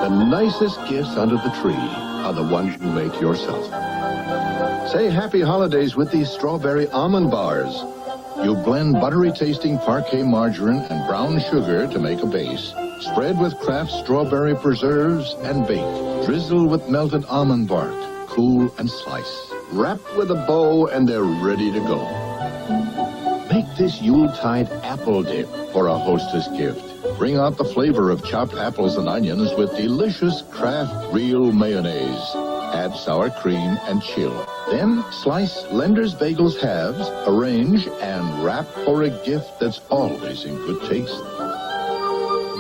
The nicest gifts under the tree are the ones you make yourself. Say happy holidays with these strawberry almond bars. You blend buttery tasting parquet margarine and brown sugar to make a base. Spread with Kraft strawberry preserves and bake. Drizzle with melted almond bark. Cool and slice. Wrap with a bow and they're ready to go. Make this Yuletide apple dip for a hostess gift. Bring out the flavor of chopped apples and onions with delicious Kraft real mayonnaise. Add sour cream and chill. Then slice Lender's Bagels halves, arrange, and wrap for a gift that's always in good taste.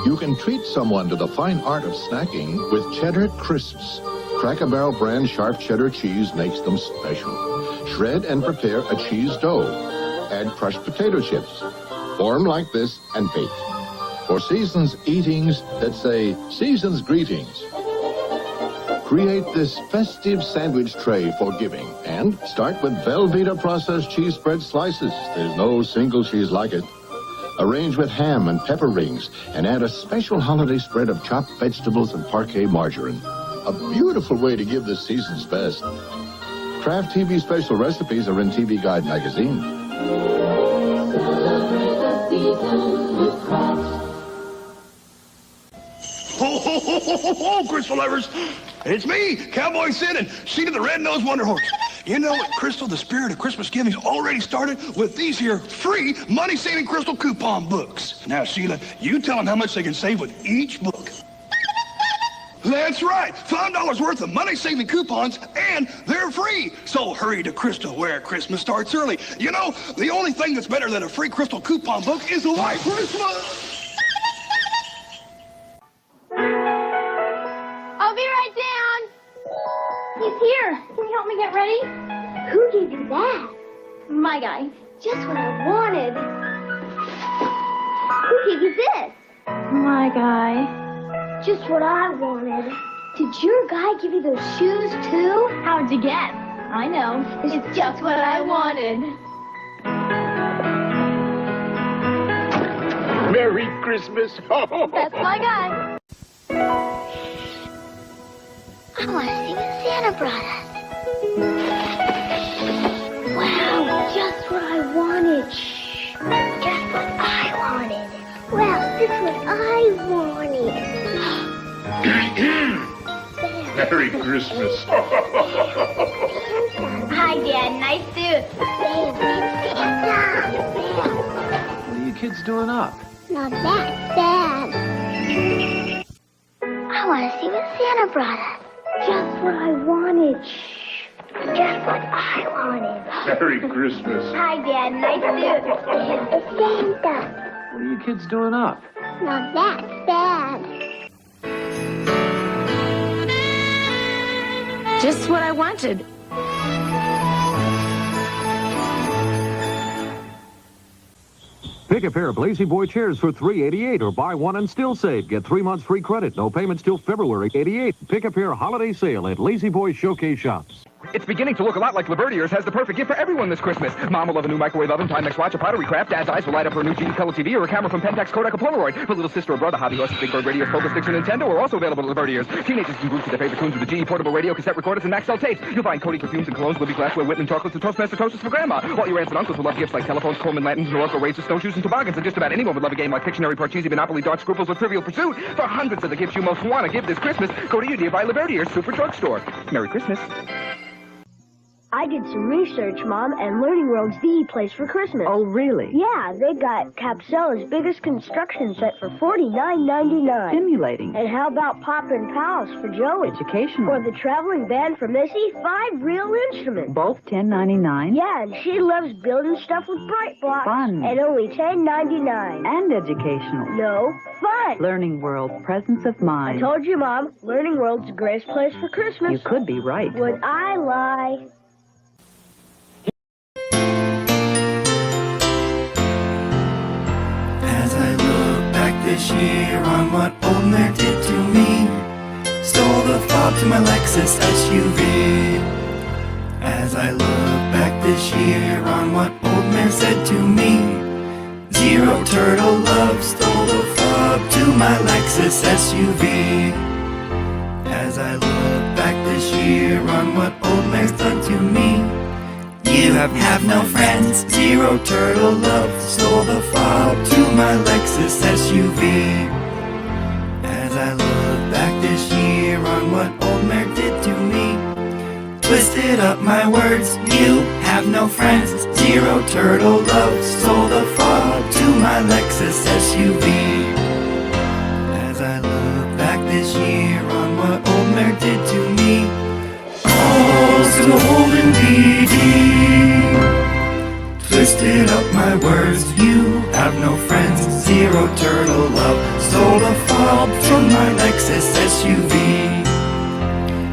You can treat someone to the fine art of snacking with Cheddar Crisps. Cracker Barrel brand sharp cheddar cheese makes them special. Shred and prepare a cheese dough. Add crushed potato chips. Form like this and bake. For Season's eatings that say Season's greetings. Create this festive sandwich tray for giving and start with Velveeta processed cheese spread slices. There's no single cheese like it. Arrange with ham and pepper rings and add a special holiday spread of chopped vegetables and parquet margarine. A beautiful way to give this season's best. Kraft TV special recipes are in TV Guide magazine. Ho, ho, ho, ho, ho, ho, Crystal lovers. It's me, Cowboy Sid, and Sheeta the Red-Nosed Wonder Horse. You know what, Crystal, the spirit of Christmas giving's already started with these here free money-saving Crystal coupon books. Now, Sheila, you tell them how much they can save with each book. That's right, $5 worth of money-saving coupons, and they're free. So hurry to Crystal, where Christmas starts early. You know, the only thing that's better than a free Crystal coupon book is a white Christmas. I'll be right down. He's here. Can you help me get ready? Who gave you that? My guy. Just what I wanted. Who gave you this? My guy. Just what I wanted. Did your guy give you those shoes, too? How'd you guess? I know. It's just what I wanted. Merry Christmas. That's my guy. I want to see what Santa brought us. Wow, just what I wanted. Shh. Just what I wanted. Wow, just what I wanted. Merry Christmas. Hi, Dad. Nice suit. Santa. What are you kids doing up? Not that bad. I want to see what Santa brought us. Just what I wanted. Shh. Just what I wanted. Merry Christmas. Hi, Dad. Nice suit. It's Santa. What are you kids doing up? Not that bad. Just what I wanted. Pick a pair of Lazy Boy chairs for $388 or buy one and still save. Get 3 months free credit. No payments till February '88. Pick a pair holiday sale at Lazy Boy Showcase Shops. It's beginning to look a lot like Libertier's has the perfect gift for everyone this Christmas. Mom will love a new microwave oven, Timex watch, a pottery craft. Dad's eyes will light up for a new GE color TV or a camera from Pentax, Kodak, or Polaroid. For little sister or brother, hobby horses, Big Bird radios, focus sticks, and Nintendo are also available at Libertier's. Teenagers can groove to their favorite tunes with the GE portable radio, cassette recorders, and Maxell tapes. You'll find Cody perfumes and clothes, Libby glassware, Whitman chocolates, and Toastmaster toasters for Grandma. All your aunts and uncles will love gifts like telephones, Coleman lanterns, Norco razors, snowshoes, and toboggans. And just about anyone would love a game like Pictionary, Parcheesi, Monopoly, Dark Scruples, or Trivial Pursuit. For hundreds of the gifts you most want to give this Christmas, go to your nearby Libertier's Super Drugstore. Merry Christmas. I did some research, Mom, and Learning World's the place for Christmas. Oh, really? Yeah, they got Capsula's biggest construction set for $49.99. Stimulating. And how about Poppin' Pals for Joey? Educational. Or the traveling band for Missy? 5 real instruments. Both $10.99. Yeah, and she loves building stuff with Bright Blocks. Fun. And only $10.99. And educational. No, fun. Learning World, presence of I mind. told you, Mom, Learning World's the greatest place for Christmas. You could be right. Would I lie? This year on what old Mare did to me. Stole the fob to my Lexus SUV. As I look back this year on what old Mare said to me. Zero turtle love stole the fob to my Lexus SUV. As I look back this year on what old Mare's done to me. You have no friends, zero turtle love, stole the fob to my Lexus SUV. As I look back this year on what old Mare did to me. Twisted up my words, you have no friends, zero turtle love, stole the fob to my Lexus SUV. As I look back this year on what old Mare did to me. Calls to Holden PD. Twisted up my words, you have no friends, zero turtle love, stole the fob from my Lexus SUV.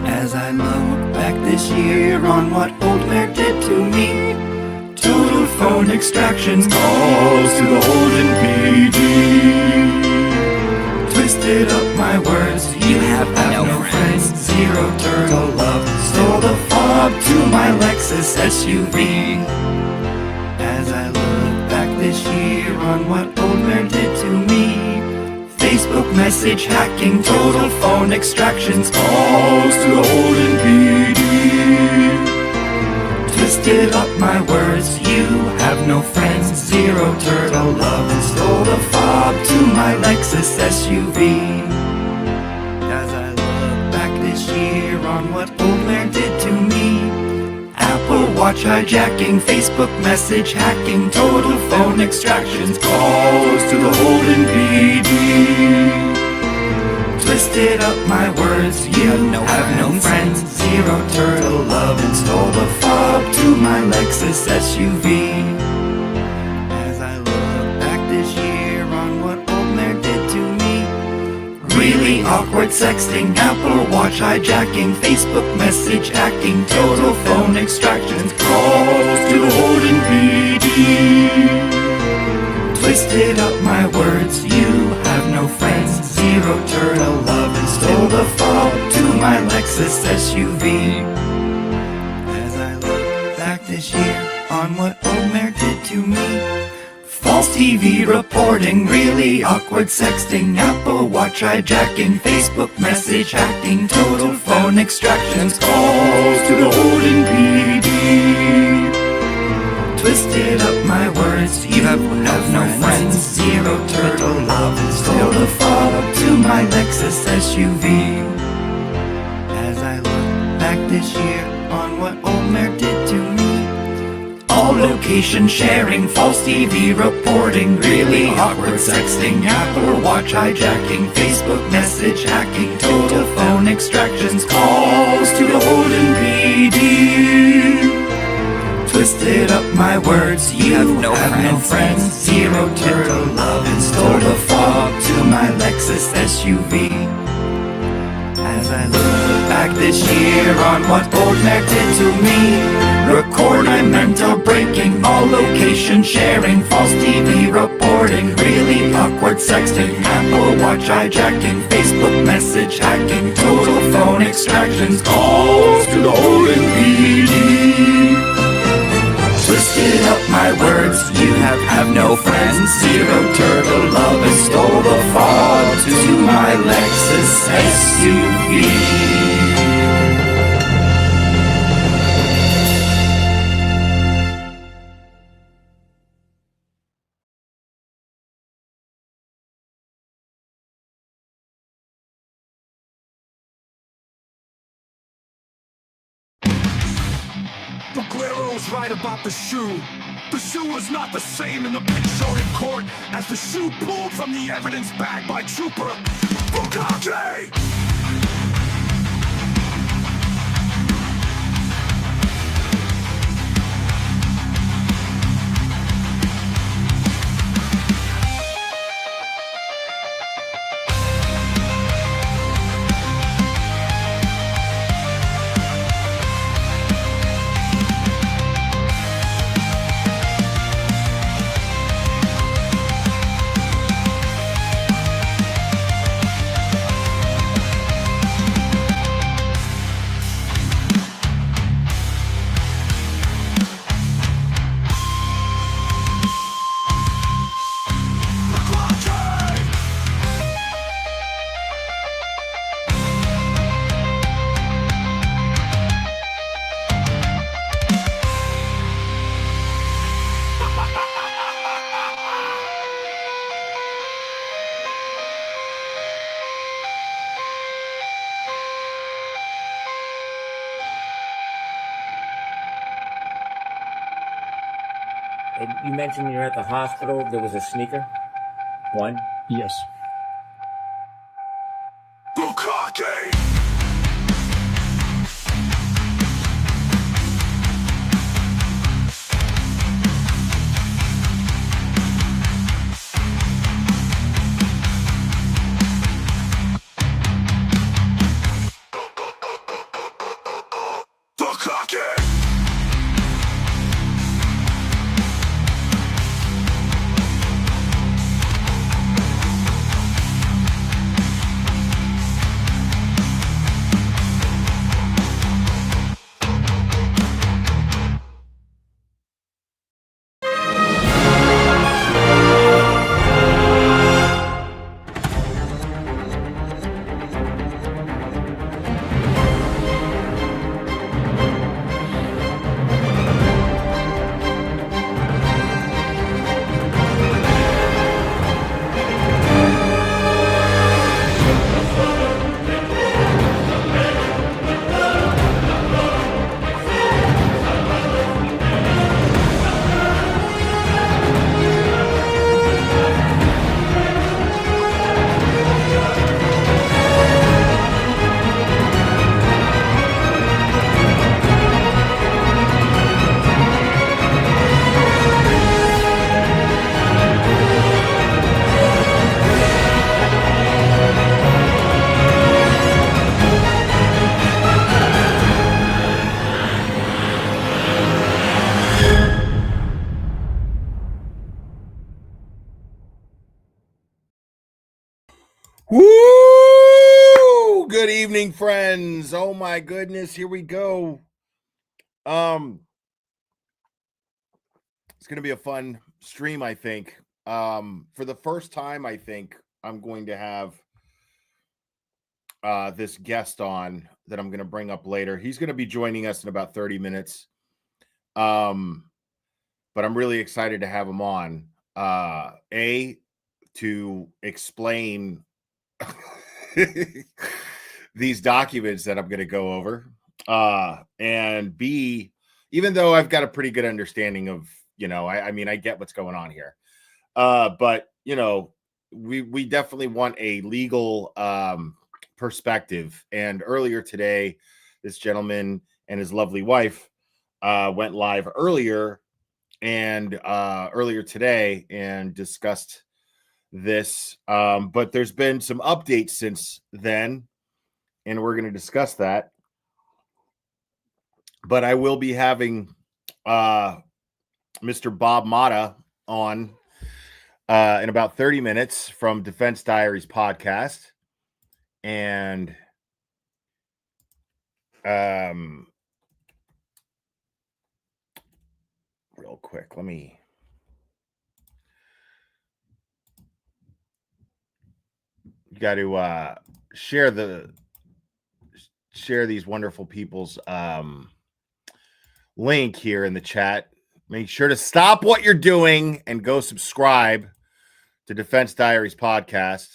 As I look back this year on what old Mare did to me. Total phone extractions, calls to the Holden PD. Twisted up my words, you have no friends, zero turtle love, stole the fob to my Lexus SUV. As I look back this year on what old Mare did to me. Facebook message hacking, total phone extractions, calls to the Holden PD. Twisted up my words, you have no friends, zero turtle love, and stole the fob to my Lexus SUV. As I look back this year on what old Mare did to me. Apple Watch hijacking, Facebook message hacking, total phone extractions, calls to the Holden PD. Twisted up my words, you have no friends, zero turtle love, and stole the fob to my Lexus SUV. As I look back this year on what old Mare did to me. Really awkward sexting, Apple Watch hijacking, Facebook message hacking, total phone extractions, calls to the Holden PD. Twisted up my words, you have no friends, zero turtle love, and stole the fob to my Lexus SUV. As I look back this year on what old Mare did to me. False TV reporting, really awkward sexting, Apple Watch hijacking, Facebook message hacking, total phone extractions, calls to the Holden PD. Twisted up my words, you have no friends, zero turtle love, and stole the fob to my Lexus SUV. As I look back this year on what old Mare did to me. All location sharing, false TV reporting, really awkward sexting, Apple Watch hijacking, Facebook message hacking, total phone extractions, calls to the Holden PD. Twisted up my words, you have no friends, zero turtle love, and stole the fob to my Lexus SUV. As I look back this year on what old Mare did to me. Record my mental breaking, all location sharing, false TV reporting, really awkward sexting, Apple Watch hijacking, Facebook message hacking, total phone extractions, calls to the Holden PD. Twisted up my words, you have no friends, zero turtle love, and stole the fob to my Lexus SUV. Buclero's right about the shoe. The shoe was not the same in the picture shown in court as the shoe pulled from the evidence bag by Trooper Bukake. And you mentioned you're at the hospital. There was a sneaker. One. Yes. Bukake! Woo! Good evening, friends. Oh my goodness, here we go. It's gonna be a fun stream, I think. For the first time, I think I'm going to have this guest on that I'm gonna bring up later. He's gonna be joining us in about 30 minutes. But I'm really excited to have him on. To explain these documents that I'm going to go over, and B, even though I've got a pretty good understanding of, I mean, I get what's going on here, but we definitely want a legal perspective. And earlier today, this gentleman and his lovely wife went live earlier today and discussed this, but there's been some updates since then, and we're going to discuss that. But I will be having Mr. Bob Motta on in about 30 minutes from Defense Diaries podcast. And real quick, let me you got to share these wonderful people's link here in the chat. Make sure to stop what you're doing and go subscribe to Defense Diaries podcast.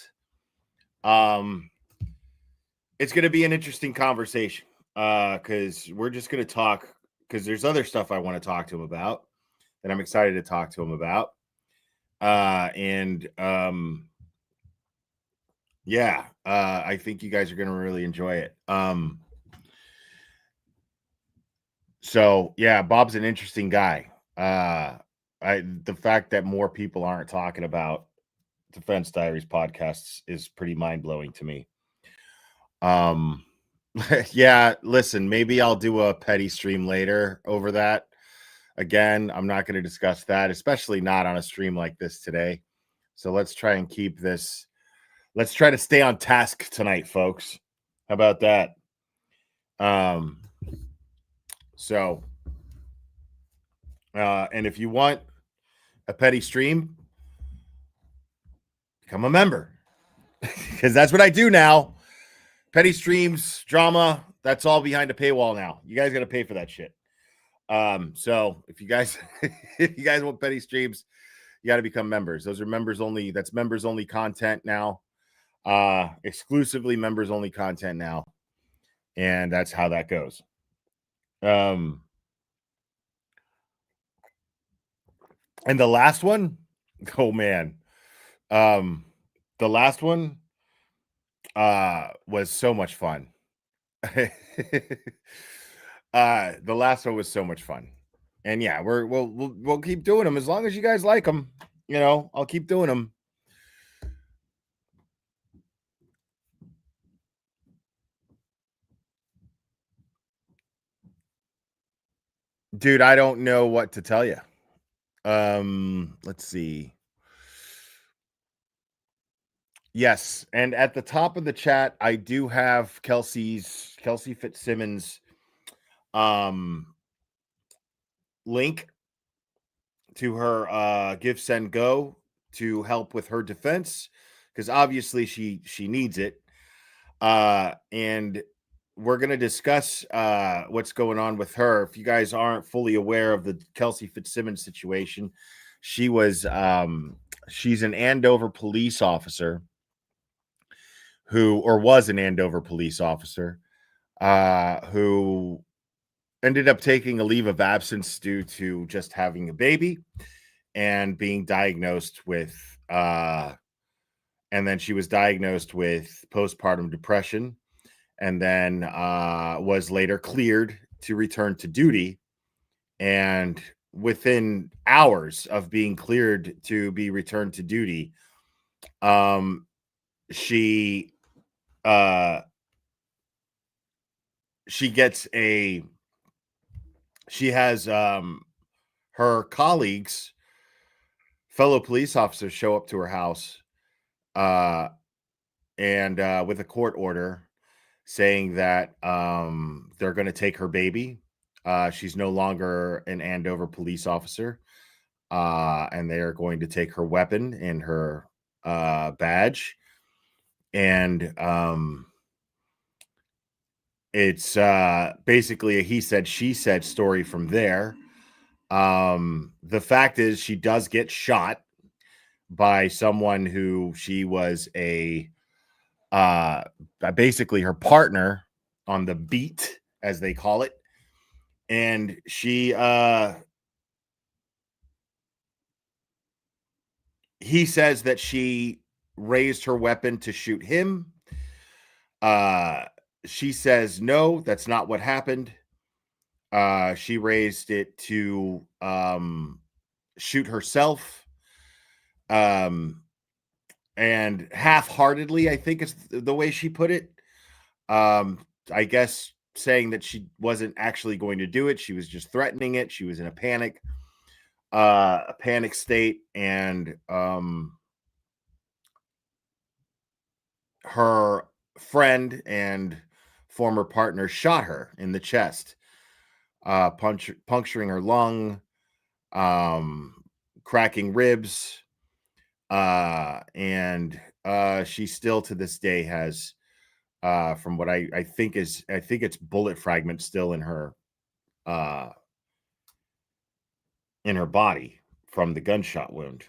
It's going to be an interesting conversation because we're just going to talk, because there's other stuff I want to talk to him about that I'm excited to talk to him about. I think you guys are going to really enjoy it. Bob's an interesting guy. The fact that more people aren't talking about Defense Diaries podcasts is pretty mind-blowing to me. Listen, maybe I'll do a petty stream later over that. Again, I'm not going to discuss that, especially not on a stream like this today. So let's try and keep this. Let's try to stay on task tonight, folks. How about that? And if you want a petty stream, become a member, because that's what I do now. Petty streams, drama, that's all behind a paywall now. You guys got to pay for that shit. So if you guys want petty streams, you got to become members. Those are members only. That's members only content now. Exclusively members only content now. And that's how that goes. And the last one, oh man. The last one was so much fun. The last one was so much fun. And yeah, we'll keep doing them as long as you guys like them. You know, I'll keep doing them. Dude, I don't know what to tell you. Let's see. Yes, and at the top of the chat, I do have Kelsey FITZSIMMONS link to her Give Send Go to help with her defense, because obviously she needs it. And we're going to discuss what's going on with her. If you guys aren't fully aware of the Kelsey FITZSIMMONS situation, she was she's an Andover police officer was an Andover police officer who ended up taking a leave of absence due to just having a baby and being diagnosed with and then she was diagnosed with postpartum depression, and then was later cleared to return to duty. And within hours of being cleared to be returned to duty, she has her colleagues, fellow police officers, show up to her house and with a court order saying that they're going to take her baby. She's no longer an Andover police officer, and they are going to take her weapon and her badge. And it's basically a he said, she said story from there. The fact is, she does get shot by someone who she was basically her partner on the beat, as they call it. And he says that she raised her weapon to shoot him. She says, no, that's not what happened. She raised it to shoot herself. And half-heartedly, I think is the way she put it. I guess saying that she wasn't actually going to do it. She was just threatening it. She was in a panic state. And her friend and former partner shot her in the chest, puncturing her lung, cracking ribs. And she still to this day has, from what I think it's bullet fragments still in her body from the gunshot wound.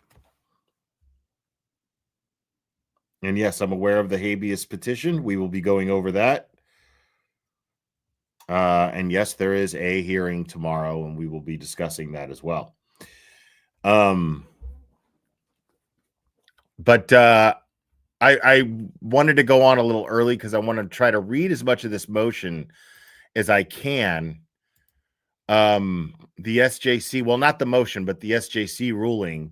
And yes, I'm aware of the habeas petition. We will be going over that. And yes, there is a hearing tomorrow, and we will be discussing that as well. But I wanted to go on a little early because I want to try to read as much of this motion as I can. The SJC, well, not the motion, but the SJC ruling.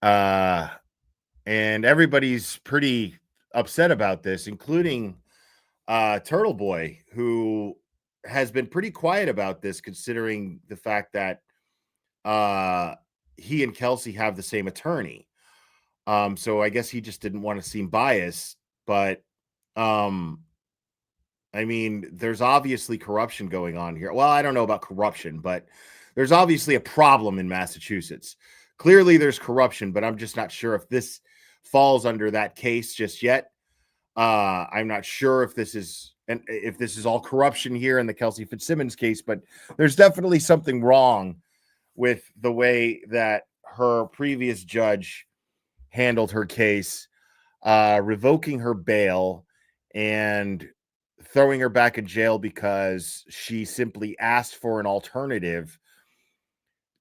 And everybody's pretty upset about this, including Turtle Boy, who has been pretty quiet about this, considering the fact that he and Kelsey have the same attorney. So I guess he just didn't want to seem biased, but I mean, there's obviously corruption going on here. Well, I don't know about corruption, but there's obviously a problem in Massachusetts. Clearly there's corruption, but I'm just not sure if this falls under that case just yet. I'm not sure if this is all corruption here in the Kelsey FITZSIMMONS case, but there's definitely something wrong with the way that her previous judge handled her case, revoking her bail and throwing her back in jail because she simply asked for an alternative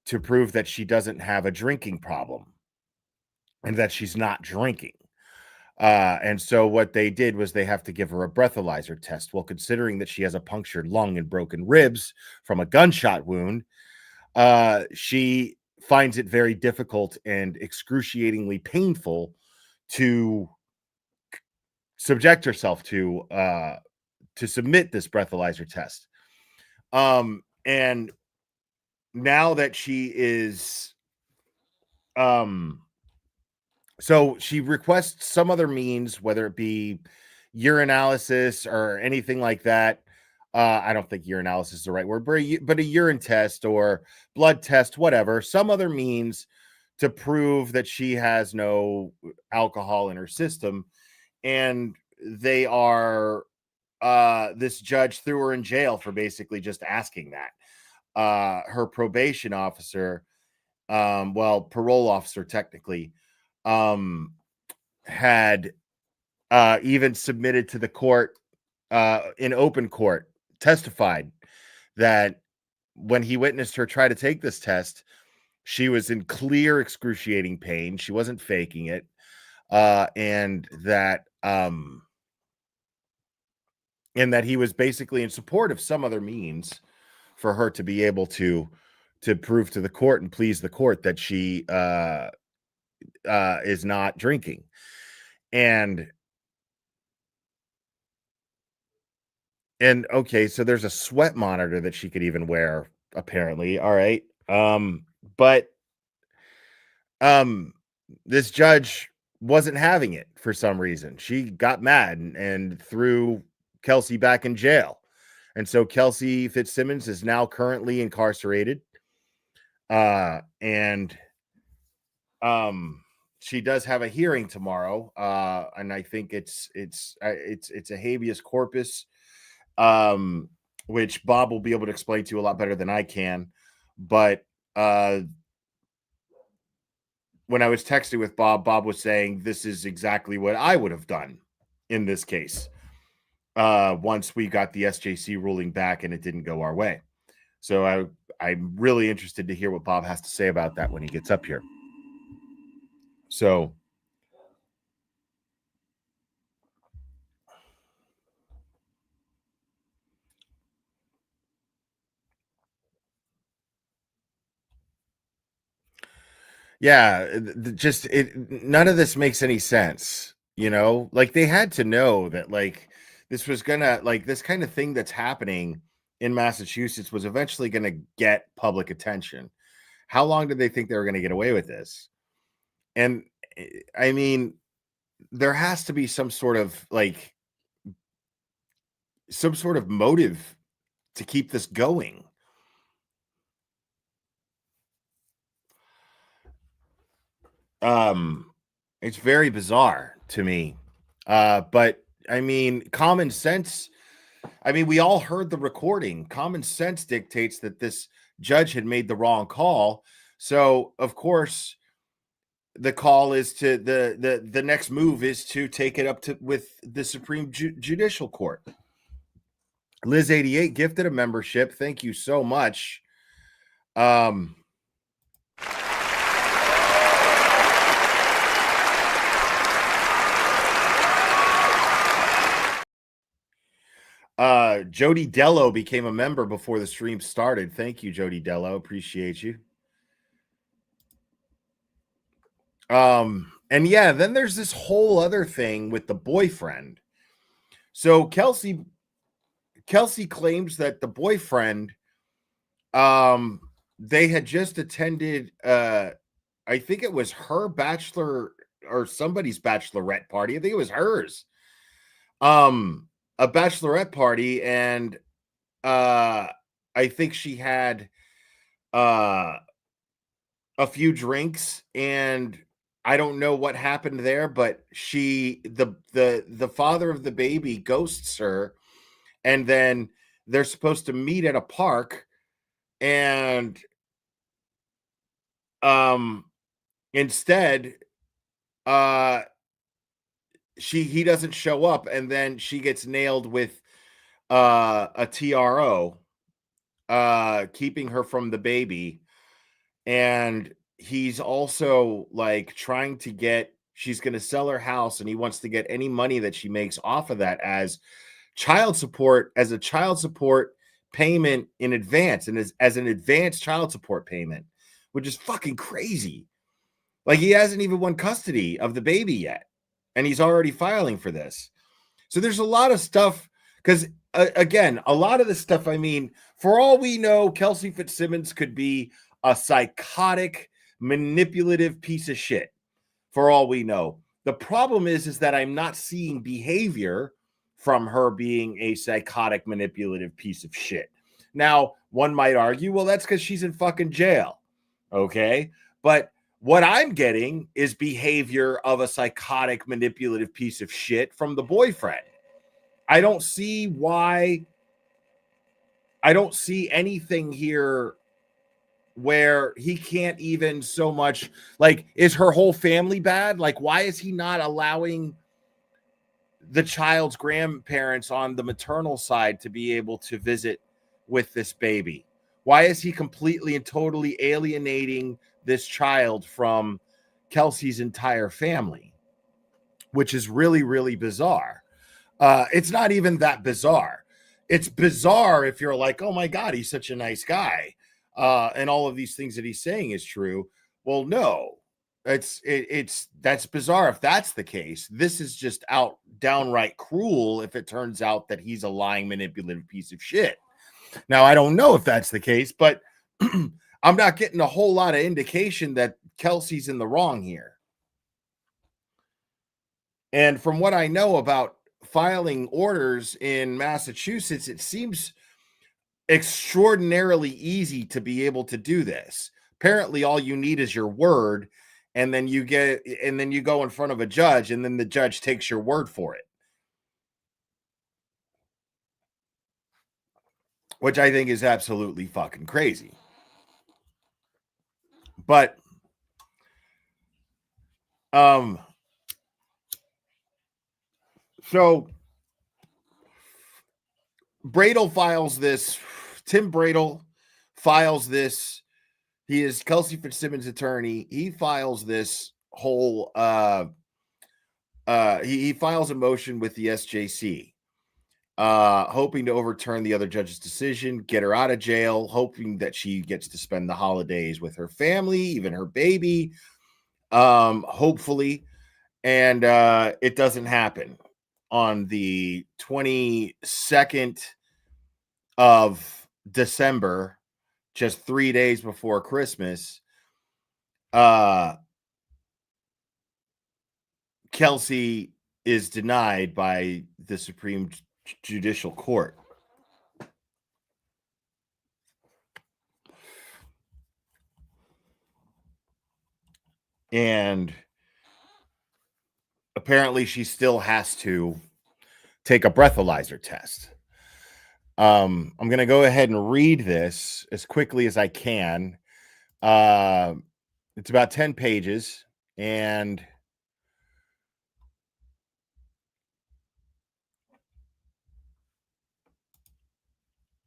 to prove that she doesn't have a drinking problem and that she's not drinking. And so what they did was they have to give her a breathalyzer test. Well, considering that she has a punctured lung and broken ribs from a gunshot wound, she finds it very difficult and excruciatingly painful to subject herself to submit this breathalyzer test. And now that she is so she requests some other means, whether it be urinalysis or anything like that. I don't think urinalysis is the right word, but a urine test or blood test, whatever, some other means to prove that she has no alcohol in her system. And they are, this judge threw her in jail for basically just asking that. Her probation officer, parole officer technically, had even submitted to the court in open court, testified that when he witnessed her try to take this test, she was in clear excruciating pain. She wasn't faking it. And that he was basically in support of some other means for her to be able to prove to the court and please the court that she is not drinking. And okay, so there's a sweat monitor that she could even wear, apparently. All right. But this judge wasn't having it for some reason. She got mad and threw KELSEY back in jail. And so KELSEY FITZSIMMONS is now currently incarcerated. And she does have a hearing tomorrow. And I think it's a habeas corpus, which Bob will be able to explain to you a lot better than I can. But when I was texting with Bob was saying this is exactly what I would have done in this case. Once we got the SJC ruling back and it didn't go our way. So I'm really interested to hear what Bob has to say about that when he gets up here. So yeah, none of this makes any sense, you know? Like, they had to know that, like, this was gonna, like, this kind of thing that's happening in Massachusetts was eventually gonna get public attention. How long did they think they were gonna get away with this? And I mean, there has to be some sort of motive to keep this going. It's very bizarre to me. But I mean, common sense. I mean, we all heard the recording. Common sense dictates that this judge had made the wrong call. So, of course, the call is to the next move is to take it up with the Supreme Judicial Court. Liz 88 gifted a membership. Thank you so much. Jody Dello became a member before the stream started. Thank you, Jody Dello. Appreciate you. And yeah, then there's this whole other thing with the boyfriend. So KELSEY claims that the boyfriend, they had just attended, I think it was her bachelor or somebody's bachelorette party. I think it was hers. A bachelorette party, and I think she had a few drinks, and I don't know what happened there, but the father of the baby ghosts her, and then they're supposed to meet at a park, and instead he doesn't show up, and then she gets nailed with a TRO, keeping her from the baby. And he's also like trying to get, she's going to sell her house, and he wants to get any money that she makes off of that as child support, as a child support payment in advance, and as an advanced child support payment, which is fucking crazy. Like, he hasn't even won custody of the baby yet, and he's already filing for this. So there's a lot of stuff, because again, a lot of this stuff, I mean, for all we know, Kelsey Fitzsimmons could be a psychotic, manipulative piece of shit, for all we know. The problem is that I'm not seeing behavior from her being a psychotic, manipulative piece of shit. Now, one might argue, well, that's because she's in fucking jail. Okay. But what I'm getting is behavior of a psychotic, manipulative piece of shit from the boyfriend. I don't see anything here where he can't even so much, like, is her whole family bad? Like, why is he not allowing the child's grandparents on the maternal side to be able to visit with this baby? Why is he completely and totally alienating this child from Kelsey's entire family? Which is really, really bizarre. It's not even that bizarre. It's bizarre if you're like, oh my God, he's such a nice guy. And all of these things that he's saying is true. Well, no, that's bizarre if that's the case. This is just downright cruel if it turns out that he's a lying, manipulative piece of shit. Now, I don't know if that's the case, but I'm not getting a whole lot of indication that Kelsey's in the wrong here. And from what I know about filing orders in Massachusetts, it seems extraordinarily easy to be able to do this. Apparently, all you need is your word, and then you go in front of a judge, and then the judge takes your word for it. Which I think is absolutely fucking crazy. But so Bradel files this. Tim Bradel files this. He is Kelsey Fitzsimmons' attorney. He files this whole he files a motion with the SJC, hoping to overturn the other judge's decision, get her out of jail, hoping that she gets to spend the holidays with her family, even her baby, hopefully. And it doesn't happen. On the 22nd of December, just 3 days before Christmas, Kelsey is denied by the Supreme Judicial Court. And apparently she still has to take a breathalyzer test. I'm going to go ahead and read this as quickly as I can. It's about 10 pages, and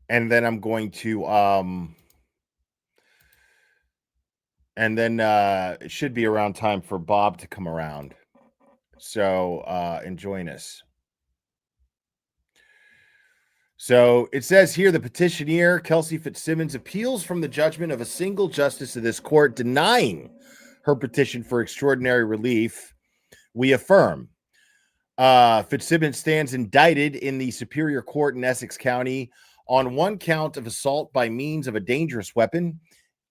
then I'm going to and then it should be around time for Bob to come around. So and join us. So it says here, the petitioner, Kelsey Fitzsimmons, appeals from the judgment of a single justice of this court denying her petition for extraordinary relief. We affirm. Fitzsimmons stands indicted in the Superior Court in Essex County on one count of assault by means of a dangerous weapon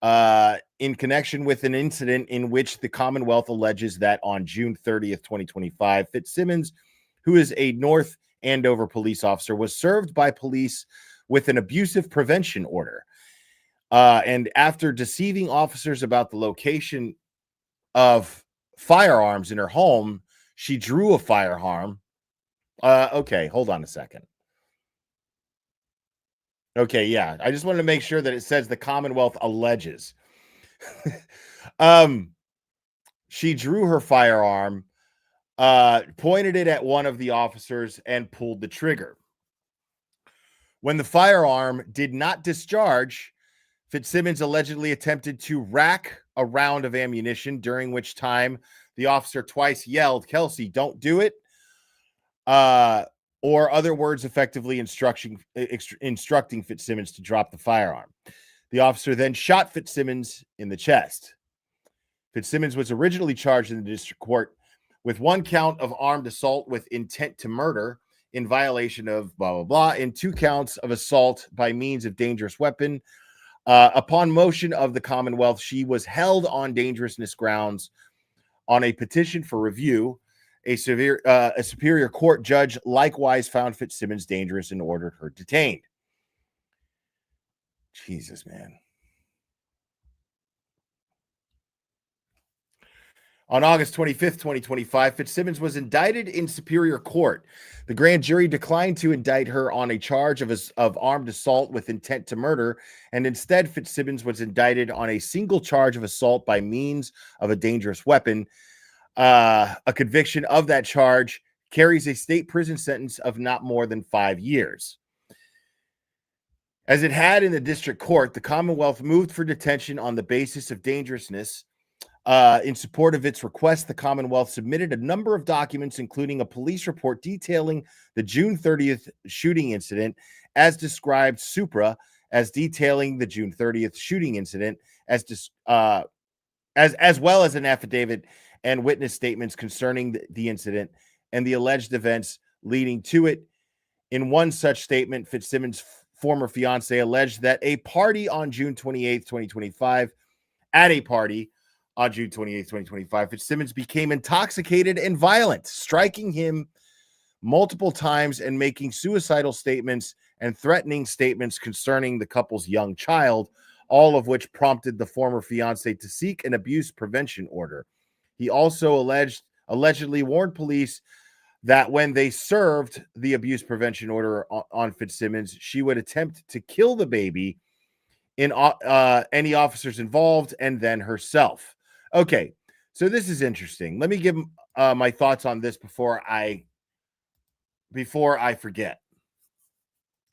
in connection with an incident in which the Commonwealth alleges that on June 30th, 2025, Fitzsimmons, who is a North Andover police officer, was served by police with an abusive prevention order. And after deceiving officers about the location of firearms in her home, she drew a firearm. Okay, hold on a second. Okay, yeah. I just wanted to make sure that it says the Commonwealth alleges. She drew her firearm, pointed it at one of the officers, and pulled the trigger. When the firearm did not discharge, Fitzsimmons allegedly attempted to rack a round of ammunition, during which time the officer twice yelled, "Kelsey, don't do it," or other words effectively instructing Fitzsimmons to drop the firearm. The officer then shot Fitzsimmons in the chest. Fitzsimmons was originally charged in the district court with 1 count of armed assault with intent to murder in violation of blah, blah, blah, and 2 counts of assault by means of dangerous weapon. Upon motion of the Commonwealth, she was held on dangerousness grounds on a petition for review. A superior court judge likewise found Fitzsimmons dangerous and ordered her detained. Jesus, man. On August 25th, 2025, Fitzsimmons was indicted in Superior Court. The grand jury declined to indict her on a charge of armed assault with intent to murder, and instead Fitzsimmons was indicted on a single charge of assault by means of a dangerous weapon. A conviction of that charge carries a state prison sentence of not more than 5 years. As it had in the district court, the Commonwealth moved for detention on the basis of dangerousness. In support of its request, the Commonwealth submitted a number of documents, including a police report detailing the June 30th shooting incident, as described supra as detailing the June 30th shooting incident, as well as an affidavit and witness statements concerning the incident and the alleged events leading to it. In one such statement, Fitzsimmons' former fiance alleged that a party on June 28th, 2025, at a party on June 28th, 2025, Fitzsimmons became intoxicated and violent, striking him multiple times and making suicidal statements and threatening statements concerning the couple's young child, all of which prompted the former fiance to seek an abuse prevention order. He also allegedly warned police that when they served the abuse prevention order on Fitzsimmons, she would attempt to kill the baby, in any officers involved, and then herself. Okay, so this is interesting. Let me give my thoughts on this before I forget.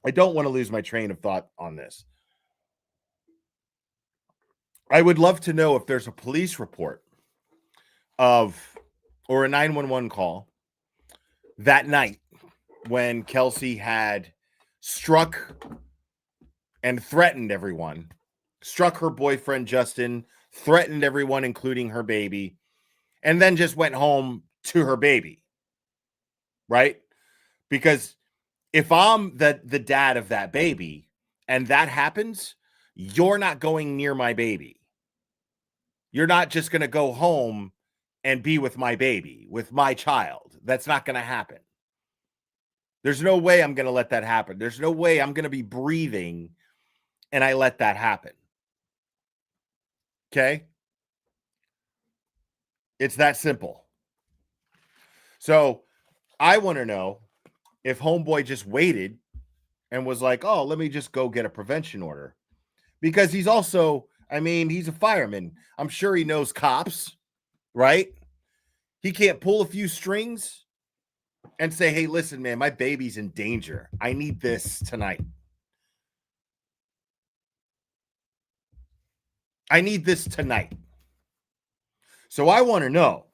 I don't want to lose my train of thought on this. I would love to know if there's a police report or a 911 call that night when Kelsey had struck and threatened everyone, struck her boyfriend, Justin, threatened everyone, including her baby, and then just went home to her baby, right? Because if I'm the dad of that baby and that happens, you're not going near my baby. You're not just going to go home and be with my baby, with my child. That's not going to happen. There's no way I'm going to let that happen. There's no way I'm going to be breathing and I let that happen. Okay? It's that simple. So I want to know if homeboy just waited and was like, oh, let me just go get a prevention order. Because he's also, I mean, he's a fireman. I'm sure he knows cops, right? He can't pull a few strings and say, hey, listen, man, my baby's in danger. I need this tonight. I need this tonight. So I want to know,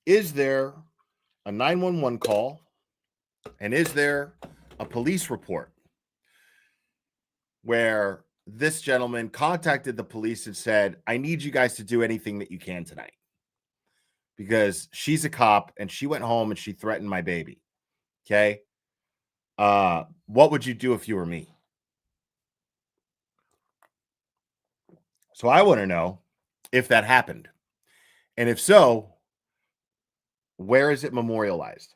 is there a 911 call and is there a police report where this gentleman contacted the police and said, I need you guys to do anything that you can tonight because she's a cop and she went home and she threatened my baby. Okay. What would you do if you were me? So I want to know if that happened. And if so, where is it memorialized?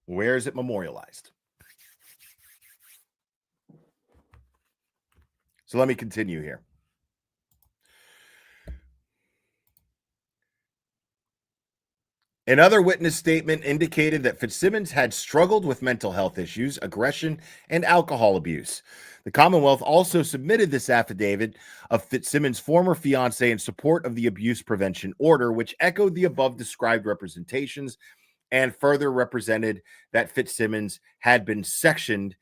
Where is it memorialized? So let me continue here. Another witness statement indicated that Fitzsimmons had struggled with mental health issues, aggression, and alcohol abuse. The Commonwealth also submitted this affidavit of Fitzsimmons' former fiancé in support of the abuse prevention order, which echoed the above described representations and further represented that Fitzsimmons had been sectioned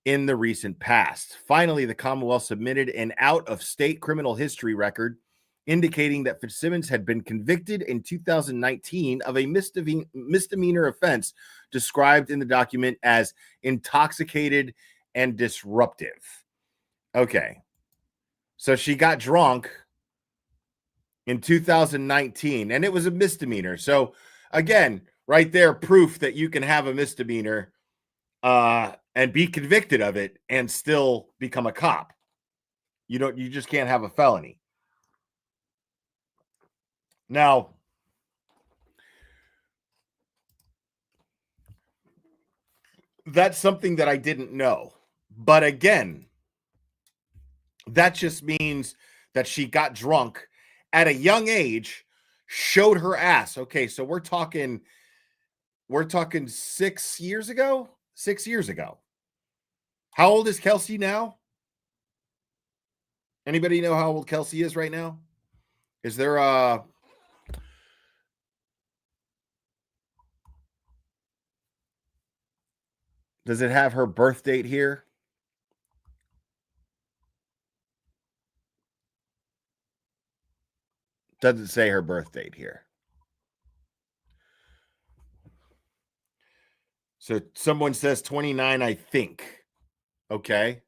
in the recent past. Finally, the Commonwealth submitted an out-of-state criminal history record indicating that Fitzsimmons had been convicted in 2019 of a misdemeanor offense described in the document as intoxicated and disruptive. Okay. So she got drunk in 2019, and it was a misdemeanor. So again, right there, proof that you can have a misdemeanor and be convicted of it and still become a cop. You just can't have a felony. Now, that's something that I didn't know. But again, that just means that she got drunk at a young age, showed her ass. Okay, so we're talking 6 years ago. 6 years ago. How old is Kelsey now? Anybody know how old Kelsey is right now? Is there a does it have her birth date here? Doesn't say her birth date here. So someone says 29, I think. Okay.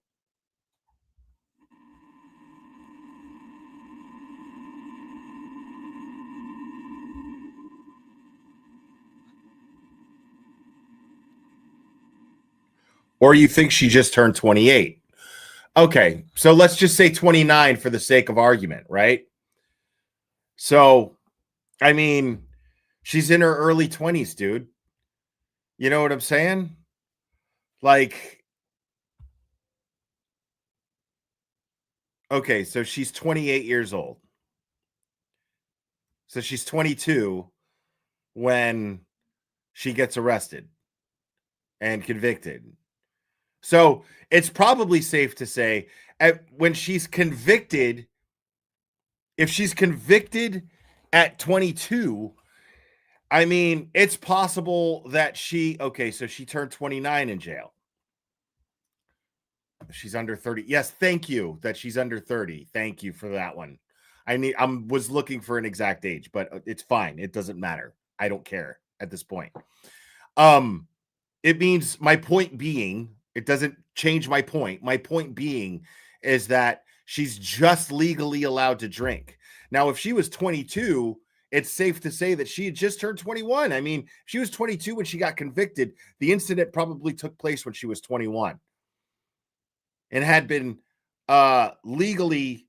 Or you think she just turned 28. Okay, so let's just say 29 for the sake of argument, right? So, I mean, she's in her early 20s, dude. You know what I'm saying? Like, okay, so she's 28 years old. So she's 22 when she gets arrested and convicted. So it's probably safe to say when she's convicted, if she's convicted at 22, I mean, it's possible that so she turned 29 in jail. She's under 30. Yes, thank you that she's under 30. Thank you for that one. I was looking for an exact age, but it's fine. It doesn't matter. I don't care at this point. It means my point being, it doesn't change my point. My point being is that she's just legally allowed to drink. Now, if she was 22, it's safe to say that she had just turned 21. I mean, she was 22 when she got convicted. The incident probably took place when she was 21 and had been legally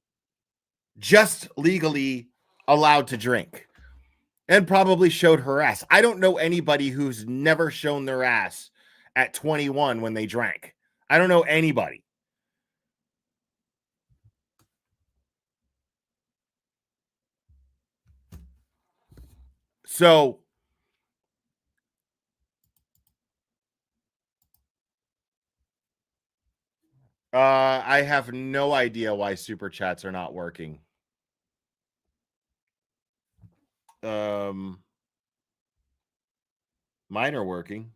allowed to drink and probably showed her ass. I don't know anybody who's never shown their ass at 21 when they drank. I don't know anybody. So I have no idea why super chats are not working. Mine are working.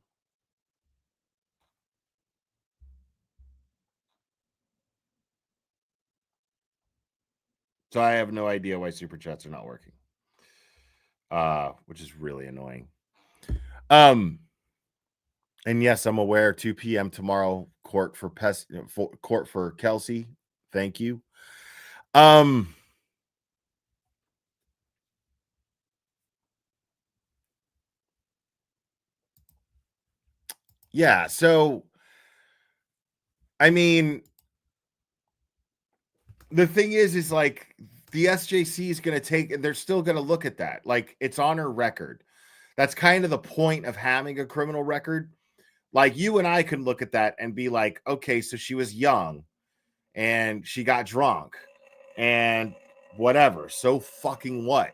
So I have no idea why super chats are not working. Which is really annoying. And yes, I'm aware 2 p.m. tomorrow, court for Kelsey. Thank you. Yeah, so I mean, the thing is like the SJC is going to take, they're still going to look at that. Like, it's on her record. That's kind of the point of having a criminal record. Like, you and I can look at that and be like, okay, so she was young and she got drunk and whatever. So fucking what?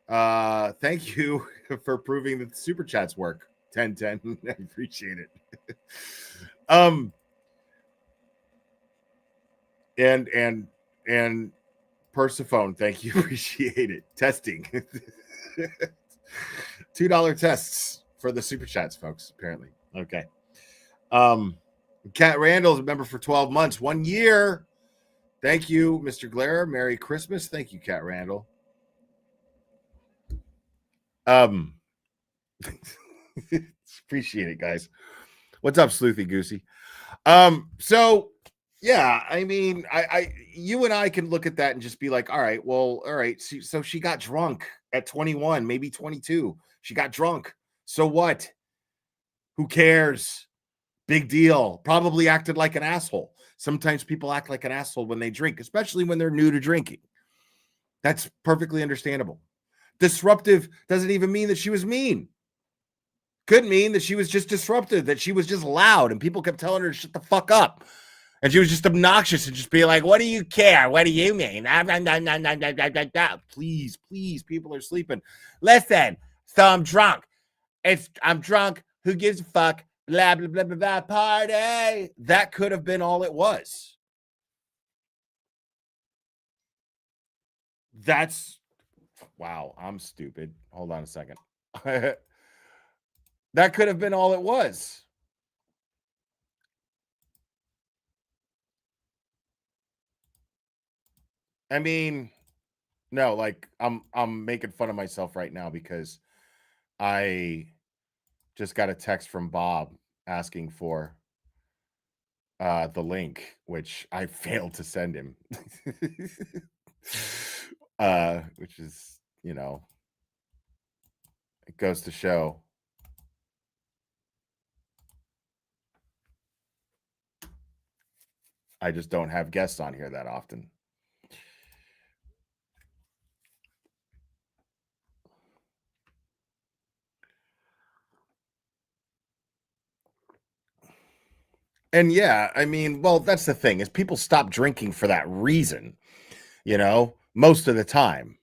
Thank you for proving that the super chats work. 1010. I appreciate it. And Persephone, thank you. Appreciate it. Testing. $2 tests for the super chats, folks. Apparently, okay. Cat Randall's a member for 12 months, 1 year. Thank you, Mr. Glare. Merry Christmas. Thank you, Cat Randall. Appreciate it, guys. What's up, Sleuthy Goosey? So yeah, I mean, you and I can look at that and just be like, all right, so she got drunk at 21, maybe 22. She got drunk. So what? Who cares? Big deal. Probably acted like an asshole. Sometimes people act like an asshole when they drink, especially when they're new to drinking. That's perfectly understandable. Disruptive doesn't even mean that she was mean. Could mean that she was just disruptive, that she was just loud, and people kept telling her to shut the fuck up. And she was just obnoxious and just be like, what do you care? What do you mean? Please, people are sleeping. Listen, so I'm drunk. I'm drunk. Who gives a fuck? Blah, blah, blah, blah, blah, party. That could have been all it was. That's, wow, I'm stupid. Hold on a second. That could have been all it was. I mean, no, like I'm making fun of myself right now because I just got a text from Bob asking for the link, which I failed to send him. Which is, you know, it goes to show. I just don't have guests on here that often. And yeah, I mean, well, that's the thing is people stop drinking for that reason, you know, most of the time.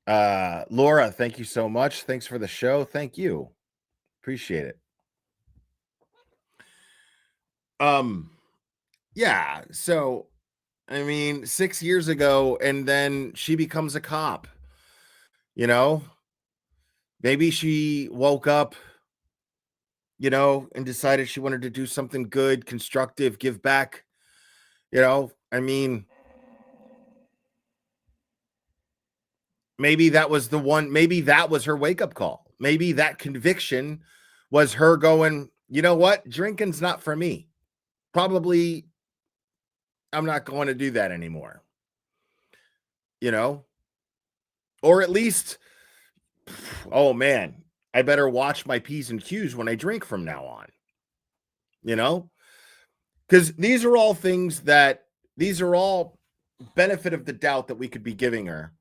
Laura, thank you so much. Thanks for the show. Thank you. Appreciate it. Yeah, so I mean, 6 years ago, and then she becomes a cop. You know, maybe she woke up, you know, and decided she wanted to do something good, constructive, give back. You know, I mean, maybe that was the one, maybe that was her wake up call. Maybe that conviction was her going, you know what? Drinking's not for me. Probably I'm not going to do that anymore. You know, or at least, oh man, I better watch my P's and Q's when I drink from now on. You know, because these are all things that, these are all benefit of the doubt that we could be giving her.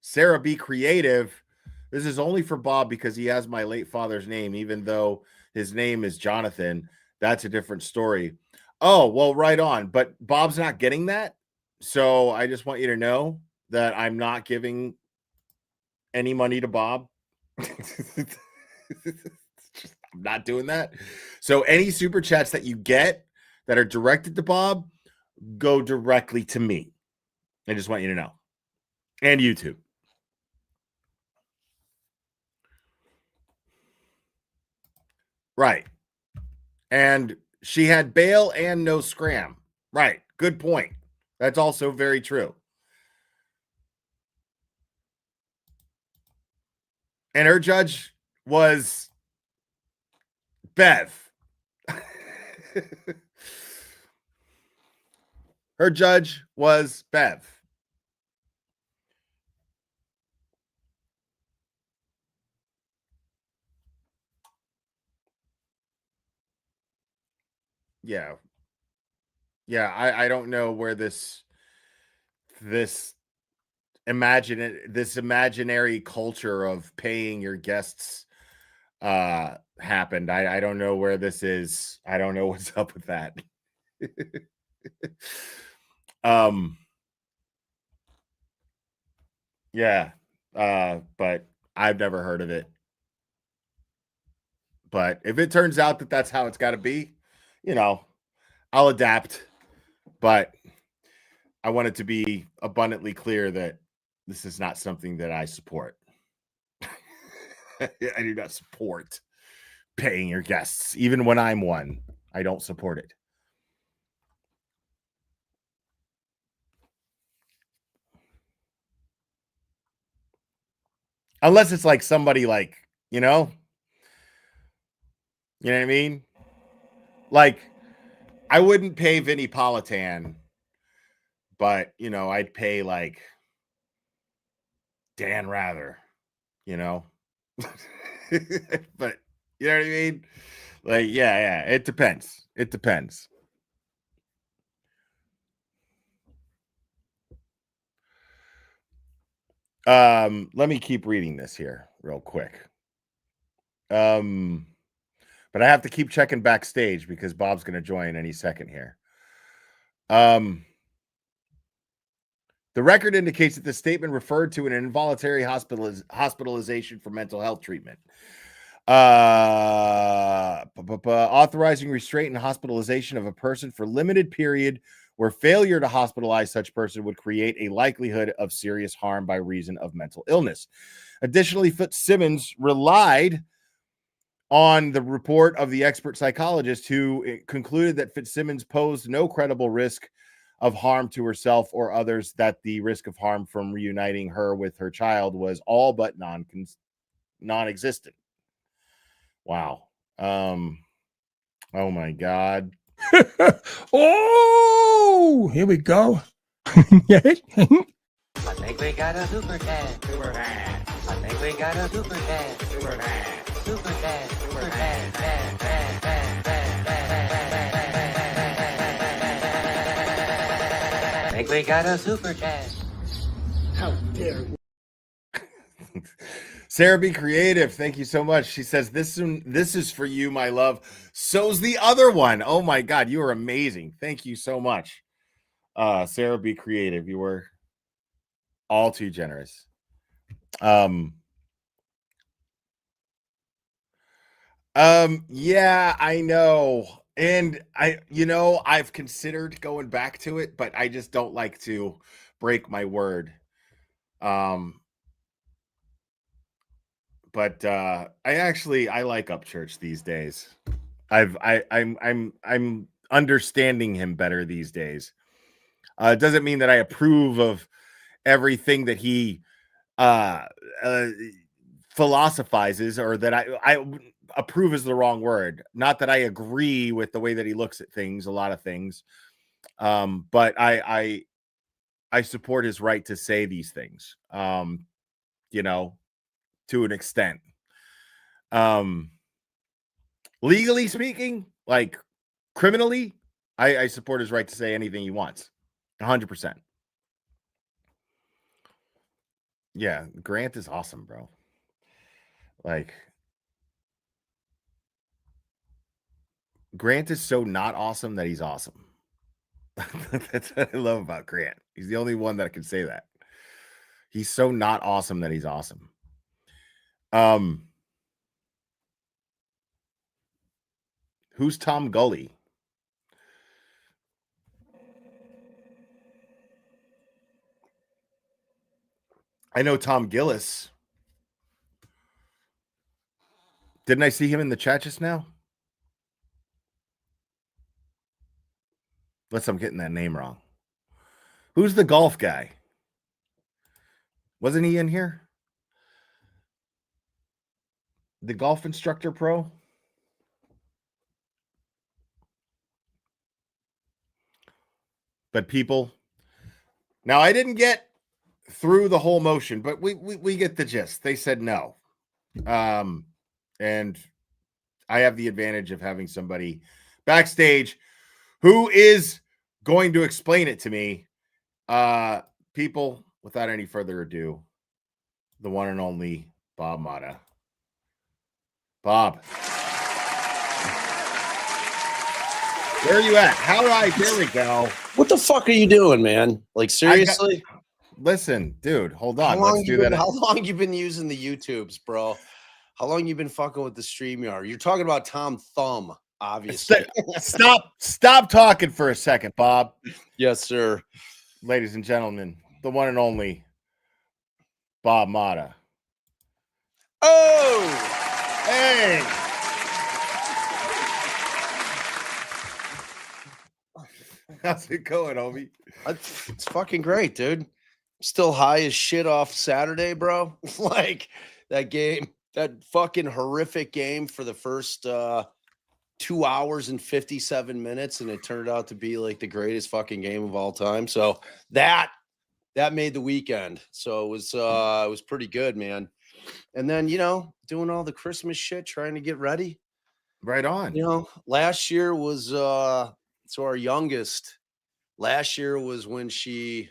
Sarah B. Creative. This is only for Bob because he has my late father's name, even though his name is Jonathan. That's a different story. Oh, well, right on. But Bob's not getting that. So I just want you to know that I'm not giving any money to Bob. I'm not doing that. So any super chats that you get that are directed to Bob go directly to me. I just want you to know. And YouTube. Right. And she had bail and no scram. Right. Good point. That's also very true. And her judge was Bev. Her judge was Bev. Yeah. Yeah, I don't know where this imaginary culture of paying your guests happened. I don't know where this is. I don't know what's up with that. Yeah. But I've never heard of it. But if it turns out that that's how it's got to be, you know, I'll adapt. But I want it to be abundantly clear that this is not something that I support. I do not support paying your guests. Even when I'm one, I don't support it. Unless it's like somebody like, you know what I mean? Like, I wouldn't pay Vinnie Politan, but, you know, I'd pay like Dan Rather, you know? But, you know what I mean? Like, yeah, it depends. It depends. Let me keep reading this here real quick. But I have to keep checking backstage because Bob's going to join any second here. The record indicates that the statement referred to an involuntary hospitalization for mental health treatment. Authorizing restraint and hospitalization of a person for limited period where failure to hospitalize such person would create a likelihood of serious harm by reason of mental illness. Additionally, Fitzsimmons relied on the report of the expert psychologist who concluded that Fitzsimmons posed no credible risk of harm to herself or others, that the risk of harm from reuniting her with her child was all but non-existent. Wow. Oh my God. Oh, here we go. I think we got a super cat. Super cat. I think we got a super cat. Super cat. Super cat. Super cat. I think we got a super cat. How dare you? Sarah B. Creative, thank you so much. She says, this is for you, my love. So's the other one. Oh my God, you are amazing. Thank you so much. Sarah B. Creative, you were all too generous. Yeah, I know. And I've considered going back to it, but I just don't like to break my word. But I like Upchurch these days. I'm understanding him better these days. It doesn't mean that I approve of everything that he philosophizes, or that I approve is the wrong word. Not that I agree with the way that he looks at things, a lot of things. But I support his right to say these things. To an extent. Legally speaking, like criminally, I support his right to say anything he wants. 100%. Yeah, Grant is awesome, bro. Like, Grant is so not awesome that he's awesome. That's what I love about Grant. He's the only one that can say that. He's so not awesome that he's awesome. Who's Tom Gully? I know Tom Gillis. Didn't I see him in the chat just now? Unless I'm getting that name wrong. Who's the golf guy? Wasn't he in here? The golf instructor pro? But people, now I didn't get through the whole motion, but we get the gist. They said no. And I have the advantage of having somebody backstage who is going to explain it to me. People, without any further ado, the one and only Bob Motta. Bob. Where are you at? There we go. What the fuck are you doing, man? Like, seriously? Listen, dude, hold on. How long you been using the YouTubes, bro? How long you been fucking with the StreamYard? You're talking about Tom Thumb, obviously. Stop talking for a second, Bob. Yes, sir. Ladies and gentlemen, the one and only Bob Motta. Oh, hey. How's it going, homie? It's fucking great, dude. Still high as shit off Saturday, bro. Like that game, that fucking horrific game for the first 2 hours and 57 minutes, and it turned out to be like the greatest fucking game of all time. So that made the weekend. So it was pretty good, man. And then, you know, doing all the Christmas shit, trying to get ready. Right on. You know, last year was so our youngest, last year was when she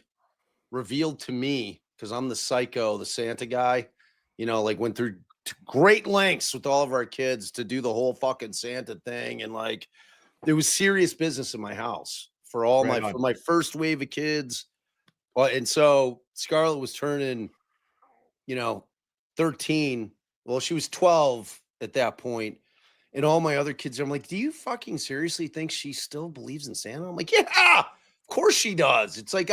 revealed to me, because I'm the psycho, the Santa guy, you know, like went through great lengths with all of our kids to do the whole fucking Santa thing. And like, there was serious business in my house for all for my first wave of kids. Well, and so Scarlett was turning, you know, 13. Well, she was 12 at that point. And all my other kids, I'm like, do you fucking seriously think she still believes in Santa? I'm like, yeah, of course she does. It's like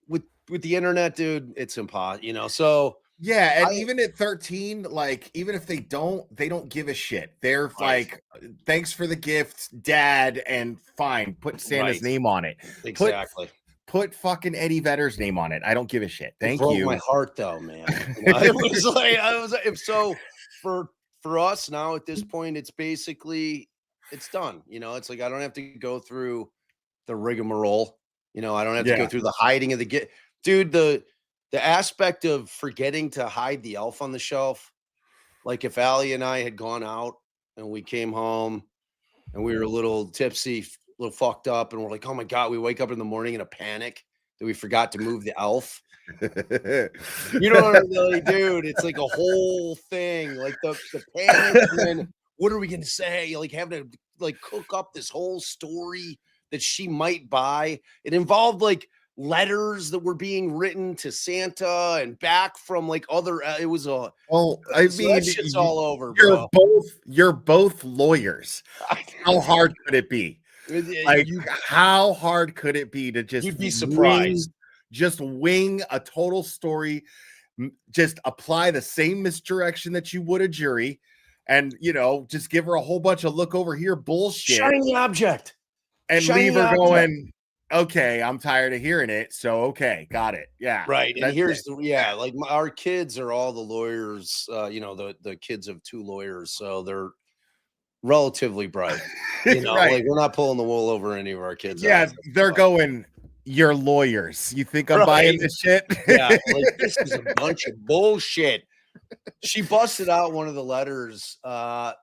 with the internet, dude, it's impossible, you know. So yeah, and even at 13, like even if they don't give a shit. They're like, thanks for the gift, Dad, and fine, put Santa's name on it. Exactly. Put fucking Eddie Vedder's name on it. I don't give a shit. Thank it broke you. My heart though, man. You know, it was like so for us now at this point, it's basically it's done. You know, it's like I don't have to go through the rigmarole. You know, I don't have to go through the hiding of the gift. Dude, the aspect of forgetting to hide the elf on the shelf, like if Allie and I had gone out and we came home and we were a little tipsy, a little fucked up, and we're like, oh my God, we wake up in the morning in a panic that we forgot to move the elf. You know what I mean, like, dude? It's like a whole thing, like the panic, and then what are we gonna say? Like having to like cook up this whole story that she might buy. It involved like letters that were being written to Santa and back from like other. It was a I so mean, that shit's all over, bro. You're both lawyers. How hard could it be? Like, how hard could it be to just you'd be surprised. Just wing a total story, just apply the same misdirection that you would a jury, and you know, just give her a whole bunch of look over here bullshit, shiny object, and leave her going, okay, I'm tired of hearing it. So okay, got it. Yeah, right. And here's like our kids are all the lawyers, you know, the kids of two lawyers, so they're relatively bright. You know, like we're not pulling the wool over any of our kids. Yeah, they're going, you're lawyers. You think I'm buying this shit? Yeah, like this is a bunch of bullshit. She busted out one of the letters that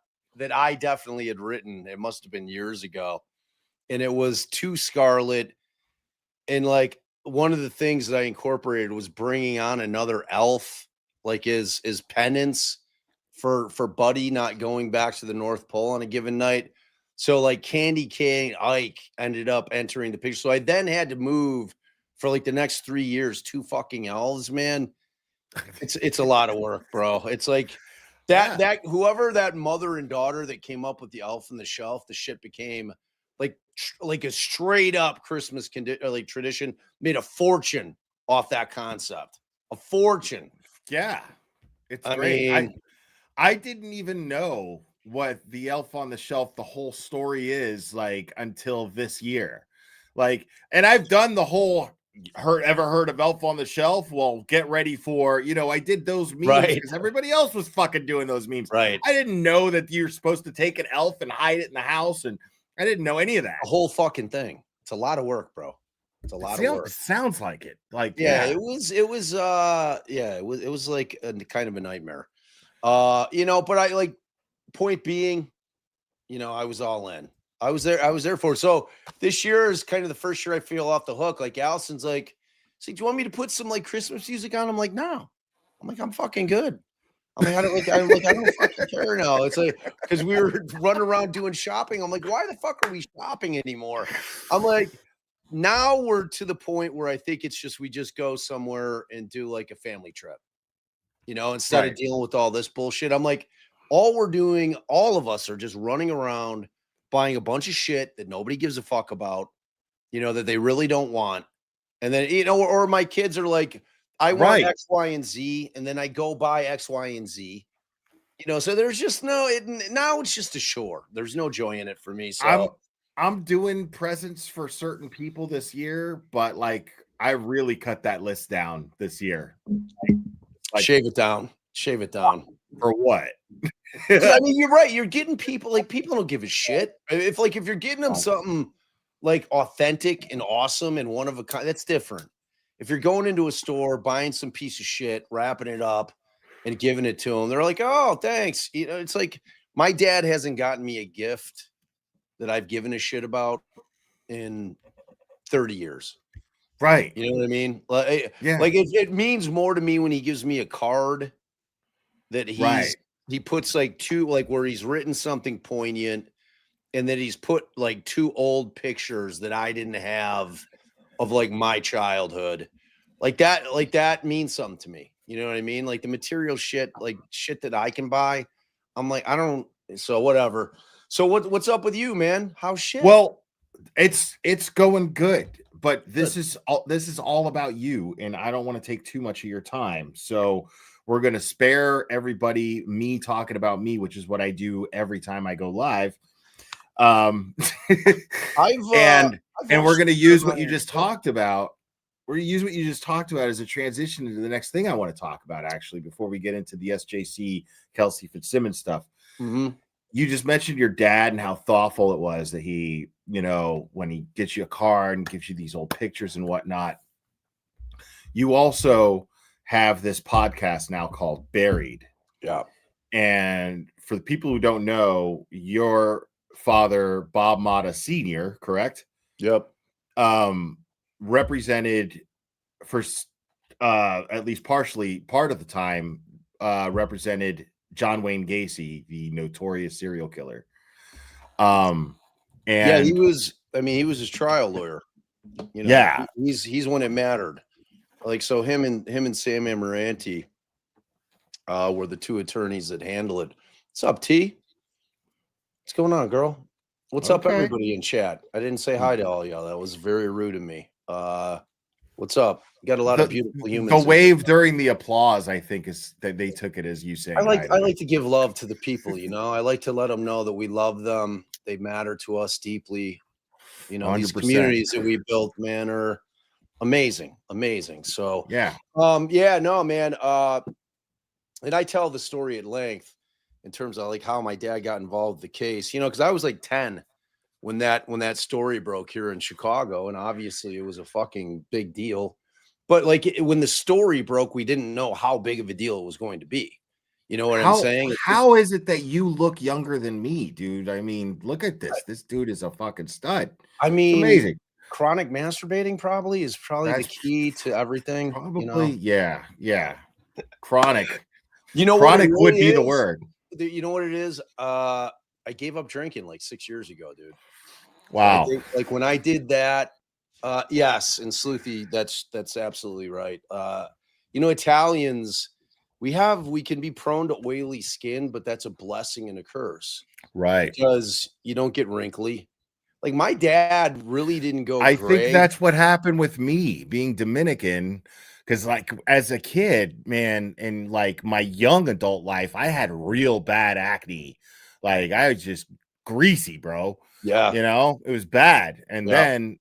I definitely had written. It must have been years ago. And it was to Scarlett. And like one of the things that I incorporated was bringing on another elf, like is penance for Buddy not going back to the North Pole on a given night. So like Candy Cane Ike ended up entering the picture. So I then had to move for like the next 3 years, 2 fucking elves, man. It's a lot of work, bro. It's like that whoever that mother and daughter that came up with the elf on the shelf, the shit became like a straight up Christmas like tradition, made a fortune off that concept. A fortune. Yeah. It's great. I didn't even know what the elf on the shelf, the whole story is like until this year. Like, and I've done the whole ever heard of elf on the shelf? Well, get ready for, you know, I did those memes because everybody else was fucking doing those memes. Right. I didn't know that you're supposed to take an elf and hide it in the house, and I didn't know any of that. The whole fucking thing. It's a lot of work, bro. It's a lot of work. It sounds like it. Like, it was like a kind of a nightmare. You know, but I like, point being, you know, I was all in. I was there for it. So this year is kind of the first year I feel off the hook. Like Allison's like, do you want me to put some like Christmas music on? I'm like, no. I'm like, I'm fucking good. I'm like, I don't fucking care now. It's like, because we were running around doing shopping. I'm like, why the fuck are we shopping anymore? I'm like, now we're to the point where I think it's just we just go somewhere and do like a family trip. You know, instead of dealing with all this bullshit. I'm like, all we're doing, all of us are just running around buying a bunch of shit that nobody gives a fuck about, you know, that they really don't want. And then, you know, or my kids are like, I want X, Y, and Z, and then I go buy X, Y, and Z. So there's just now it's just a chore. There's no joy in it for me. So I'm doing presents for certain people this year, but like I really cut that list down this year. Like, shave it down. For what? I mean, you're right. You're getting people people don't give a shit. If you're getting them something like authentic and awesome and one of a kind, that's different. If you're going into a store, buying some piece of shit, wrapping it up, and giving it to them, they're like, "Oh, thanks." It's like my dad hasn't gotten me a gift that I've given a shit about in 30 years. Right. You know what I mean? Like it means more to me when he gives me a card that he puts like two, like where he's written something poignant, and that he's put like two old pictures that I didn't have of like my childhood. Like that means something to me. You know what I mean? Like the material shit, like shit that I can buy. I'm like, I don't, so whatever. So what's up with you, man? How's shit? Well, it's going good, but this is all about you, and I don't want to take too much of your time. So we're going to spare everybody me talking about me, which is what I do every time I go live. And we're going to use what you just talked about. We're going to use what you just talked about as a transition into the next thing I want to talk about, actually, before we get into the SJC KELSEY FITZSIMMONS stuff. Mm-hmm. You just mentioned your dad and how thoughtful it was that he, when he gets you a card and gives you these old pictures and whatnot. You also have this podcast now called Buried. Yeah. And for the people who don't know, your father, Bob Motta Sr., correct? Yep. Represented for at least partially part of the time represented John Wayne Gacy, the notorious serial killer. And he was his trial lawyer. He's when it mattered. Like, so him and Sam Amaranti were the two attorneys that handle it. What's up, T? What's going on, girl? What's up, everybody in chat? I didn't say hi to all y'all. That was very rude of me. What's up? Got a lot of beautiful humans. The wave during the applause, I think, is that they took it as you saying. I like to give love to the people. I like to let them know that we love them. They matter to us deeply. 100%. These communities that we built, man, are amazing. So no, man. And I tell the story at length in terms of like how my dad got involved with the case. Because I was like 10 when that story broke here in Chicago, and obviously it was a fucking big deal. But like when the story broke, we didn't know how big of a deal it was going to be. You know what I'm saying? How is it that you look younger than me, dude? I mean, look at this. This dude is a fucking stud. I mean, it's amazing. Chronic masturbating is probably the key to everything. Probably, yeah. Chronic. Chronic would be the word. You know what it is? I gave up drinking like 6 years ago, dude. Wow. Like when I did that, yes, and Sleuthy, that's absolutely right. Italians, we can be prone to oily skin, but that's a blessing and a curse. Right. Because you don't get wrinkly. Like my dad really didn't go I gray. think that's what happened with me being Dominican. Because like as a kid, man, in like my young adult life, I had real bad acne. Like I was just greasy, bro. Yeah. It was bad. And then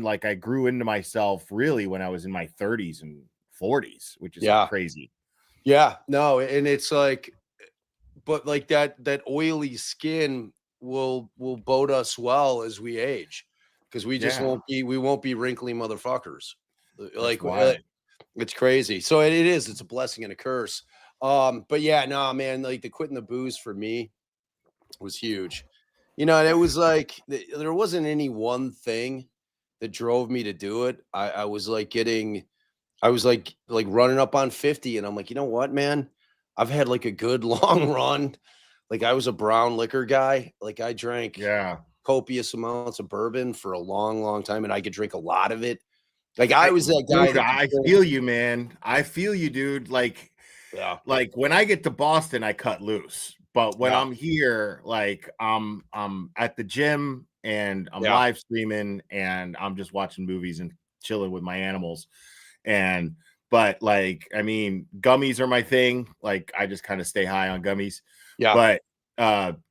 like I grew into myself really when I was in my 30s and 40s, which is crazy. Yeah. No, and it's like, but like that oily skin will bode us well as we age, because we just won't be wrinkly motherfuckers. Like it's crazy. So it's a blessing and a curse. But yeah, no, man, like the quitting the booze for me was huge. And it was like there wasn't any one thing that drove me to do it. I was like running up on 50, and I'm like, you know what, man? I've had like a good long run. Like I was a brown liquor guy. Like I drank copious amounts of bourbon for a long, long time, and I could drink a lot of it. Like I was that guy. I feel you, man. I feel you, dude. Like when I get to Boston, I cut loose. But when I'm here, like I'm at the gym and I'm live streaming and I'm just watching movies and chilling with my animals. But like, I mean, gummies are my thing. Like, I just kind of stay high on gummies. Yeah. But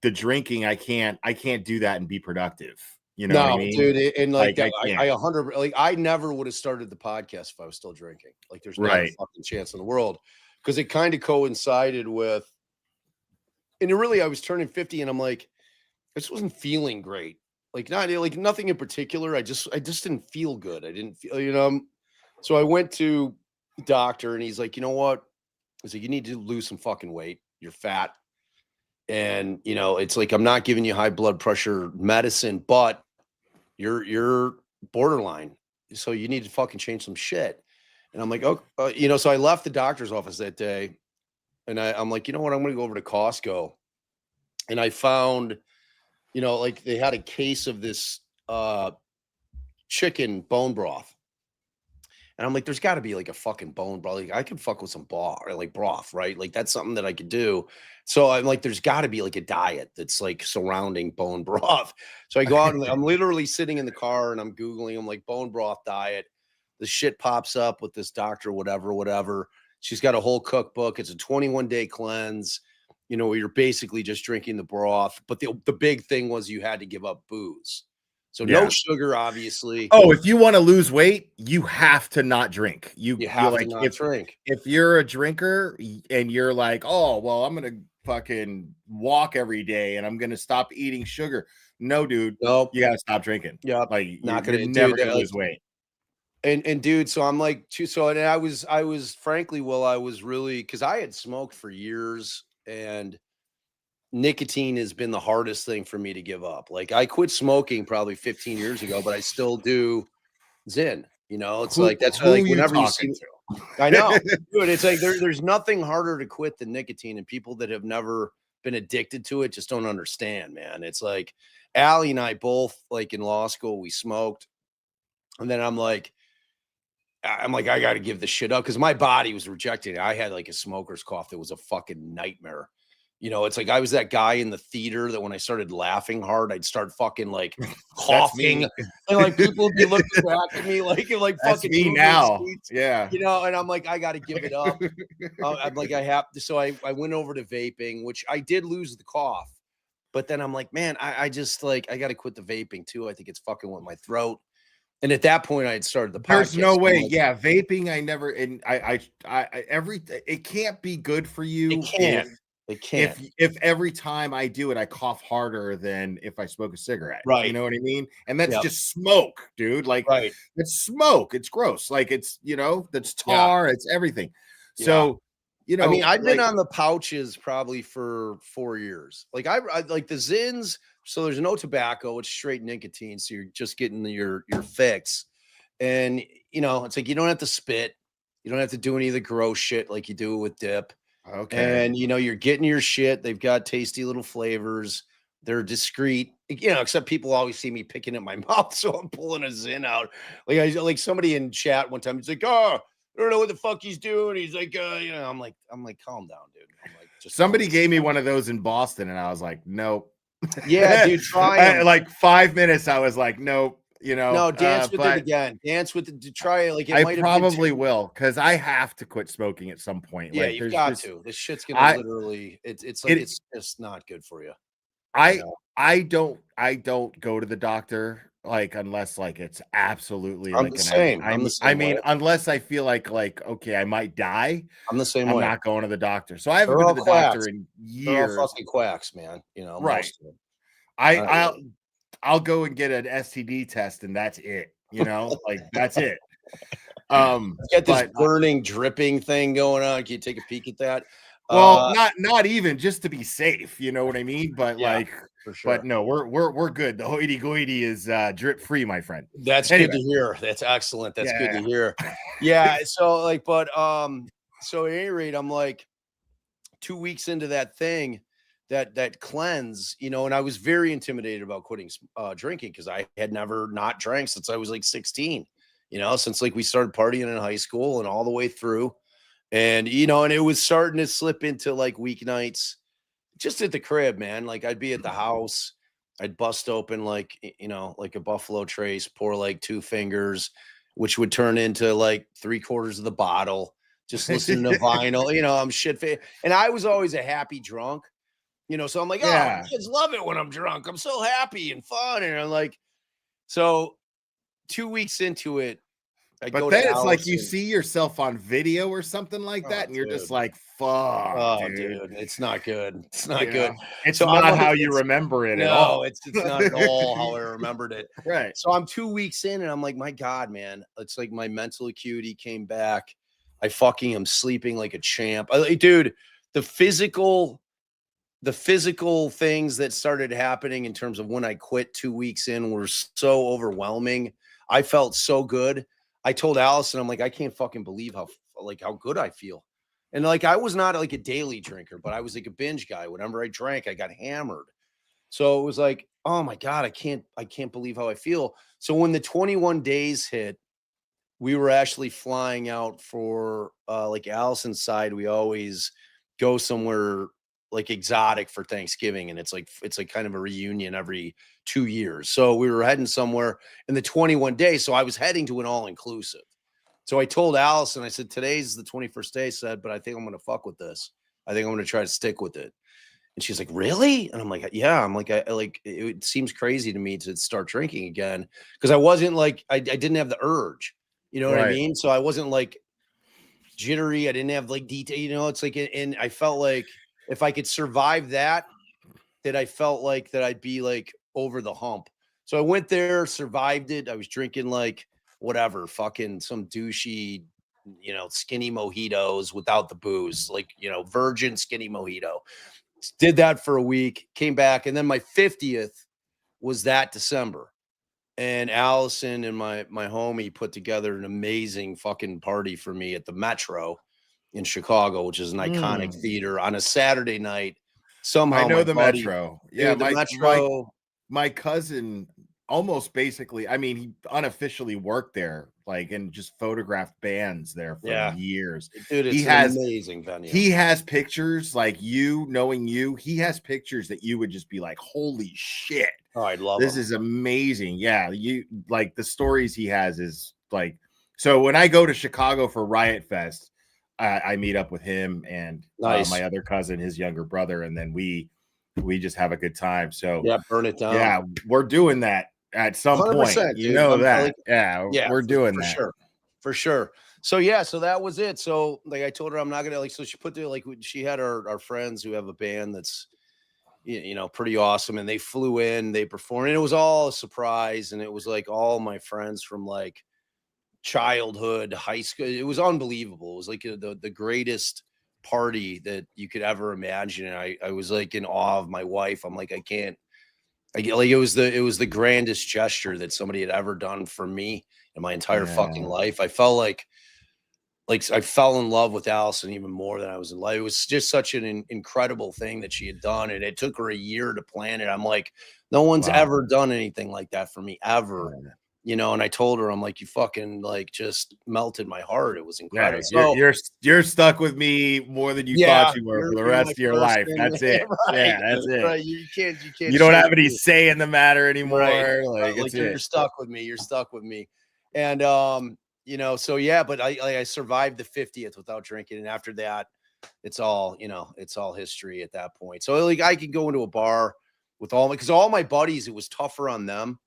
the drinking, I can't do that and be productive. You know what I mean? Dude, and like that, I can't. I 100 like I never would have started the podcast if I was still drinking. Like, there's not a Right. fucking chance in the world, because it kind of coincided with, and really, I was turning 50, and I'm like, I just wasn't feeling great. Like, not like nothing in particular. I just didn't feel good. I didn't feel, so I went to the doctor, and he's like, you know what? He's like, you need to lose some fucking weight. You're fat. And it's like, I'm not giving you high blood pressure medicine, but you're borderline. So you need to fucking change some shit. And I'm like, oh, so I left the doctor's office that day, and I'm like, you know what? I'm going to go over to Costco. And I found, like they had a case of this chicken bone broth. And I'm like, there's got to be like a fucking bone broth. Like, I can fuck with some broth, right? Like, that's something that I could do. So I'm like, there's got to be like a diet that's like surrounding bone broth. So I go out and I'm literally sitting in the car and I'm Googling, I'm like, bone broth diet. The shit pops up with this doctor, whatever. She's got a whole cookbook. It's a 21-day cleanse, where you're basically just drinking the broth. But the big thing was you had to give up booze. So no sugar, obviously. Oh, if you want to lose weight, you have to not drink. You have like, to not drink. If you're a drinker and you're like, oh, well, I'm going to fucking walk every day and I'm going to stop eating sugar. No, dude. Nope. You got to stop drinking. Yeah. Like, not you're going to never going to lose weight. And dude, so I'm like, and I was frankly, I was really, because I had smoked for years, and nicotine has been the hardest thing for me to give up. Like, I quit smoking probably 15 years ago, but I still do Zyn. It's like, that's like whenever you see, I know, dude, it's like there's nothing harder to quit than nicotine, and people that have never been addicted to it just don't understand, man. It's like Allie and I both, like in law school, we smoked, and then I'm like, I got to give this shit up, because my body was rejecting it. I had like a smoker's cough that was a fucking nightmare. It's like I was that guy in the theater that when I started laughing hard, I'd start fucking like coughing, and like people would be looking back at me like That's fucking me now. Seats, yeah. And I'm like, I got to give it up. I'm like, I have to. So I went over to vaping, which I did lose the cough, but then I'm like, man, I just like, I got to quit the vaping too. I think it's fucking with my throat. And at that point, I had started the podcast. There's no way. Like, yeah, vaping. I never. And I it can't be good for you. It can't. It can't. If every time I do it, I cough harder than if I smoke a cigarette. Right. You know what I mean? And that's just smoke, dude. Like, it's smoke. It's gross. Like, it's that's tar. It's everything. So, I mean, I've been on the pouches probably for 4 years. Like, I like the Zins. So there's no tobacco, it's straight nicotine. So you're just getting your fix. And it's like, you don't have to spit. You don't have to do any of the gross shit like you do with dip. Okay. And you're getting your shit. They've got tasty little flavors. They're discreet, except people always see me picking at my mouth. So I'm pulling a Zyn out. Like somebody in chat one time, he's like, oh, I don't know what the fuck he's doing. He's like, I'm like, calm down, dude. I'm like, just somebody gave me one of those in Boston, and I was like, nope. Yeah, dude, try like 5 minutes. I was like, nope. No, dance with it again. Dance with it to try it. Like, I probably will, because I have to quit smoking at some point. Yeah, like, you've got to. This shit's gonna literally. It's like it's just not good for you. I don't go to the doctor like unless like it's absolutely I'm like the same. I mean, unless I feel like okay, I might die. I'm the same I'm way. not going to the doctor. So I haven't been to the doctor in years. They're all fucking quacks, man. Right. Most of them. I'll go and get an STD test, and that's it. Like, that's it. Get this burning, dripping thing going on. Can you take a peek at that? Well, not even just to be safe. You know what I mean? But for sure. But no, we're good. The hoity-goity is drip free, my friend. That's good to hear. That's excellent. That's good to hear. Yeah. So so at any rate, I'm like 2 weeks into that thing. That cleanse, and I was very intimidated about quitting drinking, because I had never not drank since I was like 16, since like we started partying in high school and all the way through. And, and it was starting to slip into like weeknights just at the crib, man. Like, I'd be at the house, I'd bust open like a Buffalo Trace, pour like 2 fingers, which would turn into like 3/4 of the bottle, just listening to vinyl. You know, I'm and I was always a happy drunk, you know, so I'm like, oh, kids love it when I'm drunk. I'm so happy and fun. And I'm like, so 2 weeks into it, But then it's like you see yourself on video or something like that, and you're just like, fuck. Oh, dude, it's not good. It's not good. It's So not how you remember it at all. No, it's not at all how I remembered it. Right. So I'm 2 weeks in, and I'm like, my God, man, it's like my mental acuity came back. I fucking am sleeping like a champ. Dude, the physical things that started happening in terms of when I quit 2 weeks in were so overwhelming. I felt so good. I told Allison, I'm like, I can't fucking believe how good I feel. And like, I was not like a daily drinker, but I was like a binge guy. Whenever I drank, I got hammered. So it was like, oh my God, I can't believe how I feel. So when the 21 days hit, we were actually flying out for like Allison's side. We always go somewhere like exotic for Thanksgiving. And it's like kind of a reunion every 2 years. So we were heading somewhere in the 21 days. So I was heading to an all-inclusive. So I told Allison, I said, today's the 21st day, but I think I'm going to fuck with this. I think I'm going to try to stick with it. And she's like, really? And I'm like, yeah. I'm like, it seems crazy to me to start drinking again. Cause I wasn't like, I didn't have the urge, you know what I mean? So I wasn't like jittery. I didn't have like detail, you know, it's like, and I felt like if I could survive that I felt like that I'd be like over the hump. So I went there, survived it. I was drinking like whatever, fucking some douchey, you know, skinny mojitos without the booze, like, you know, virgin skinny mojito. Did that for a week, came back. And then my 50th was that December. And Allison and my homie put together an amazing fucking party for me at the Metro in Chicago, which is an iconic theater on a Saturday night. Somehow I know the Metro. Yeah, the Metro. My cousin almost basically, I mean, he unofficially worked there, like, and just photographed bands there for years. Dude, it's an amazing venue. He has pictures, like, knowing you, he has pictures that you would just be like, holy shit. Oh, I love this. Is amazing. Yeah, you like the stories he has is like, so when I go to Chicago for Riot Fest, I meet up with him and my other cousin, his younger brother, and then we just have a good time. So yeah, burn it down. Yeah, we're doing that at some point. You know that. We're doing that for sure. So yeah, so that was it. So like I told her I'm not gonna like. So she put there like she had our friends who have a band that's you know pretty awesome, and they flew in, they performed, and it was all a surprise, and it was like all my friends from like childhood, high school. It was unbelievable. It was like the greatest party that you could ever imagine. And I was like in awe of my wife. I'm like, it was the grandest gesture that somebody had ever done for me in my entire fucking life. I felt like I fell in love with Allison even more than I was in love. It was just such an incredible thing that she had done. And it took her a year to plan it. I'm like, no one's ever done anything like that for me ever. You know, and I told her, I'm like, you fucking like just melted my heart. It was incredible. Yeah, you're stuck with me more than you thought you were for the rest of your life. That's it. Right, yeah, that's it. Right. You can't. You don't have any say in the matter anymore. Right. Like you're stuck with me. You're stuck with me. And you know, so yeah, but I survived the 50th without drinking, and after that, it's all history at that point. So like I could go into a bar with because all my buddies, it was tougher on them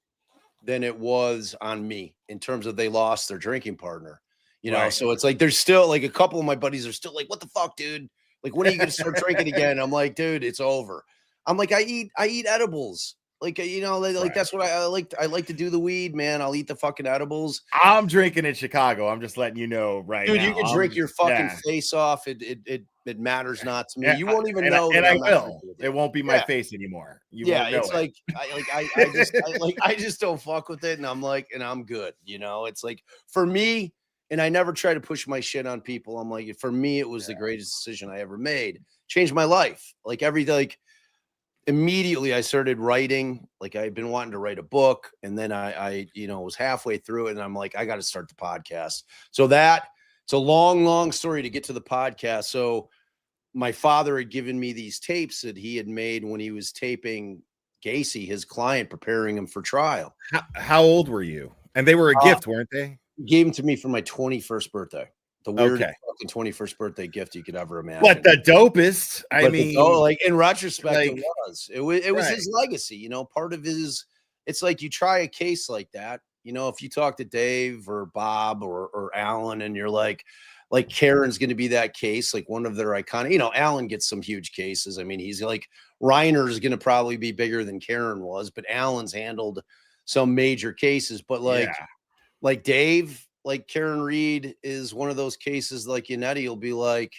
than it was on me in terms of they lost their drinking partner, you know? So it's like, there's still like a couple of my buddies are still like, what the fuck, dude? Like, when are you going to start drinking again? I'm like, dude, it's over. I'm like, I eat edibles. Like, you know, like that's what I like. I like to do the weed, man. I'll eat the fucking edibles. I'm drinking in Chicago. I'm just letting you know right now. Dude, you can drink your fucking face off. It matters not to me. You won't even know. And I will. It won't be my face anymore. It's like I just don't fuck with it, and I'm like, and I'm good. You know, it's like for me, and I never try to push my shit on people. I'm like, for me, it was the greatest decision I ever made. Changed my life. Like immediately I started writing. Like I'd been wanting to write a book, and then I was halfway through it, and I'm like, I got to start the podcast. So it's a long story to get to the podcast. So my father had given me these tapes that he had made when he was taping Gacy, his client, preparing him for trial. How old were you? And they were a gift, weren't they? He gave them to me for my 21st birthday. The weirdest Okay. fucking 21st birthday gift you could ever imagine. But the dopest. I mean, like in retrospect, like, it was right. his legacy. You know, part of his. It's like you try a case like that. You know, if you talk to Dave or Bob or Alan, and you're like Karen's going to be that case, like one of their iconic. You know, Alan gets some huge cases. I mean, he's like Reiner's going to probably be bigger than Karen was, but Alan's handled some major cases. But like Dave. Like Karen Reed is one of those cases like Yannetti will be like,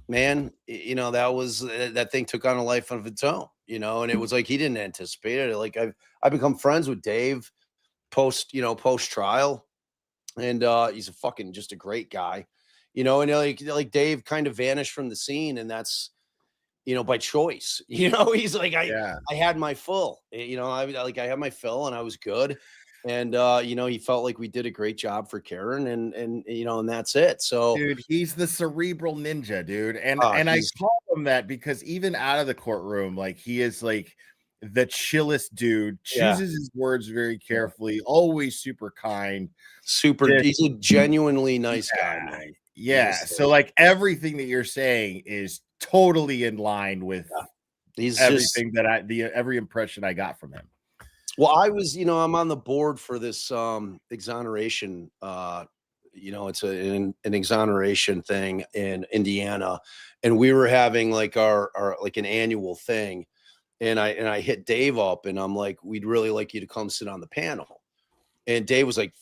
man, you know, that thing took on a life of its own, you know, and it was like he didn't anticipate it. Like I've become friends with Dave post trial, and he's a fucking just a great guy, you know, and like Dave kind of vanished from the scene, and that's, you know, by choice. You know, he's like I had my fill, you know, I had my fill and I was good. And you know, he felt like we did a great job for Karen, and you know, and that's it. So, dude, he's the cerebral ninja, dude, and I call him that because even out of the courtroom, like he is like the chillest dude. Chooses his words very carefully. Always super kind. He's a genuinely nice guy, man. Yeah. So like everything that you're saying is totally in line with everything every impression I got from him. Well, I'm on the board for this exoneration. You know, it's an exoneration thing in Indiana, and we were having like our like an annual thing, and I hit Dave up, and I'm like, we'd really like you to come sit on the panel, and Dave was like,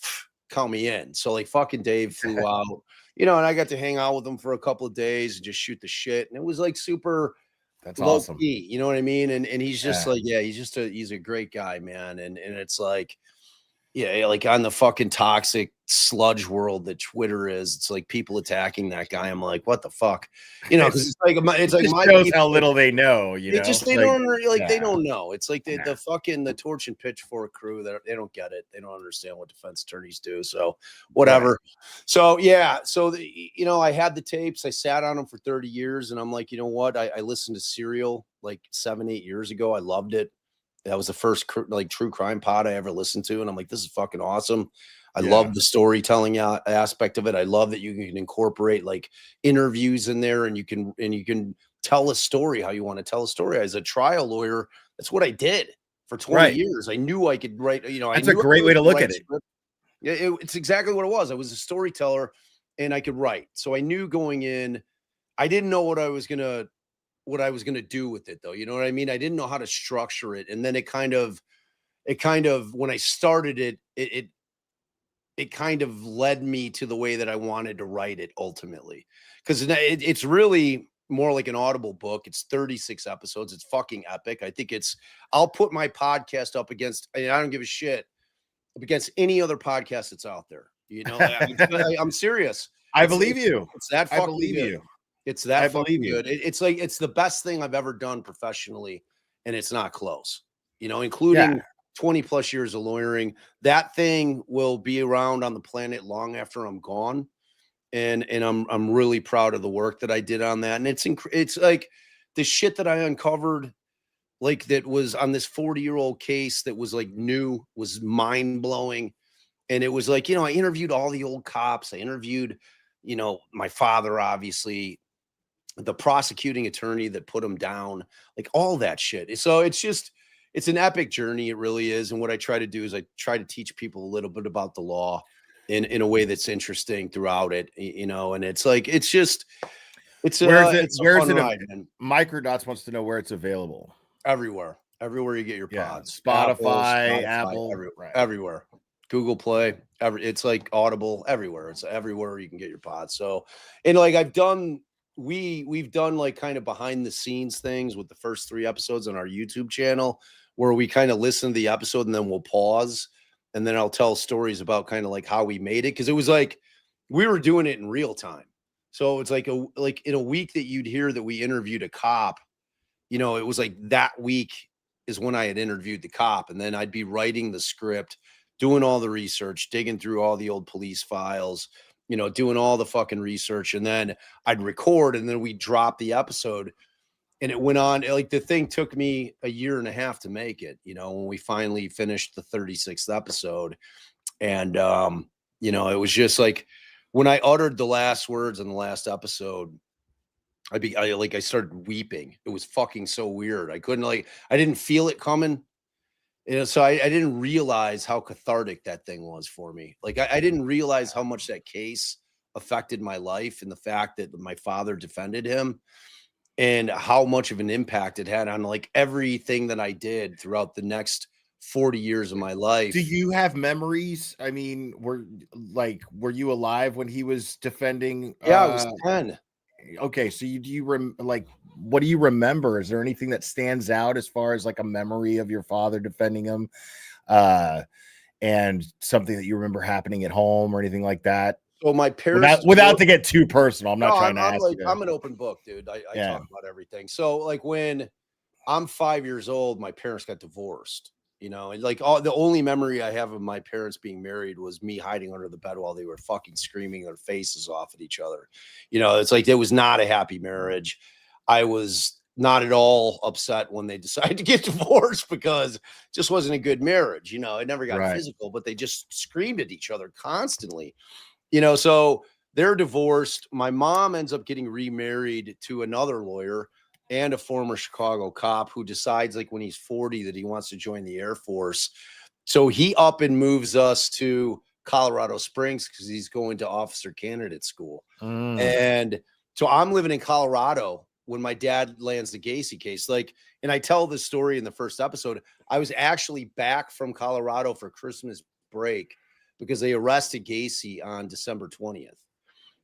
count me in. So like fucking Dave flew out, you know, and I got to hang out with him for a couple of days and just shoot the shit, and it was like super. That's low awesome. key, you know what I mean? And he's just like, he's a great guy, man. And it's like, like on the fucking toxic sludge world that Twitter is, it's like people attacking that guy. I'm like, what the fuck? You know, because it's like my shows how little they know, you know. They don't know. It's like the fucking the torch and pitchfork crew that they don't get it. They don't understand what defense attorneys do. So whatever. Right. So you know, I had the tapes. I sat on them for 30 years, and I'm like, you know what? I listened to Serial like 7-8 years ago. I loved it. That was the first like true crime pod I ever listened to, and I'm like, this is fucking awesome. I love the storytelling aspect of it. I love that you can incorporate like interviews in there, and you can tell a story how you want to tell a story. As a trial lawyer, that's what I did for 20 years. I knew I could write. You know, that's a great way to look at it. It's exactly what it was. I was a storyteller, and I could write. So I knew going in, I didn't know what I was gonna do with it, though. You know what I mean? I didn't know how to structure it, and then it kind of when I started it kind of led me to the way that I wanted to write it ultimately, because it's really more like an Audible book. It's 36 episodes. It's fucking epic. I think I'll put my podcast up against, and I don't give a shit, against any other podcast that's out there. You know, I'm serious. I believe you. It's that fucking I believe good. you. It's that I fucking believe you. good. It's like, it's the best thing I've ever done professionally, and it's not close, you know, including 20 plus years of lawyering. That thing will be around on the planet long after I'm gone. And I'm really proud of the work that I did on that. And it's like the shit that I uncovered, like that was on this 40-year-old case that was like new, was mind blowing. And it was like, you know, I interviewed all the old cops. I interviewed, you know, my father, obviously, the prosecuting attorney that put him down, like all that shit. So it's an epic journey. It really is. And what I try to do is I try to teach people a little bit about the law in a way that's interesting throughout it, you know, and it's like, it's a fun ride. And Microdots wants to know where it's available. Everywhere you get your pods. Spotify, Apple, everywhere. Google Play, it's like Audible, everywhere. It's everywhere you can get your pods. So, and like we've done like kind of behind the scenes things with the first 3 episodes on our YouTube channel, where we kind of listen to the episode and then we'll pause, and then I'll tell stories about kind of like how we made it. Cause it was like, we were doing it in real time. So it's like in a week that you'd hear that we interviewed a cop, you know, it was like that week is when I had interviewed the cop, and then I'd be writing the script, doing all the research, digging through all the old police files, you know, doing all the fucking research. And then I'd record, and then we drop the episode, and it went on. Like the thing took me a year and a half to make it, you know, when we finally finished the 36th episode. And You know, it was just like when I uttered the last words in the last episode, I started weeping. It was fucking so weird. I couldn't I didn't feel it coming. You know, so I didn't realize how cathartic that thing was for me. Like I didn't realize how much that case affected my life and the fact that my father defended him and how much of an impact it had on like everything that I did throughout the next 40 years of my life. Do you have memories? I mean, were you alive when he was defending? Yeah, I was 10. Okay, so what do you remember? Is there anything that stands out as far as like a memory of your father defending him, and something that you remember happening at home or anything like that? So my parents, without to get too personal, I'm not trying to ask you. I'm an open book, dude. I talk about everything. So like when I'm 5 years old, my parents got divorced. You know, and like the only memory I have of my parents being married was me hiding under the bed while they were fucking screaming their faces off at each other. You know, it's like it was not a happy marriage. I was not at all upset when they decided to get divorced because it just wasn't a good marriage. You know, it never got physical, but they just screamed at each other constantly. You know, so they're divorced. My mom ends up getting remarried to another lawyer and a former Chicago cop who decides like when he's 40 that he wants to join the Air Force. So he up and moves us to Colorado Springs because he's going to officer candidate school. And so I'm living in Colorado when my dad lands the Gacy case. Like, and I tell this story in the first episode, I was actually back from Colorado for Christmas break because they arrested Gacy on December 20th.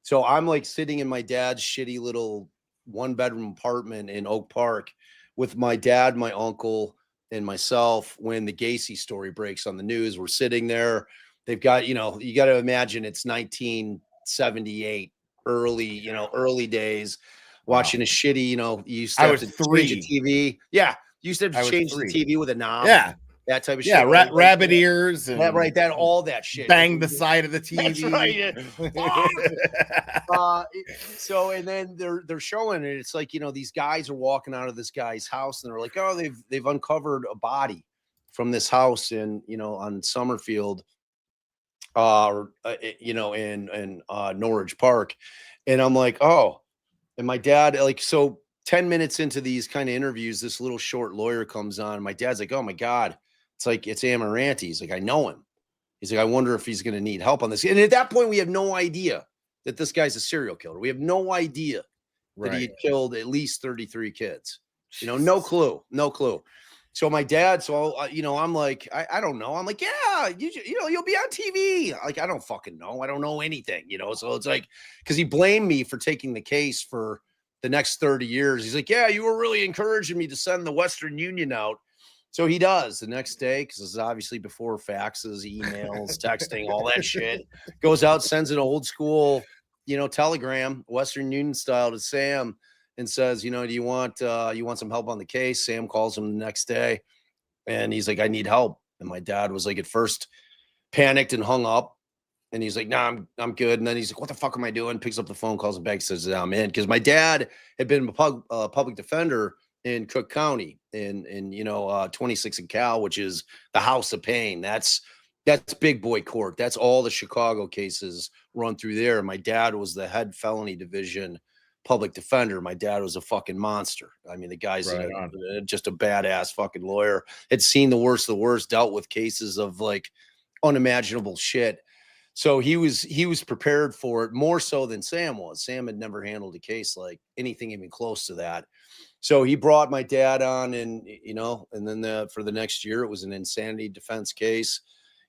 So I'm like sitting in my dad's shitty little 1-bedroom apartment in Oak Park with my dad, my uncle, and myself when the Gacy story breaks on the news. We're sitting there. They've got, you know, you got to imagine it's 1978, early days, watching a shitty, you know, you used to have to change a TV. Yeah. You used to have to change the TV with a knob. Yeah. That type of shit. Yeah, rabbit ears and all that shit. Bang the side of the TV. That's right. So and then they're showing it. It's like, you know, these guys are walking out of this guy's house and they're like, oh, they've uncovered a body from this house in, you know, on Summerfield, you know, in Norridge Park. And I'm like, oh, and my dad, like, so 10 minutes into these kind of interviews, this little short lawyer comes on. My dad's like, oh my God. It's like, it's Amaranti. He's like, I know him. He's like, I wonder if he's going to need help on this. And at that point, we have no idea that this guy's a serial killer. We have no idea that he had killed at least 33 kids. You know, no clue. So my dad, you know, I'm like, I don't know. I'm like, yeah, you know, you'll be on TV. Like, I don't fucking know. I don't know anything, you know? So it's like, because he blamed me for taking the case for the next 30 years. He's like, yeah, you were really encouraging me to send the Western Union out. So he does the next day, because this is obviously before faxes, emails, texting, all that shit. Goes out, sends an old school, you know, telegram, Western Union style, to Sam and says, you know, do you want some help on the case? Sam calls him the next day and he's like, I need help. And my dad was like, at first panicked and hung up. And he's like, nah, I'm good. And then he's like, what the fuck am I doing? Picks up the phone, calls him back, says, I'm in. Because my dad had been a public defender in Cook County in you know, 26 and Cal, which is the House of Pain. That's big boy court. That's all the Chicago cases run through there. My dad was the head felony division public defender. My dad was a fucking monster. I mean, the guy's just a badass fucking lawyer. Had seen the worst of the worst, dealt with cases of like unimaginable shit. So he was prepared for it more so than Sam was. Sam had never handled a case like anything even close to that. So he brought my dad on, and, you know, and then for the next year, it was an insanity defense case,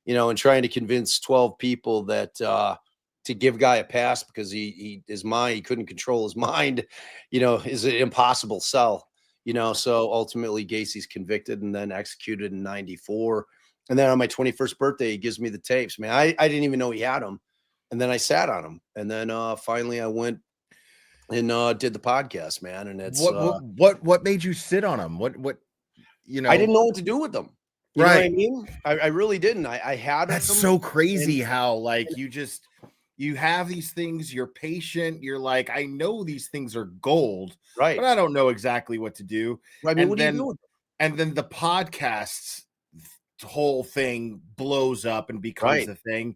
you know, and trying to convince 12 people that to give guy a pass because he couldn't control his mind, you know, is an impossible sell, you know. So ultimately Gacy's convicted and then executed in 94. And then on my 21st birthday, he gives me the tapes. Man, I didn't even know he had them. And then I sat on them. And then finally I went and did the podcast, man. And it's what made you sit on them? What you know? I didn't know what to do with them. You know what I mean? I really didn't. I had that's them, so crazy how like you have these things, you're patient, you're like, I know these things are gold, right? But I don't know exactly what to do. I mean, what do you do with them? And then the podcasts whole thing blows up and becomes a thing.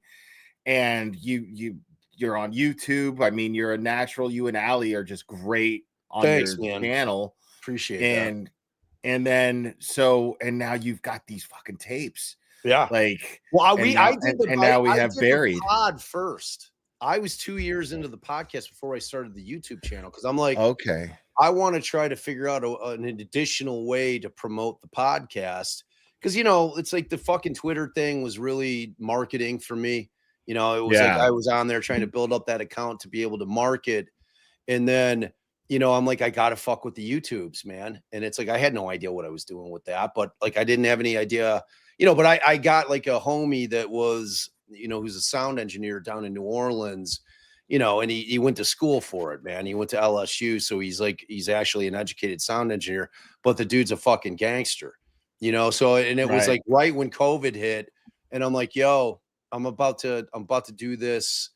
and you're on YouTube. I mean, you're a natural. You and Allie are just great on Thanks, your man. channel. Appreciate that. And then and now you've got these fucking tapes. Yeah. Like, well, now we I have did Buried. the pod first. I was 2 years into the podcast before I started the YouTube channel because I'm like, okay, I want to try to figure out an additional way to promote the podcast. Because, you know, it's like the fucking Twitter thing was really marketing for me. You know, it was like I was on there trying to build up that account to be able to market. And then, you know, I'm like, I got to fuck with the YouTubes, man. And it's like, I had no idea what I was doing with that. But like, I didn't have any idea, you know, but I got like a homie that was, you know, who's a sound engineer down in New Orleans, you know, and he went to school for it, man. He went to LSU. So he's actually an educated sound engineer, but the dude's a fucking gangster, you know? So, and it was like right when COVID hit, and I'm like, yo, I'm about to do this.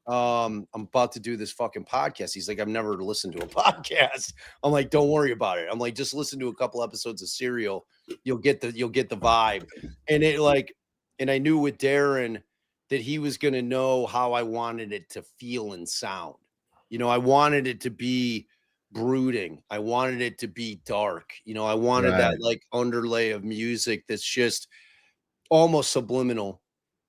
I'm about to do this fucking podcast. He's like, I've never listened to a podcast. I'm like, don't worry about it. I'm like, just listen to a couple episodes of Serial. You'll get the vibe. And it like, and I knew with Darren that he was going to know how I wanted it to feel and sound. You know, I wanted it to be brooding. I wanted it to be dark. You know, I wanted that like underlay of music that's just almost subliminal,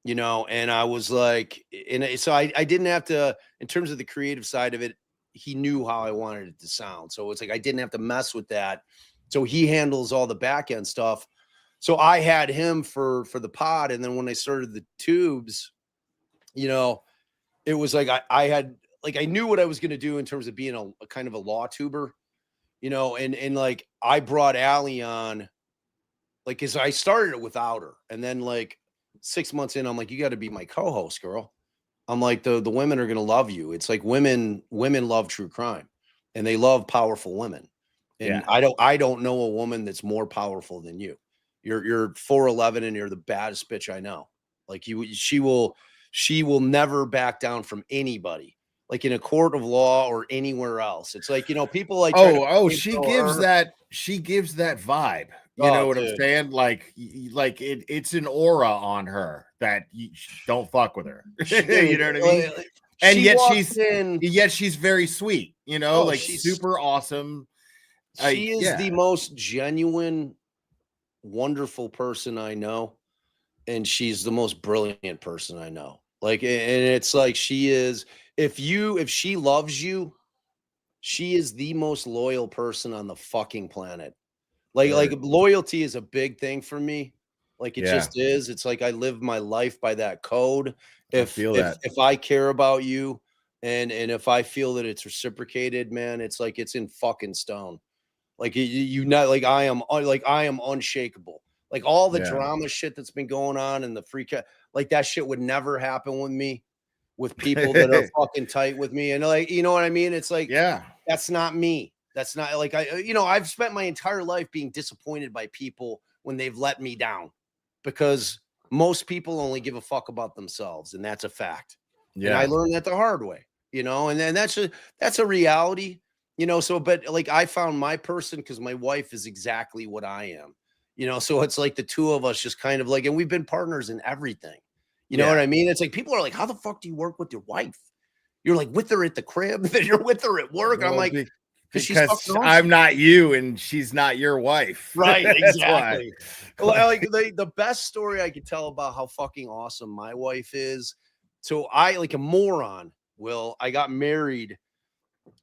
you know, and I was like, and so I didn't have to, in terms of the creative side of it, he knew how I wanted it to sound. So it's like, I didn't have to mess with that. So he handles all the back end stuff. So I had him for the pod. And then when I started the tubes, you know, it was like, I had, like, I knew what I was going to do in terms of being a kind of a law tuber, you know, and like, I brought Allie on, like, cause I started it without her. And then like 6 months in, I'm like, you got to be my co-host, girl. I'm like, the women are going to love you. It's like women love true crime and they love powerful women. And I don't know a woman that's more powerful than you. You're 4'11" and you're the baddest bitch I know. Like she will never back down from anybody, like in a court of law or anywhere else. It's like, you know, people like, she gives that vibe. You know what I'm saying? Like it's an aura on her that you don't fuck with her. You know what I mean? And yet she's very sweet, you know, like she's super awesome. She is the most genuine, wonderful person I know. And she's the most brilliant person I know. Like, and it's like, she is, if she loves you, she is the most loyal person on the fucking planet. Like loyalty is a big thing for me. Like it just is. It's like, I live my life by that code. If I care about you and if I feel that it's reciprocated, man, it's like, it's in fucking stone. Like you know, like I am unshakable. Like all the drama shit that's been going on and the freak out, like that shit would never happen with me, with people that are fucking tight with me. And like, you know what I mean? It's like, that's not me. That's not like, I've spent my entire life being disappointed by people when they've let me down, because most people only give a fuck about themselves. And that's a fact. And I learned that the hard way, you know, and then that's a reality, you know? So, but like I found my person because my wife is exactly what I am. You know, so it's like the two of us just kind of like, and we've been partners in everything. You know what I mean? It's like, people are like, how the fuck do you work with your wife? You're like with her at the crib, then you're with her at work. Well, I'm like, because I'm not you and she's not your wife. Right, exactly. Like the best story I could tell about how fucking awesome my wife is. So I, like a moron, I got married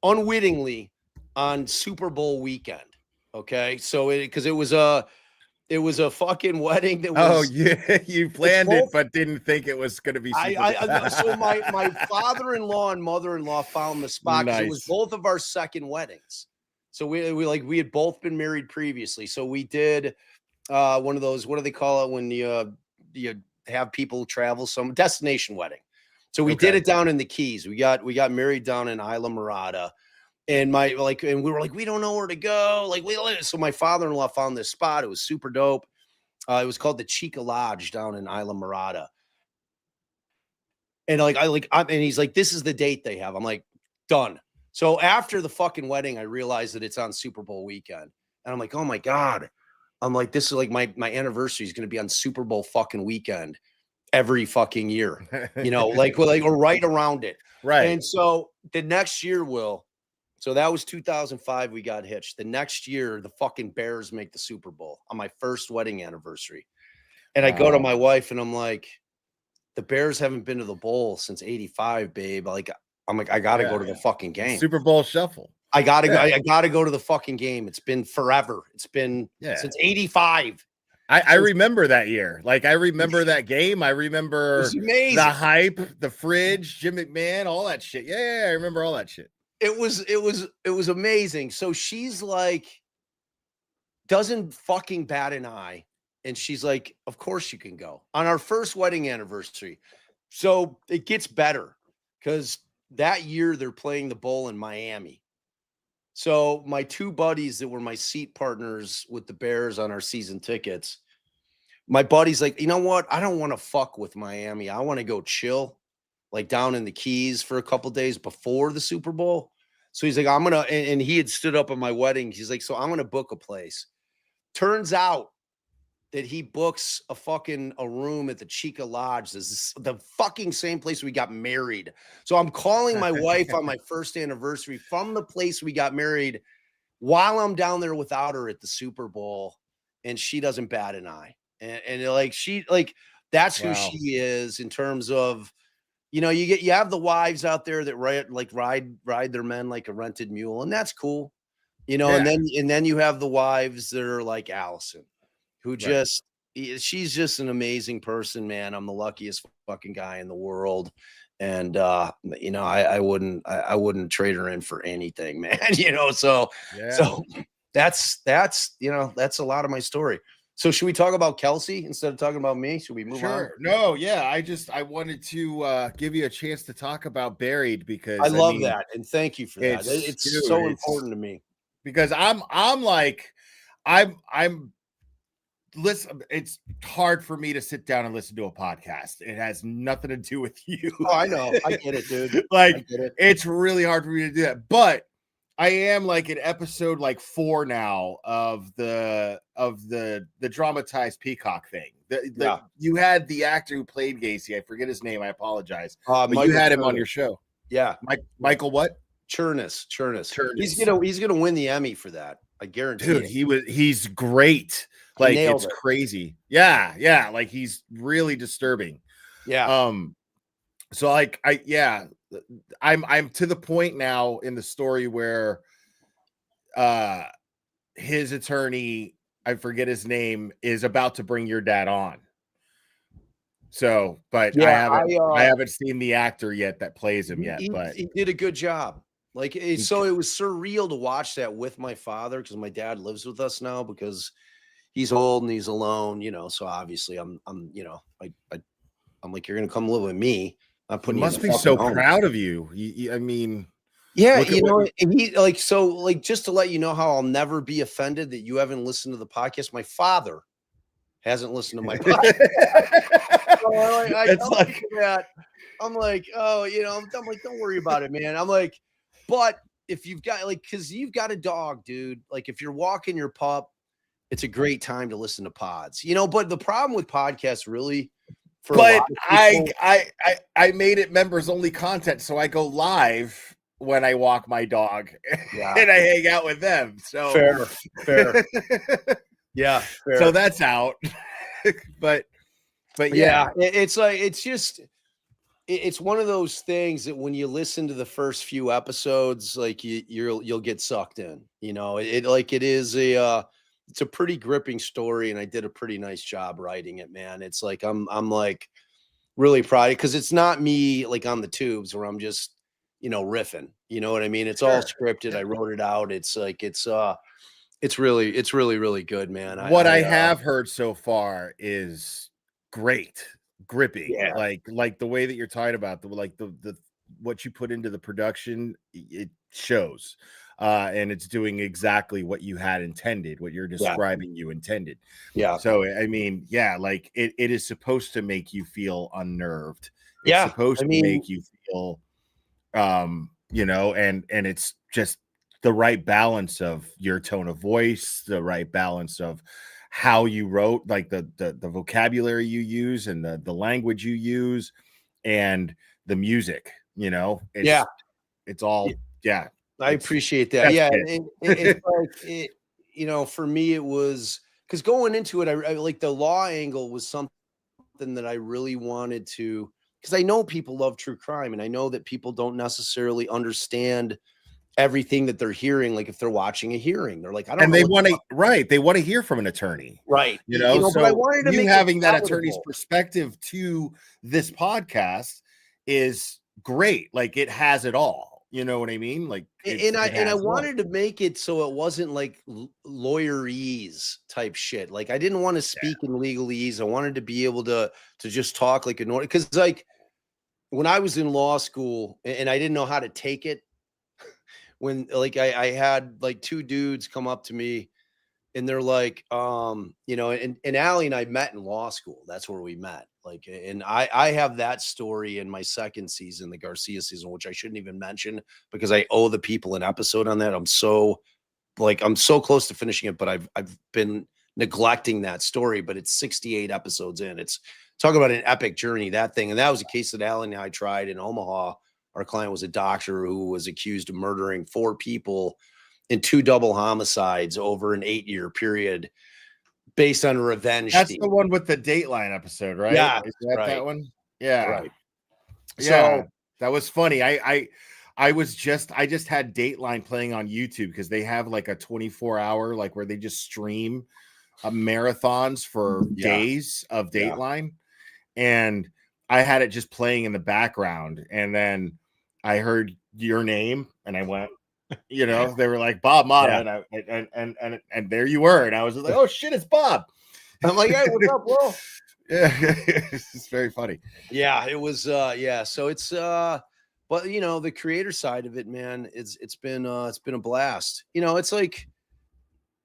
unwittingly on Super Bowl weekend. Okay. So it was a fucking wedding that was. You planned it, but didn't think it was going to be. So my father-in-law and mother-in-law found the spot because it was both of our second weddings. So we had both been married previously. So we did one of those. What do they call it when you have people travel? Some destination wedding. So we did it down in the Keys. We got married down in Isla Mirada. And we were like, we don't know where to go. So my father-in-law found this spot. It was super dope. It was called the Chica Lodge down in Isla Mirada. And and he's like, this is the date they have. I'm like, done. So after the fucking wedding, I realized that it's on Super Bowl weekend. And I'm like, oh my God. I'm like, this is like my anniversary is going to be on Super Bowl fucking weekend. every fucking year, like or right around it. Right. And so the next year, so that was 2005. We got hitched. The next year, the fucking Bears make the Super Bowl on my first wedding anniversary. And I go to my wife and I'm like, the Bears haven't been to the bowl since 85, babe. Like, I'm like, I got to go to the fucking game. Super Bowl shuffle. I got to go. I got to go to the fucking game. It's been forever. It's been since 85. I remember that year. Like, I remember that game. I remember the hype, the fridge, Jim McMahon, all that shit. Yeah, I remember all that shit. It was amazing. So she's like, doesn't fucking bat an eye. And she's like, of course you can go on our first wedding anniversary. So it gets better because that year they're playing the bowl in Miami. So my two buddies that were my seat partners with the Bears on our season tickets, my buddy's like, you know what? I don't want to fuck with Miami. I want to go chill, like down in the Keys for a couple days before the Super Bowl. So he's like, I'm going to, and he had stood up at my wedding. He's like, so I'm going to book a place. Turns out that he books a room at the Chica Lodge. This is the fucking same place we got married. So I'm calling my wife on my first anniversary from the place we got married while I'm down there without her at the Super Bowl, and she doesn't bat an eye. And like, that's who she is in terms of, you have the wives out there that ride their men like a rented mule, and that's cool. And then you have the wives that are like Allison, who she's just an amazing person, man. I'm the luckiest fucking guy in the world. And, I wouldn't trade her in for anything, man, so that's a lot of my story. So should we talk about Kelsey instead of talking about me? Should we move on? No, yeah. I wanted to give you a chance to talk about Buried because I love that. And thank you for that. It's so important to me. Because I'm listen, it's hard for me to sit down and listen to a podcast. It has nothing to do with you. Oh, I know. I get it, dude. It's really hard for me to do that. But I am like in episode 4 now of the dramatized Peacock thing. You had the actor who played Gacy. I forget his name. I apologize. But you had him on your show. Yeah. Michael what? Chernus. He's gonna win the Emmy for that. I guarantee. Dude, he's great. Like, it's crazy. Yeah. Like, he's really disturbing. Yeah. So I'm to the point now in the story where his attorney, I forget his name, is about to bring your dad on. So, but I haven't seen the actor yet that plays him yet. But he did a good job. Like, so it was surreal to watch that with my father, because my dad lives with us now because he's old and he's alone, so obviously I'm like, you're gonna come live with me. I'm putting. He must be so proud of you. I mean, yeah, and he just to let you know how I'll never be offended that you haven't listened to the podcast. My father hasn't listened to my podcast. I'm like, oh, I'm like, don't worry about it, man. I'm like, but if you've got because you've got a dog, dude, like if you're walking your pup, it's a great time to listen to pods, but the problem with podcasts really I made it members only content. So I go live when I walk my dog and I hang out with them. So fair. Yeah. Fair. So that's out. but yeah, it's one of those things that when you listen to the first few episodes, like you'll get sucked in, it's a pretty gripping story, and I did a pretty nice job writing it, man. It's like I'm like really proud because it's not me like on the tubes where I'm just riffing. You know what I mean? It's all scripted. I wrote it out. It's like it's really good, man. I have heard so far is great, gripping. Yeah. Like the way that you're talking about the what you put into the production, it shows. And it's doing exactly what you had intended, what you're describing you intended. Yeah. So, I mean, like it is supposed to make you feel unnerved. It's supposed to make you feel, and it's just the right balance of your tone of voice, the right balance of how you wrote, like the vocabulary you use and the language you use and the music, you know, it's all, yeah. I appreciate that. That's Yeah. it. It's like, you know, for me, it was because going into it, I like the law angle was something that I really wanted to, because I know people love true crime and I know that people don't necessarily understand everything that they're hearing. Like if they're watching a hearing, they're like, I don't And know. they want to, right. They want to hear from an attorney. Right. You know, but I wanted to you make having it that attorney's palatable. perspective to this podcast is great. Like it has it all. You know what I mean? Like, I wanted to make it so it wasn't like lawyerese type shit. Like I didn't want to speak in legalese. I wanted to be able to just talk like an, because like when I was in law school and I didn't know how to take it, when like I had like two dudes come up to me and they're like, you know, and Allie and I met in law school. That's where we met. Like, and I have that story in my second season, the Garcia season, which I shouldn't even mention because I owe the people an episode on that. I'm so close to finishing it, but I've been neglecting that story, but it's 68 episodes in. It's talk about an epic journey, that thing. And that was a case that Allie and I tried in Omaha. Our client was a doctor who was accused of murdering 4 people in 2 double homicides over an 8-year period based on a revenge. That's theme. the one with the Dateline episode, right? Yeah, Is that right. that one? Yeah. Right. Yeah. So that was funny. I just had Dateline playing on YouTube because they have like a 24-hour, like where they just stream marathons for days of Dateline. And I had it just playing in the background. And then I heard your name and I went, you know, they were like Bob Motta, and there you were, and I was just like, oh shit, it's Bob. I'm like, hey, what's up, bro? Yeah, it's very funny. Yeah, it was so it's but you know, the creator side of it, man, it's been a blast. You know, it's like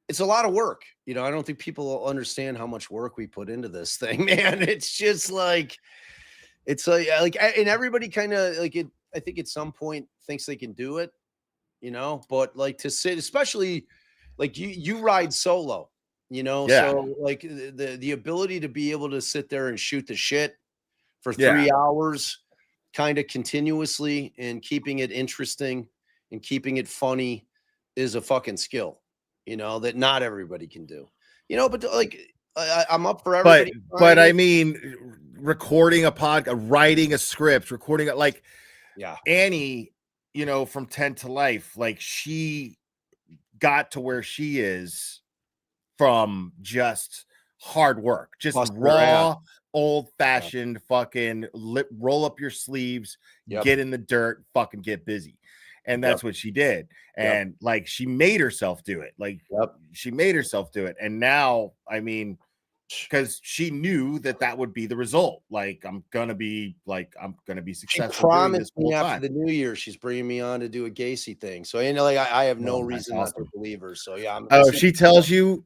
it's a lot of work. You know, I don't think people understand how much work we put into this thing, man. It's just like and everybody kind of like it. I think at some point thinks they can do it, you know, but like to sit, especially like you ride solo, you know, so like the ability to be able to sit there and shoot the shit for 3 hours kind of continuously and keeping it interesting and keeping it funny is a fucking skill, you know, that not everybody can do, you know, but like I'm up for everybody. But I mean, recording a podcast, writing a script, recording it, like Annie, you know, from 10 to Life, like she got to where she is from just hard work, just raw, old-fashioned fucking roll up your sleeves, get in the dirt, fucking get busy. And that's what she did. And like she made herself do it. Like she made herself do it. And now, I mean, because she knew that would be the result. Like I'm gonna be successful. She promised me after the new year she's bringing me on to do a Gacy thing. So you know, like I have no reason not to believe her. So yeah. If she tells you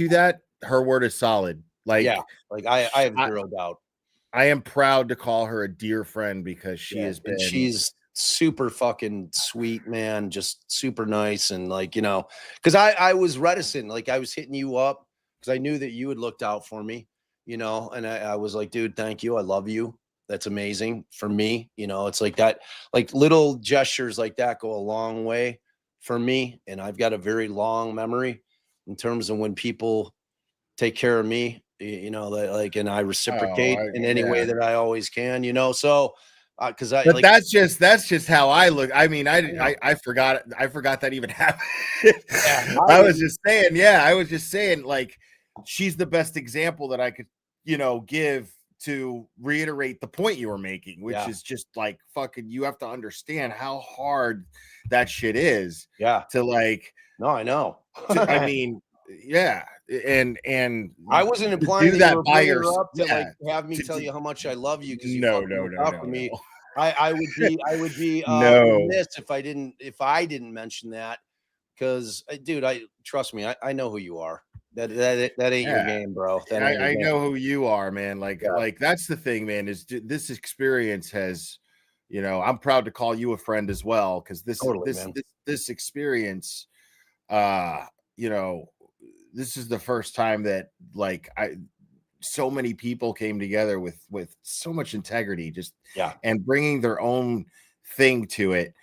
that, her word is solid. Like I have zero doubt. I am proud to call her a dear friend because she has been. She's super fucking sweet, man. Just super nice and like, you know, because I was reticent. Like I was hitting you up because I knew that you had looked out for me, you know, and I was like, dude, thank you. I love you. That's amazing for me. You know, it's like that, like little gestures like that go a long way for me. And I've got a very long memory in terms of when people take care of me, you know, that like, and I reciprocate in any way that I always can, you know, so because that's just how I look. I mean, I forgot that even happened. I was just saying, like, she's the best example that I could, you know, give to reiterate the point you were making, which is just like fucking, you have to understand how hard that shit is. To like, no, I know. I mean, and I wasn't implying that you by yourself up to like have me tell you how much I love you because you no. me. I would be remiss if I didn't mention that because dude, trust me, I know who you are. That ain't your game, bro. I know who you are, man. Like that's the thing, man. Is this experience has, you know, I'm proud to call you a friend as well because this experience, you know, this is the first time that like so many people came together with so much integrity, just and bringing their own thing to it,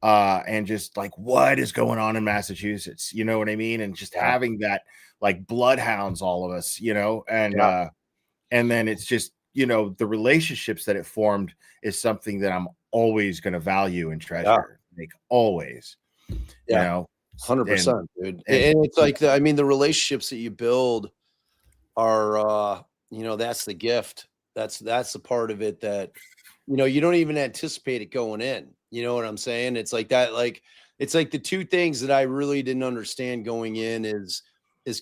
and just like what is going on in Massachusetts, you know what I mean, and just having that like bloodhounds, all of us, you know, and then it's just, you know, the relationships that it formed is something that I'm always going to value and treasure, like always, you know. 100%, dude. And it's like I mean, the relationships that you build are you know, that's the gift. That's the part of it that, you know, you don't even anticipate it going in. You know what I'm saying? It's like that, like it's like the two things that I really didn't understand going in is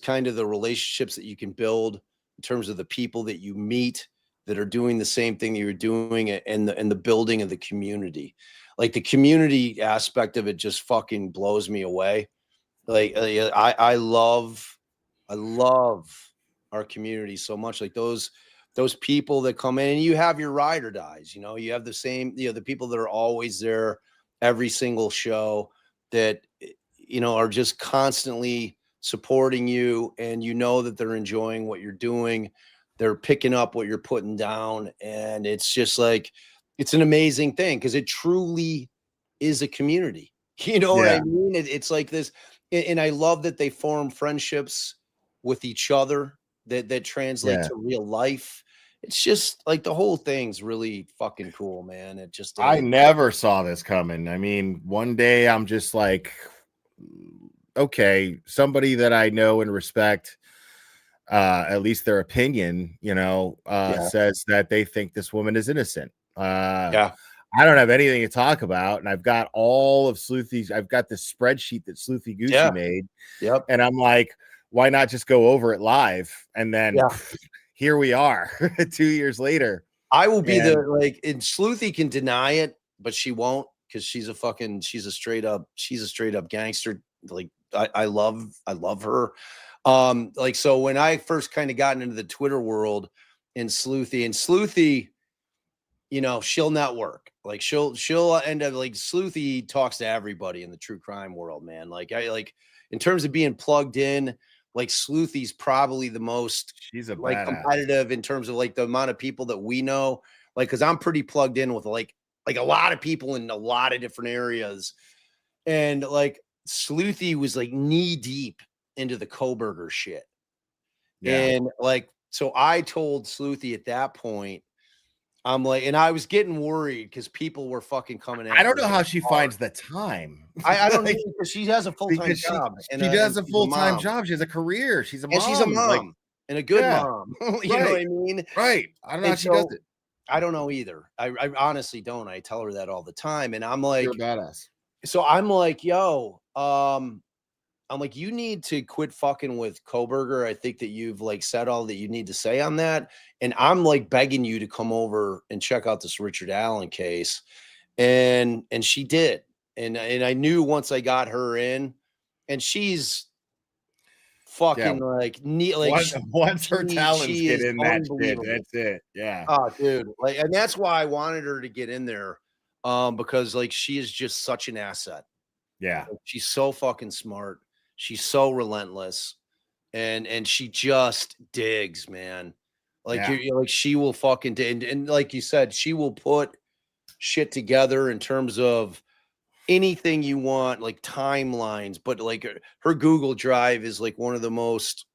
kind of the relationships that you can build in terms of the people that you meet that are doing the same thing that you're doing, and the building of the community. Like the community aspect of it just fucking blows me away. Like I love our community so much. Like those people that come in, and you have your ride or dies, you know, you have the same, you know, the people that are always there every single show that, you know, are just constantly supporting you, and you know that they're enjoying what you're doing. They're picking up what you're putting down. And it's just like, it's an amazing thing because it truly is a community. You know what I mean? It's like this. And I love that they form friendships with each other that translate to real life. It's just like the whole thing's really fucking cool, man. It just I never saw this coming. I mean, one day I'm just like, okay, somebody that I know and respect, at least their opinion, you know, says that they think this woman is innocent. I don't have anything to talk about, and I've got all of Sleuthy's. I've got the spreadsheet that Sleuthy Gucci made. And I'm like, why not just go over it live? And then here we are 2 years later. I will be the like, and Sleuthy can deny it, but she won't, because she's a straight up gangster. Like I love her. Like, so when I first kind of gotten into the Twitter world and Sleuthy, you know, she'll network. Like she'll end up like Sleuthy talks to everybody in the true crime world, man. Like in terms of being plugged in, like Sleuthy's probably the most, she's a like badass. Competitive in terms of like the amount of people that we know. Like, cause I'm pretty plugged in with like a lot of people in a lot of different areas. And like Sleuthy was like knee deep into the Koberger shit. And like, so I told Sleuthy at that point, I'm like, and I was getting worried because people were fucking coming at I don't know how she finds the time. I don't know, because she has a full-time job. She does a full-time job. She has a career. She's a mom. And she's a mom, like, and a good mom. You know what I mean? Right. I don't know how she does it. I don't know either. I honestly don't. I tell her that all the time. And I'm like, you're a badass. So I'm like, yo, I'm like, you need to quit fucking with Koberger. I think that you've like said all that you need to say on that. And I'm like begging you to come over and check out this Richard Allen case. And she did. And I knew once I got her in, and she's fucking like neat. Like once her talents get in that shit, that's it. Yeah. Oh, dude. Like, and that's why I wanted her to get in there. Because like she is just such an asset. Yeah. Like, she's so fucking smart. She's so relentless, and she just digs, man. Like you're like, she will fucking and like you said, she will put shit together in terms of anything you want, like timelines. But like her Google Drive is like one of the most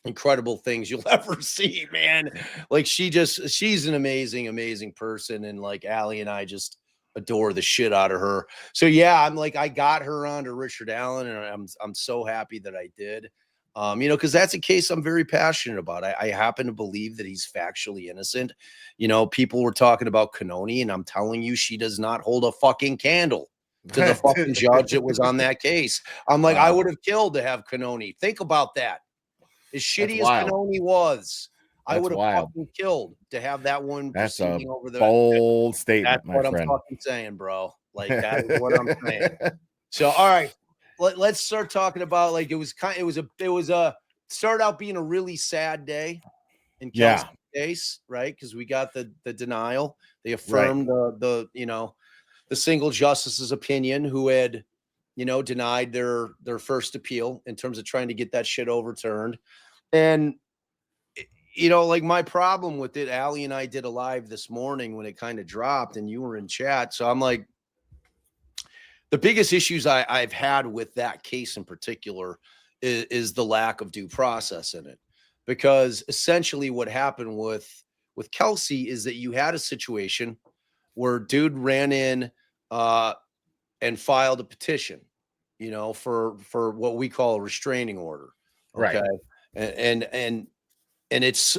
incredible things you'll ever see, man. Like she's an amazing person, and like Allie and I just adore the shit out of her. So yeah, I'm like, I got her onto Richard Allen, and I'm so happy that I did. You know, because that's a case I'm very passionate about. I happen to believe that he's factually innocent. You know, people were talking about Cannoni, and I'm telling you, she does not hold a fucking candle to the fucking judge that was on that case. I'm like, I would have killed to have Cannoni. Think about that. As shitty as Cannoni was, I would have fucking killed to have that one. That's a over the bold statement, That's what I'm fucking saying, bro. Like, that is what I'm saying. So, all right, let's start talking about, like, it was started out being a really sad day in Kelsey's case, right? Because we got the denial. They affirmed the single justice's opinion, who had denied their first appeal in terms of trying to get that shit overturned. And, like my problem with it, Allie and I did a live this morning when it kind of dropped and you were in chat. So I'm like, the biggest issues I've had with that case in particular is the lack of due process in it. Because essentially what happened with KELSEY is that you had a situation where dude ran in and filed a petition, for what we call a restraining order. Okay. Right. And it's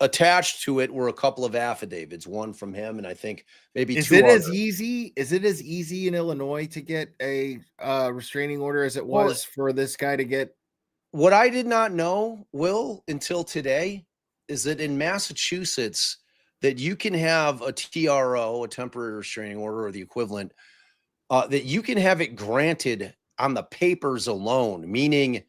attached to it were a couple of affidavits, one from him, and I think maybe is two it others. is it as easy in Illinois to get a restraining order as it was for this guy to get? What I did not know, Will, until today, is that in Massachusetts that you can have a TRO, a temporary restraining order, or the equivalent, that you can have it granted on the papers alone, meaning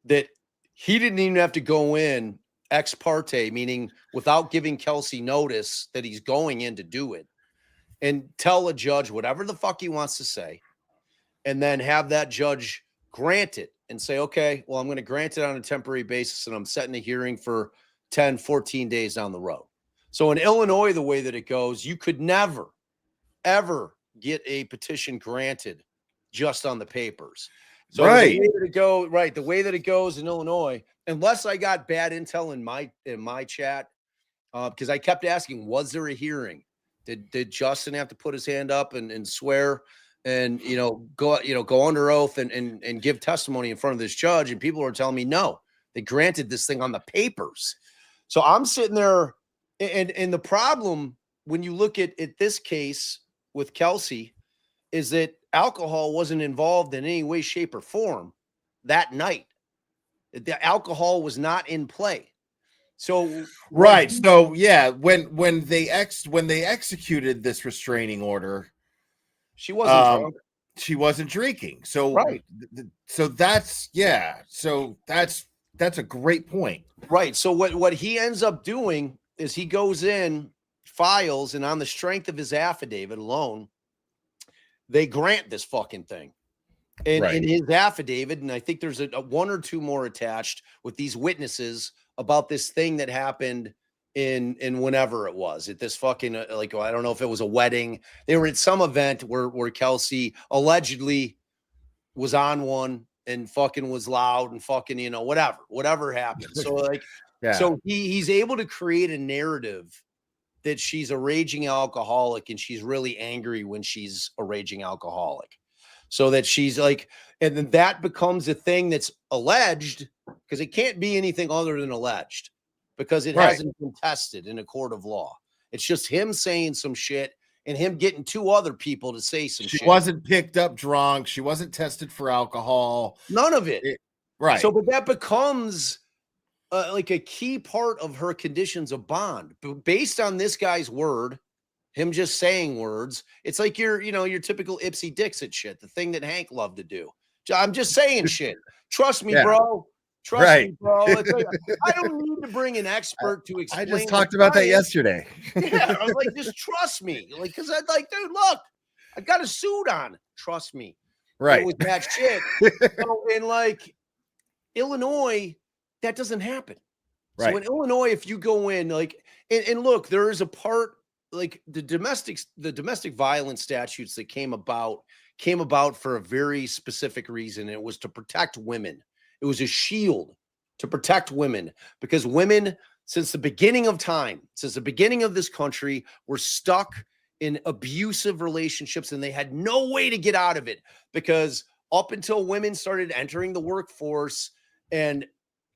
that he didn't even have to go in ex parte, meaning without giving KELSEY notice that he's going in to do it, and tell a judge whatever the fuck he wants to say, and then have that judge grant it and say, okay, well, I'm going to grant it on a temporary basis, and I'm setting a hearing for 10, 14 days down the road. So in Illinois, the way that it goes, you could never, ever get a petition granted just on the papers. So the way that it goes in Illinois, unless I got bad intel in my chat, because I kept asking, was there a hearing? Did Justin have to put his hand up and swear and go under oath and give testimony in front of this judge? And people are telling me no, they granted this thing on the papers. So I'm sitting there, and the problem when you look at this case with KELSEY is that alcohol wasn't involved in any way, shape, or form that night. The alcohol was not in play. So right. So yeah, when they executed this restraining order, she wasn't drunk. She wasn't drinking. So right. So that's that's a great point. Right. So what he ends up doing is he goes in, files, and on the strength of his affidavit alone, they grant this fucking thing. And in his affidavit, and I think there's a one or two more attached with these witnesses about this thing that happened in whenever it was at this fucking I don't know if it was a wedding. They were at some event where KELSEY allegedly was on one and fucking was loud and fucking whatever happened. So so he's able to create a narrative that she's a raging alcoholic and she's really angry when she's a raging alcoholic. So that she's and then that becomes a thing that's alleged, because it can't be anything other than alleged, because it hasn't been tested in a court of law. It's just him saying some shit and him getting two other people to say some shit. She wasn't picked up drunk. She wasn't tested for alcohol. None of it. Right. So, but that becomes a key part of her conditions of bond. But based on this guy's word, him just saying words, it's like your typical Ipsy Dixit shit, the thing that Hank loved to do. I'm just saying shit. Trust me, bro. Trust me, bro. It's like, I don't need to bring an expert to explain. I just talked about that yesterday. Yeah, I'm like, just trust me. Because I'd dude, look, I got a suit on. Trust me. Right. It was that shit. In Illinois, that doesn't happen. Right. So in Illinois, if you go in, and look, there is a part, the domestic violence statutes that came about for a very specific reason. It was to protect women. It was a shield to protect women, because women, since the beginning of time, since the beginning of this country, were stuck in abusive relationships, and they had no way to get out of it, because up until women started entering the workforce and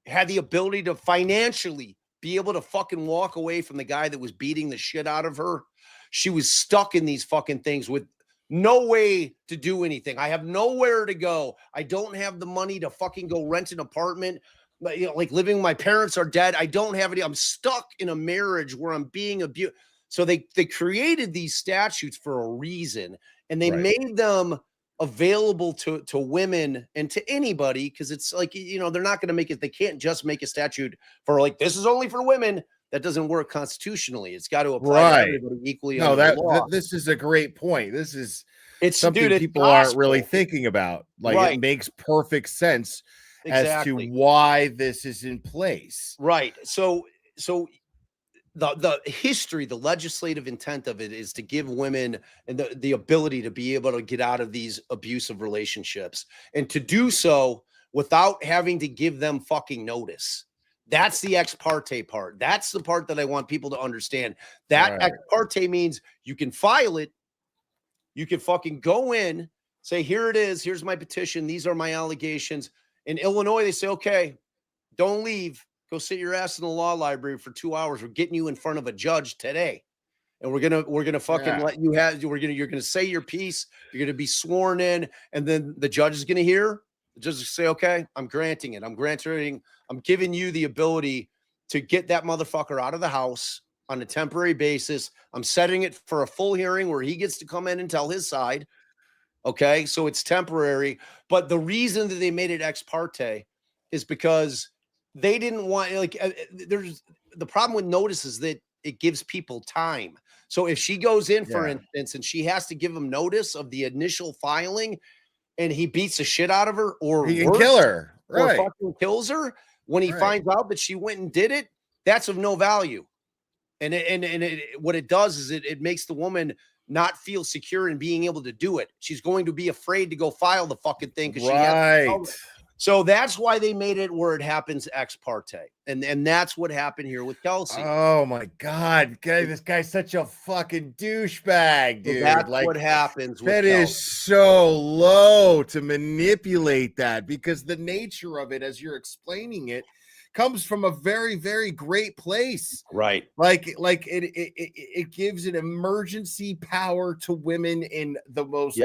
had the ability to financially be able to fucking walk away from the guy that was beating the shit out of her, she was stuck in these fucking things with no way to do anything. I have nowhere to go. I don't have the money to fucking go rent an apartment. Living with my parents are dead. I don't have any. I'm stuck in a marriage where I'm being abused. So they created these statutes for a reason, and they made them available to women and to anybody, because it's they're not going to make it. They can't just make a statute for this is only for women. That doesn't work constitutionally. It's got to apply to everybody equally. No, this is a great point. This is It's something dude, it's people aren't really gospel. thinking about. Like Right. it makes perfect sense as to Exactly. why this is in place. Right. So the history, the legislative intent of it is to give women and the ability to be able to get out of these abusive relationships and to do so without having to give them fucking notice. That's the ex parte part. That's the part that I want people to understand. That Right. ex parte means you can file it. You can fucking go in, say, here it is. Here's my petition. These are my allegations. In Illinois, they say, okay, don't leave. Go sit your ass in the law library for 2 hours. We're getting you in front of a judge today. And we're gonna fucking let you have you're gonna say your piece, you're gonna be sworn in, and then the judge is gonna hear, the judge will say, okay, I'm granting it. I'm giving you the ability to get that motherfucker out of the house on a temporary basis. I'm setting it for a full hearing where he gets to come in and tell his side. Okay, so it's temporary. But the reason that they made it ex parte is because they didn't want, like, there's the problem with notice is that it gives people time. So if she goes in, for instance, and she has to give him notice of the initial filing, and he beats the shit out of her, or He can worse, kill her, or right? fucking kills her when he finds out that she went and did it, that's of no value. And what it does is it makes the woman not feel secure in being able to do it. She's going to be afraid to go file the fucking thing because she has to. So that's why they made it where it happens ex parte. And that's what happened here with Kelsey. Oh my God. This guy's such a fucking douchebag, dude. So that's like what happens with that Kelsey. is so low to manipulate that, because the nature of it, as you're explaining it, comes from a very, very great place. Right. Like it gives an emergency power to women in the most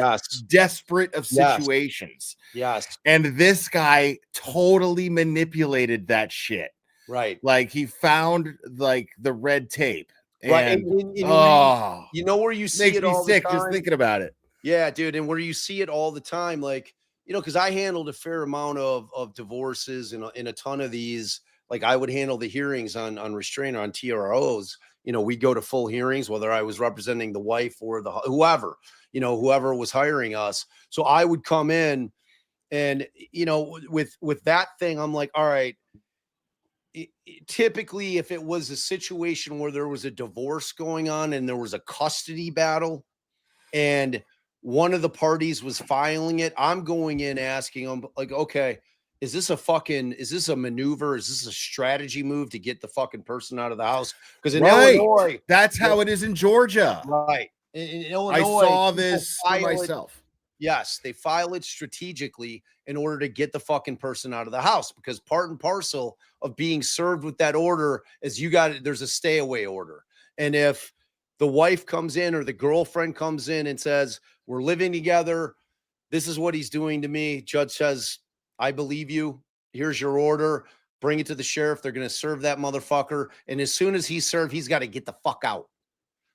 desperate of situations. Yes. And this guy totally manipulated that shit. Right. Like he found like the red tape. Right. And, You know where you see makes it me all sick the time? just thinking about it. Yeah, dude. And where you see it all the time, like, you know, because I handled a fair amount of divorces and in a ton of these. Like I would handle the hearings on restraint on TROs. You know, we'd go to full hearings, whether I was representing the wife or the whoever was hiring us. So I would come in, and you know, with that thing, I'm like, all right. Typically, if it was a situation where there was a divorce going on and there was a custody battle, and one of the parties was filing it, I'm going in asking them, like, okay, is this a maneuver? Is this a strategy move to get the fucking person out of the house? Because in Illinois, that's how it is in Georgia. Right. In Illinois, I saw this for myself. Yes, they file it strategically in order to get the fucking person out of the house, because part and parcel of being served with that order is there's a stay away order. And if the wife comes in or the girlfriend comes in and says, we're living together, this is what he's doing to me, judge says, I believe you. Here's your order. Bring it to the sheriff. They're going to serve that motherfucker. And as soon as he's served, he's got to get the fuck out.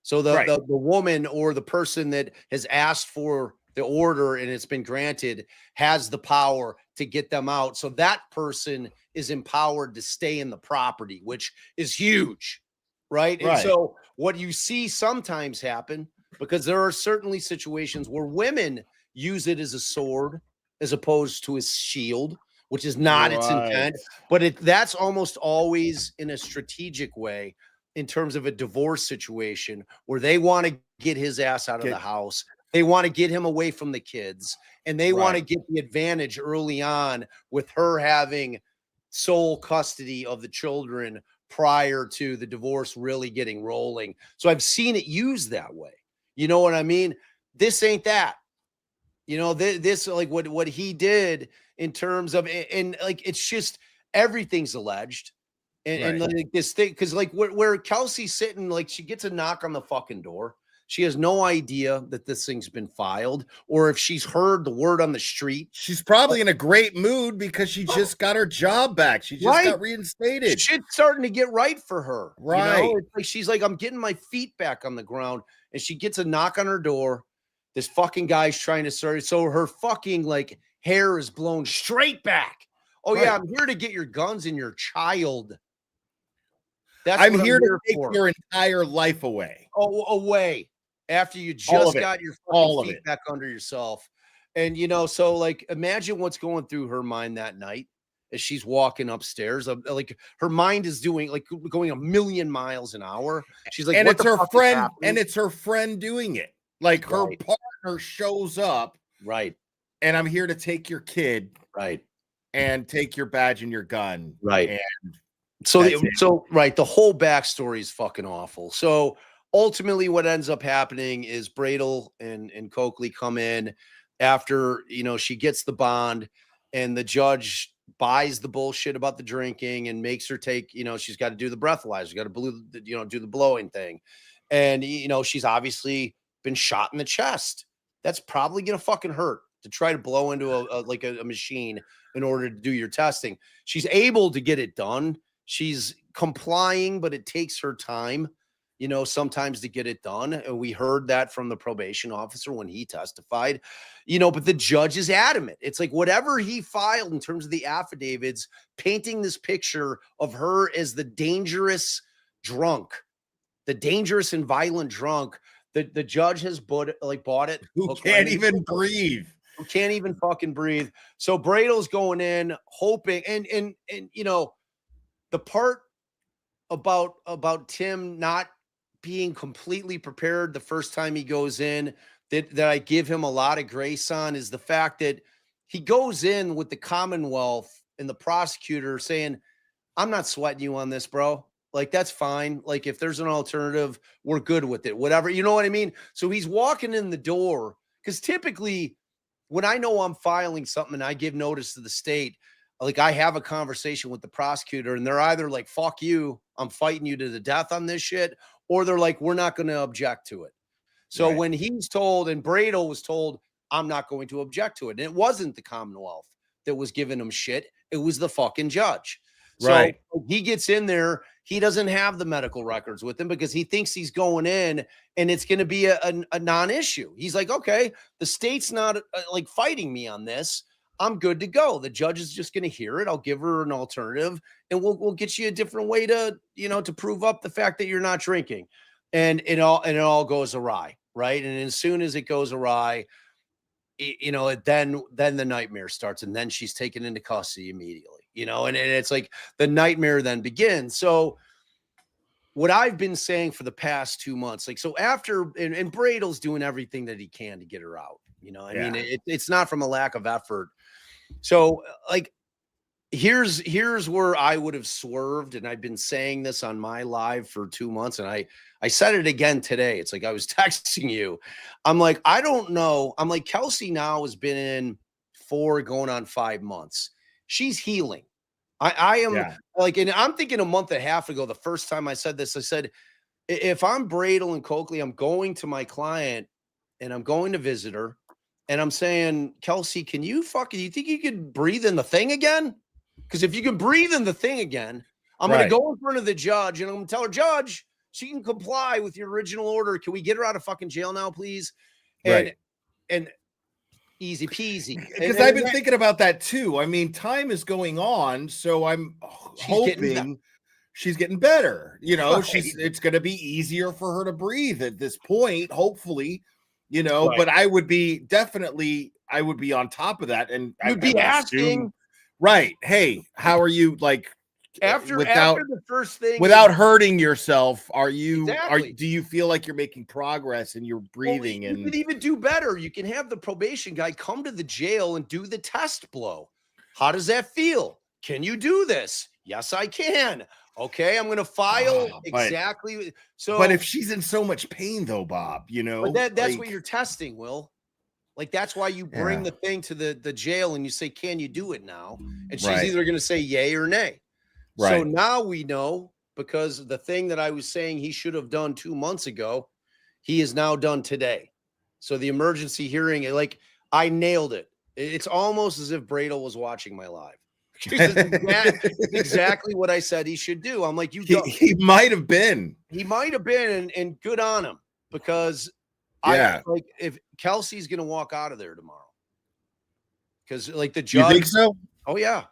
So the woman or the person that has asked for the order and it's been granted has the power to get them out. So that person is empowered to stay in the property, which is huge. Right. And so what you see sometimes happen, because there are certainly situations where women use it as a sword as opposed to a shield, which is not its intent, but that's almost always in a strategic way in terms of a divorce situation where they want to get his ass out of the house. They want to get him away from the kids, and they want to get the advantage early on with her having sole custody of the children prior to the divorce really getting rolling. So I've seen it used that way. You know what I mean? This ain't that. You know, this like what he did in terms of, and like, it's just everything's alleged. And like this thing, because like where Kelsey's sitting, like she gets a knock on the fucking door. She has no idea that this thing's been filed, or if she's heard the word on the street. She's probably in a great mood because she just got her job back. She just got reinstated. Shit's starting to get right for her. Right. You know? It's like she's like, I'm getting my feet back on the ground. And she gets a knock on her door. This fucking guy's trying to serve. So her fucking like hair is blown straight back. Oh, yeah, I'm here to get your guns and your child. I'm here to take your entire life away. Oh, away. after you All just of it. got your All fucking of feet it. back under yourself. And, you know, so like imagine what's going through her mind that night as she's walking upstairs. Like her mind is doing like going 1,000,000 miles an hour. She's like, And what it's the her fuck is friend, happening? and it's her friend doing it. Like her Right. partner shows up, Right. and I'm here to take your kid, right, and take your badge and your gun, right. And So, that's it. the whole backstory is fucking awful. So ultimately, what ends up happening is Bradel and Coakley come in after, you know, she gets the bond, and the judge buys the bullshit about the drinking and makes her take, you know, she's got to do the breathalyzer, got to do the blowing thing, and you know, she's obviously been shot in the chest. That's probably gonna fucking hurt to try to blow into a machine in order to do your testing. She's able to get it done. She's complying, but it takes her time, you know, sometimes to get it done. And we heard that from the probation officer when he testified, you know, but the judge is adamant. It's like whatever he filed in terms of the affidavits, painting this picture of her as the dangerous drunk, the dangerous and violent drunk. The judge has bought it. Who can't even breathe. Who can't even fucking breathe. So Bradel's going in hoping, and you know, the part about Tim not being completely prepared the first time he goes in that I give him a lot of grace on is the fact that he goes in with the Commonwealth and the prosecutor saying, I'm not sweating you on this, bro. Like, that's fine. Like, if there's an alternative, we're good with it. Whatever. You know what I mean? So he's walking in the door because typically when I know I'm filing something and I give notice to the state, like I have a conversation with the prosecutor and they're either like, fuck you, I'm fighting you to the death on this shit, or they're like, we're not going to object to it. So Right. when he's told, and Bradel was told, I'm not going to object to it. And it wasn't the Commonwealth that was giving him shit. It was the fucking judge. Right. So he gets in there. He doesn't have the medical records with him because he thinks he's going in and it's going to be a non-issue. He's like, okay, the state's not like fighting me on this. I'm good to go. The judge is just going to hear it. I'll give her an alternative and we'll get you a different way to, you know, to prove up the fact that you're not drinking. And it all goes awry. Right. And as soon as it goes awry, you know, then the nightmare starts, and then she's taken into custody immediately, you know, and it's like the nightmare then begins. So what I've been saying for the past 2 months, like, so after, and Bradel's doing everything that he can to get her out, you know, I mean, it's not from a lack of effort. So like, here's where I would have swerved. And I've been saying this on my live for 2 months. And I said it again today. It's like, I was texting you. I'm like, I don't know. I'm like, Kelsey now has been in 4 going on 5 months. She's healing. I am like, and I'm thinking a month and a half ago, the first time I said this, I said, if I'm Bradel and Coakley, I'm going to my client and I'm going to visit her. And I'm saying, Kelsey, you think you could breathe in the thing again? Because if you can breathe in the thing again, I'm going to go in front of the judge and I'm going to tell her, Judge, she can comply with your original order. Can we get her out of fucking jail now, please? And easy peasy. Because I've been thinking about that too. I mean, time is going on, so I'm hoping she's getting better. You know, it's going to be easier for her to breathe at this point, hopefully. You know, but I would be on top of that, and you'd be asking, right? Hey, how are you? Like after the first thing, without hurting yourself, do you feel like you're making progress and you're breathing? You could even do better. You can have the probation guy come to the jail and do the test blow. How does that feel? Can you do this? Yes, I can. Okay, I'm going to file exactly. So, but if she's in so much pain, though, Bob, you know, that's what you're testing, Will. Like, that's why you bring the thing to the jail and you say, can you do it now? And she's either going to say yay or nay. Right. So now we know, because the thing that I was saying he should have done 2 months ago, he is now done today. So the emergency hearing, like, I nailed it. It's almost as if Bradel was watching my live. It's exactly what I said he should do. I'm like, he might have been. He might have been, and good on him, because if Kelsey's going to walk out of there tomorrow, because like the judge. You think so? Oh yeah,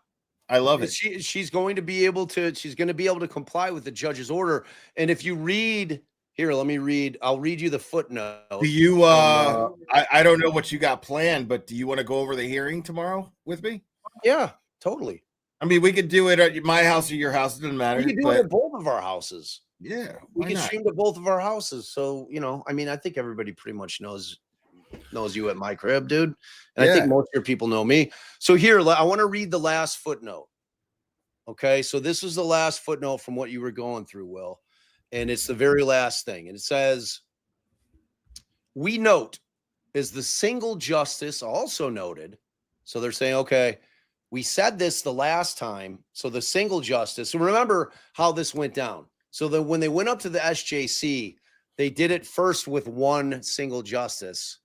I love it. She's going to be able to. She's going to be able to comply with the judge's order. And if you read Here, let me read. I'll read you the footnote. Do you I don't know what you got planned, but do you want to go over the hearing tomorrow with me? Yeah, totally. I mean, we could do it at my house or your house. It doesn't matter. We can do it at both of our houses. Yeah, we why can not? stream to both of our houses. So, you know, I mean, I think everybody pretty much knows you at my crib, dude. And I think most of your people know me. So here, I want to read the last footnote. Okay, so this is the last footnote from what you were going through, Will. And it's the very last thing. And it says, we note, as the single justice also noted. So they're saying, okay, we said this the last time. So the single justice, so remember how this went down. So that when they went up to the SJC, they did it first with one single justice.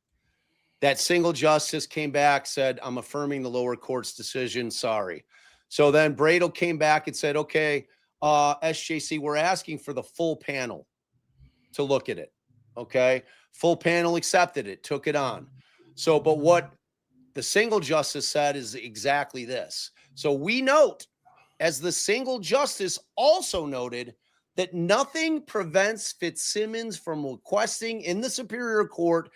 That single justice came back, said, I'm affirming the lower court's decision. Sorry. So then Bradel came back and said, okay, SJC, we're asking for the full panel to look at it. Okay. Full panel accepted it, took it on. So, but what the single justice said is exactly this. So we note, as the single justice also noted, that nothing prevents Fitzsimmons from requesting in the Superior Court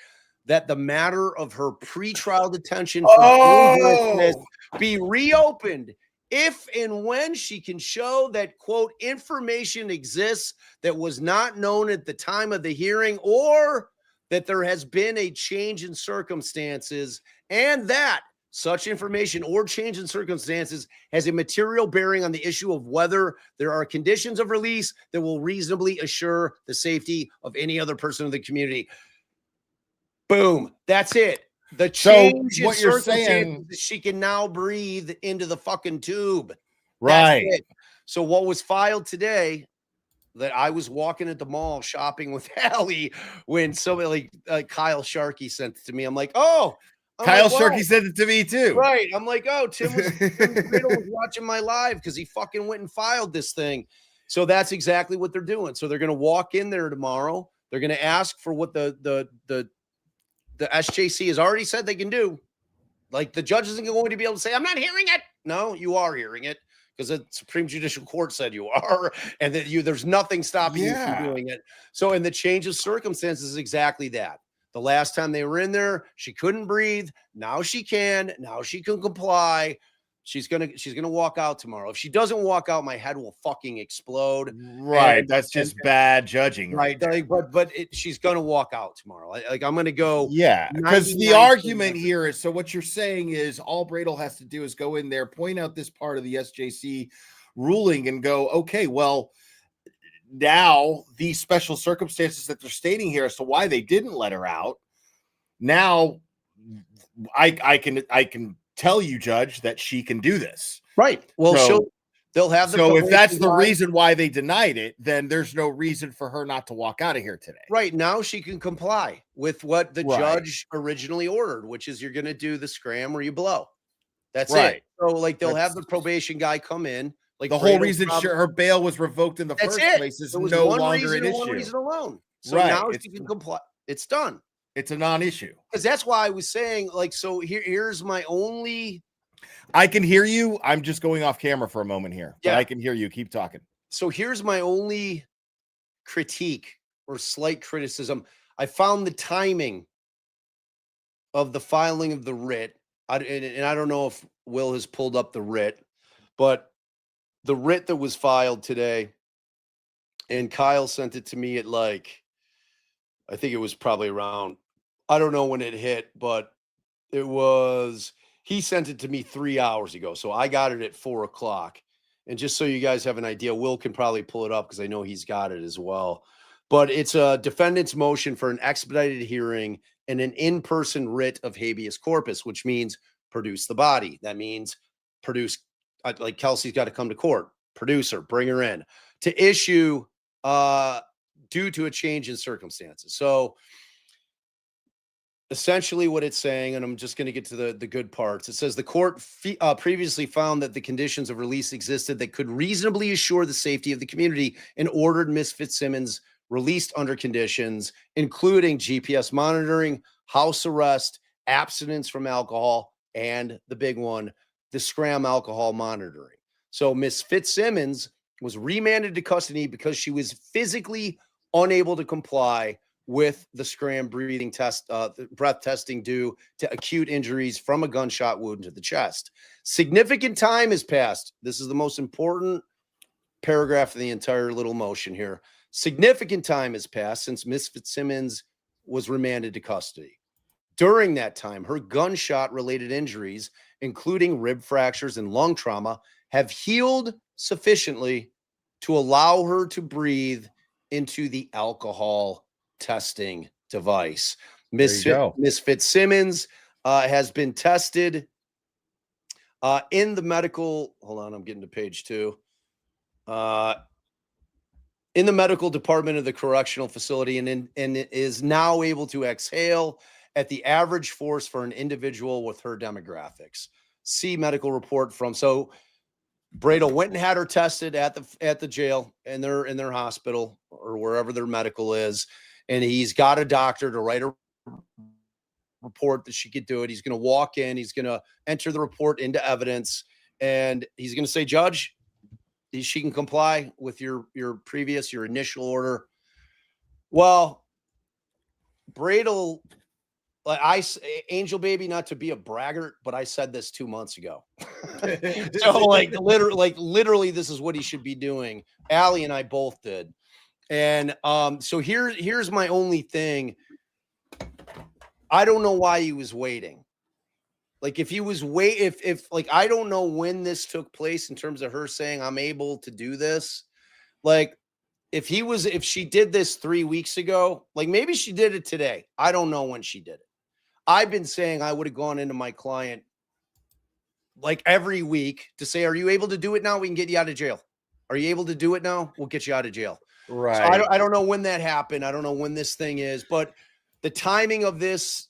that the matter of her pretrial detention for be reopened if and when she can show that, quote, information exists that was not known at the time of the hearing, or that there has been a change in circumstances, and that such information or change in circumstances has a material bearing on the issue of whether there are conditions of release that will reasonably assure the safety of any other person in the community. Boom. That's it. The change in circumstances is she can now breathe into the fucking tube. Right. That's it. So what was filed today, that I was walking at the mall shopping with Allie when somebody like Kyle Sharkey sent it to me. I'm like, oh, Kyle Sharkey sent it to me too. Right. I'm like, oh, Tim was watching my live because he fucking went and filed this thing. So that's exactly what they're doing. So they're going to walk in there tomorrow. They're going to ask for what the SJC has already said they can do. Like, the judge isn't going to be able to say, I'm not hearing it. No, you are hearing it, because the Supreme Judicial Court said you are, and that there's nothing stopping you from doing it. So, in the change of circumstances is exactly that. The last time they were in there, she couldn't breathe. Now she can. Now she can comply. She's gonna walk out tomorrow. If she doesn't walk out, my head will fucking explode. Right. That's just bad judging. Right. But she's gonna walk out tomorrow. Like, I'm gonna go. Yeah. Because the argument here is, so what you're saying is all Bradel has to do is go in there, point out this part of the SJC ruling, and go, okay, well, now these special circumstances that they're stating here as to why they didn't let her out. Now I can tell you, Judge, that she can do this. Right. Well, they'll have the. So if that's the reason why they denied it, then there's no reason for her not to walk out of here today. Right. Now she can comply with what the judge originally ordered, which is you're going to do the scram or you blow. That's it. So, like, they'll have the probation guy come in. Like, the whole reason her bail was revoked in the first place is no longer an issue. One reason alone. So now she can comply. It's done. It's a non-issue. Because that's why I was saying, like, so here's my only. I can hear you. I'm just going off camera for a moment here. Yeah, but I can hear you. Keep talking. So here's my only critique or slight criticism. I found the timing of the filing of the writ. And I don't know if Will has pulled up the writ, but the writ that was filed today, and Kyle sent it to me at, like, I think it was probably around, I don't know when it hit, but he sent it to me 3 hours ago. So I got it at 4 o'clock. And just so you guys have an idea, Will can probably pull it up because I know he's got it as well. But it's a defendant's motion for an expedited hearing and an in-person writ of habeas corpus, which means produce the body. That means produce, like, Kelsey's got to come to court, produce her, bring her in, to issue due to a change in circumstances. So essentially what it's saying, and I'm just going to get to the good parts. It says the court previously found that the conditions of release existed that could reasonably assure the safety of the community and ordered Ms. Fitzsimmons released under conditions, including GPS monitoring, house arrest, abstinence from alcohol, and the big one, the scram alcohol monitoring. So Ms. Fitzsimmons was remanded to custody because she was physically unable to comply with the scram breathing test, breath testing due to acute injuries from a gunshot wound to the chest. Significant time has passed. This is the most important paragraph of the entire little motion here. Significant time has passed since Miss Fitzsimmons was remanded to custody. During that time, her gunshot-related injuries, including rib fractures and lung trauma, have healed sufficiently to allow her to breathe into the alcohol testing device. Miss Fitzsimmons has been tested in the medical. Hold on, I'm getting to page 2. In the medical department of the correctional facility, and is now able to exhale at the average force for an individual with her demographics. See medical report from. So Bradel went and had her tested at the jail in their hospital or wherever their medical is, and he's got a doctor to write a report that she could do it. He's going to walk in, he's going to enter the report into evidence, and he's going to say, Judge, she can comply with your initial order. Well, Bradel, Angel Baby, not to be a braggart, but I said this 2 months ago. So literally, this is what he should be doing. Allie and I both did. And so here's my only thing. I don't know why he was waiting. Like if he was if I don't know when this took place in terms of her saying I'm able to do this. Like if she did this 3 weeks ago, like maybe she did it today. I don't know when she did it. I've been saying I would have gone into my client like every week to say, are you able to do it now? We can get you out of jail. Are you able to do it now? We'll get you out of jail. Right. So I don't know when that happened. I don't know when this thing is, but the timing of this,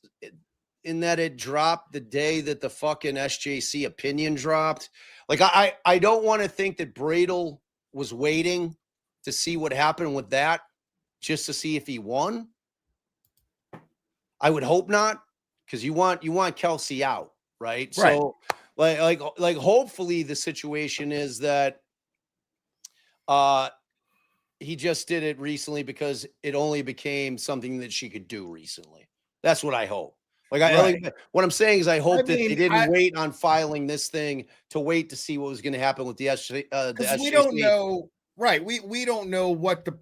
in that it dropped the day that the fucking SJC opinion dropped. Like I don't want to think that Bradel was waiting to see what happened with that just to see if he won. I would hope not, because you want KELSEY out, right? So like hopefully the situation is that he just did it recently because it only became something that she could do recently. That's what I hope. What I'm saying is I hope that they didn't wait on filing this thing to wait to see what was going to happen with the SJC. We don't know, right? We don't know what the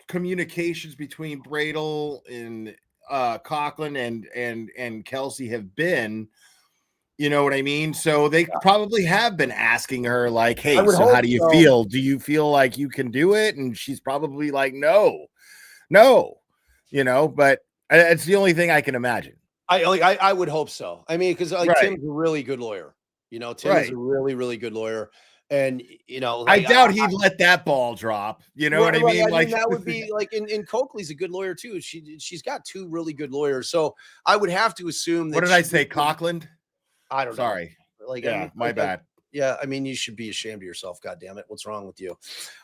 communications between Bradel and Coughlin and KELSEY have been. You know what I mean? So they probably have been asking her like, hey, so how do you feel? Do you feel like you can do it? And she's probably like, no, you know, but it's the only thing I can imagine. I would hope so. I mean, because Tim's a really good lawyer. You know, Tim is a really, really good lawyer. And, you know, I doubt he'd let that ball drop. You know what I mean? Like that would be like in Coakley's a good lawyer too. She's got 2 really good lawyers. So I would have to assume that. What did I say? Coughlin? I don't know. Sorry. Like, yeah, I mean, my bad. Yeah, I mean, you should be ashamed of yourself. God damn it. What's wrong with you?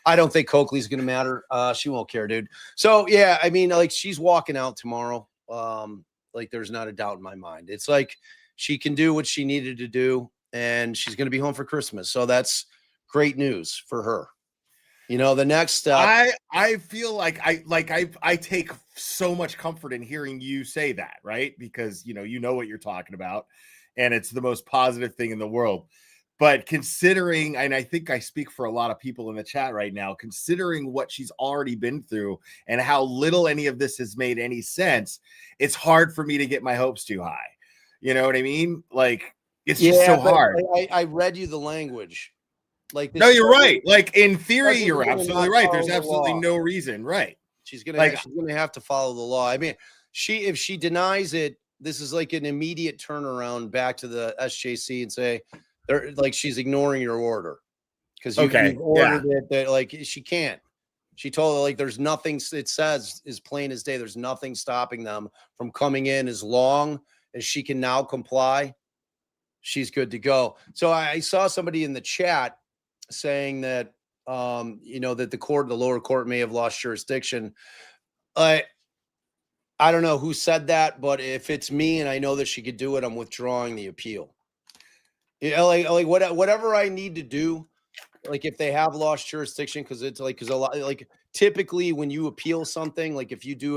I don't think Coakley's going to matter. She won't care, dude. So, yeah, I mean, like, she's walking out tomorrow. Like, there's not a doubt in my mind. It's like she can do what she needed to do, and she's going to be home for Christmas. So that's great news for her. You know, the next step. I feel like I take so much comfort in hearing you say that, right? Because, you know what you're talking about, and it's the most positive thing in the world. But considering, and I think I speak for a lot of people in the chat right now, considering what she's already been through and how little any of this has made any sense, it's hard for me to get my hopes too high. You know what I mean? Like, it's just so hard. I read you the language. Like, no, you're right. Like, in theory, you're absolutely right. There's absolutely no reason. Right. She's gonna have to follow the law. I mean, if she denies it, this is like an immediate turnaround back to the SJC and say, like, she's ignoring your order because you've ordered it. That, like, she can't. She told her, like, there's nothing. It says as plain as day. There's nothing stopping them from coming in as long as she can now comply. She's good to go. So I saw somebody in the chat saying that that the lower court may have lost jurisdiction. I don't know who said that, but if it's me and I know that she could do it, I'm withdrawing the appeal. Like whatever I need to do like if they have lost jurisdiction, because it's like, because a lot, like typically when you appeal something, like if you do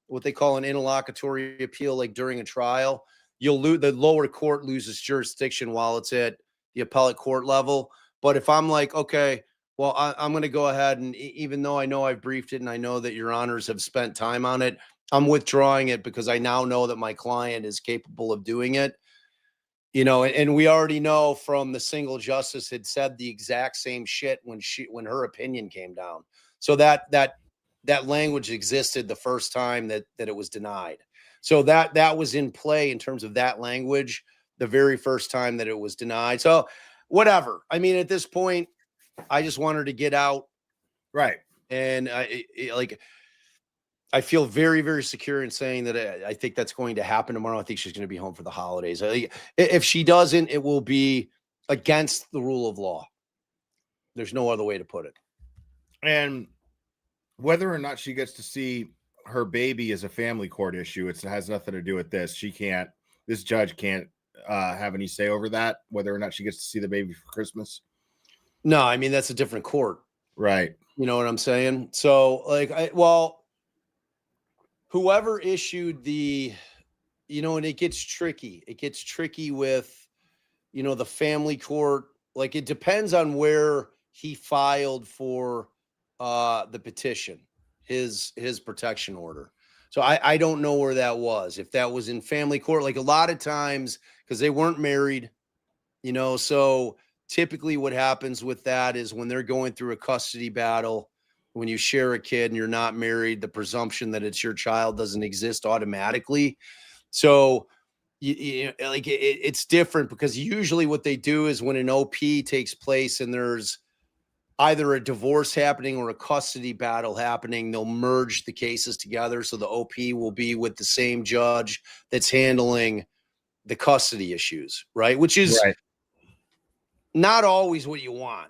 what they call an interlocutory appeal, like during a trial, you'll lose, the lower court loses jurisdiction while it's at the appellate court level. But if I'm like, okay, well, I'm going to go ahead and even though I know I've briefed it and I know that your honors have spent time on it, I'm withdrawing it because I now know that my client is capable of doing it. You know, and we already know from the single justice had said the exact same shit when her opinion came down. So that language existed the first time that it was denied. So that was in play in terms of that language the very first time that it was denied. So whatever. I mean, at this point, I just want her to get out. Right. And I feel very, very secure in saying that I think that's going to happen tomorrow. I think she's going to be home for the holidays. If she doesn't, it will be against the rule of law. There's no other way to put it. And whether or not she gets to see her baby is a family court issue. It has nothing to do with this. This judge can't have any say over that, whether or not she gets to see the baby for Christmas. No, I mean, that's a different court. Right. You know what I'm saying? So whoever issued and it gets tricky. It gets tricky with, the family court. Like it depends on where he filed for the petition, his protection order. So I don't know where that was. If that was in family court, like a lot of times, because they weren't married, so typically what happens with that is when they're going through a custody battle, when you share a kid and you're not married, the presumption that it's your child doesn't exist automatically. So it's different because usually what they do is when an OP takes place and there's either a divorce happening or a custody battle happening, they'll merge the cases together. So the OP will be with the same judge that's handling the custody issues, right? Which is not always what you want.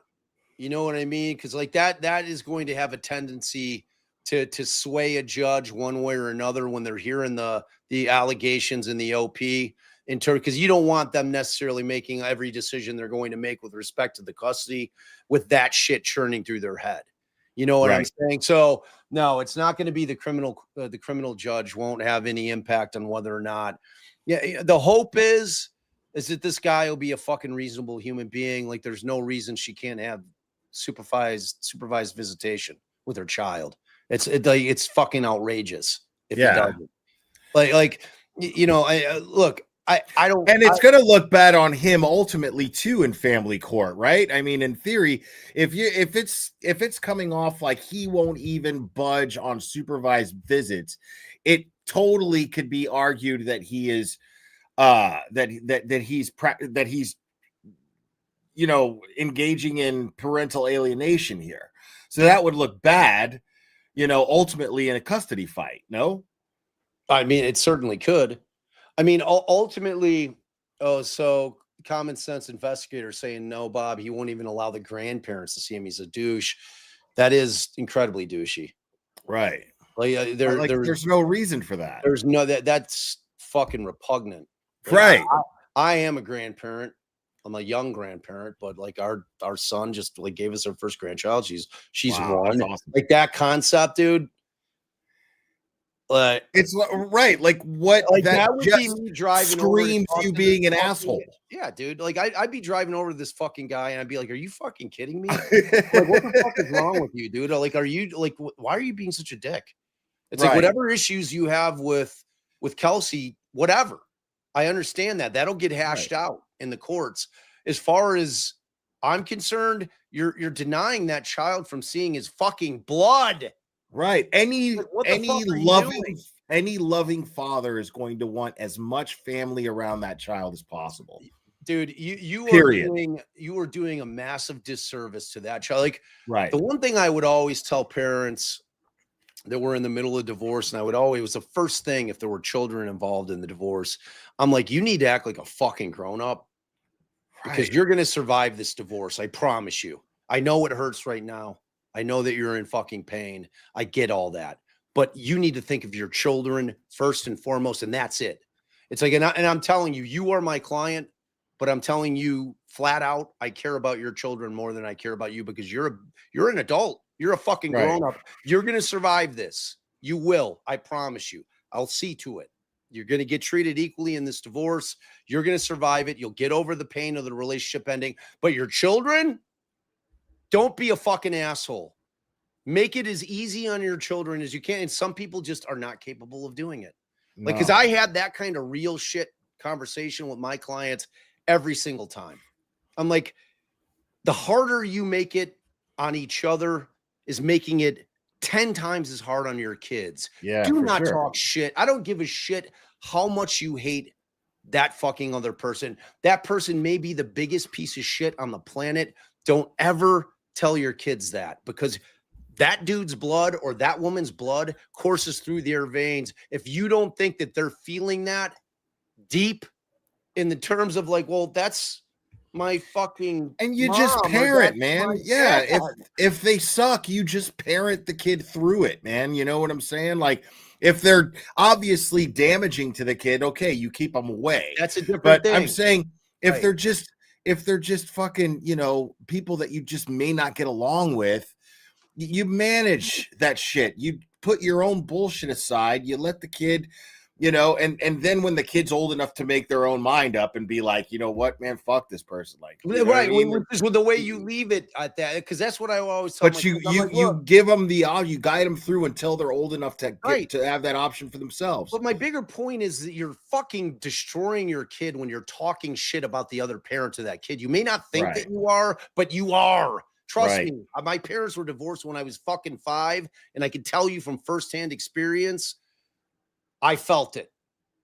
You know what I mean? Because like that is going to have a tendency to sway a judge one way or another when they're hearing the allegations in the OP because you don't want them necessarily making every decision they're going to make with respect to the custody with that shit churning through their head. You know what I'm saying? So no, it's not going to be the criminal judge won't have any impact on whether or not. Yeah, the hope is that this guy will be a fucking reasonable human being. Like there's no reason she can't have supervised visitation with her child. It's fucking outrageous if he doesn't. I don't, and it's going to look bad on him ultimately too in family court, right? I mean, in theory, if it's coming off like he won't even budge on supervised visits, it totally could be argued that he is that he's engaging in parental alienation here. So that would look bad, ultimately in a custody fight. No, I mean, it certainly could. I mean, ultimately, so common sense investigator saying, no, Bob, he won't even allow the grandparents to see him. He's a douche. That is incredibly douchey. Right. There's no reason for that. There's that's fucking repugnant. Right. I am a grandparent. I'm a young grandparent, but like our son just like gave us our first grandchild. She's wow, one. awesome. Like that concept, dude. It's right. Like what? Like that would be me driving screams you being an asshole. Yeah, dude. Like I'd be driving over to this fucking guy and I'd be like, "Are you fucking kidding me? Like, what the fuck is wrong with you, dude? Like, why are you being such a dick?" It's like whatever issues you have with Kelsey, whatever. I understand that'll get hashed out in the courts. As far as I'm concerned, you're denying that child from seeing his fucking blood. Right. Any loving father is going to want as much family around that child as possible. Dude, you are doing a massive disservice to that child. Like, the one thing I would always tell parents that were in the middle of divorce, and it was the first thing if there were children involved in the divorce, I'm like, you need to act like a fucking grown-up because you're going to survive this divorce. I promise you. I know it hurts right now. I know that you're in fucking pain. I get all that. But you need to think of your children first and foremost, and that's it. It's like, and I'm telling you, you are my client. but I'm telling you flat out, I care about your children more than I care about you because you're an adult. You're a fucking grown up. You're going to survive this. You will. I promise you. I'll see to it. You're going to get treated equally in this divorce. You're going to survive it. You'll get over the pain of the relationship ending. But your children, don't be a fucking asshole. Make it as easy on your children as you can. And some people just are not capable of doing it. Like, because I had that kind of real shit conversation with my clients every single time. I'm like, the harder you make it on each other is making it 10 times as hard on your kids. Yeah, do not talk shit. I don't give a shit how much you hate that fucking other person. That person may be the biggest piece of shit on the planet. Don't ever tell your kids that, because that dude's blood or that woman's blood courses through their veins. If you don't think that they're feeling that deep in the terms of like, well, that's my fucking and you mom, just parent, or man. my Yeah, dad. if they suck, you just parent the kid through it, man. You know what I'm saying? Like, if they're obviously damaging to the kid, okay, you keep them away. That's a different but thing. I'm saying if Right. they're just fucking, you know, people that you just may not get along with, you manage that shit. You put your own bullshit aside. You let the kid, you know, and then when the kid's old enough to make their own mind up and be like, you know what, man, fuck this person. Like, you know what I mean? Which is with the way you leave it at that, because that's what I always tell. But you give them you guide them through until they're old enough to to have that option for themselves. But my bigger point is that you're fucking destroying your kid when you're talking shit about the other parent of that kid. You may not think that you are, but you are. Trust me. My parents were divorced when I was fucking 5, and I can tell you from firsthand experience, I felt it.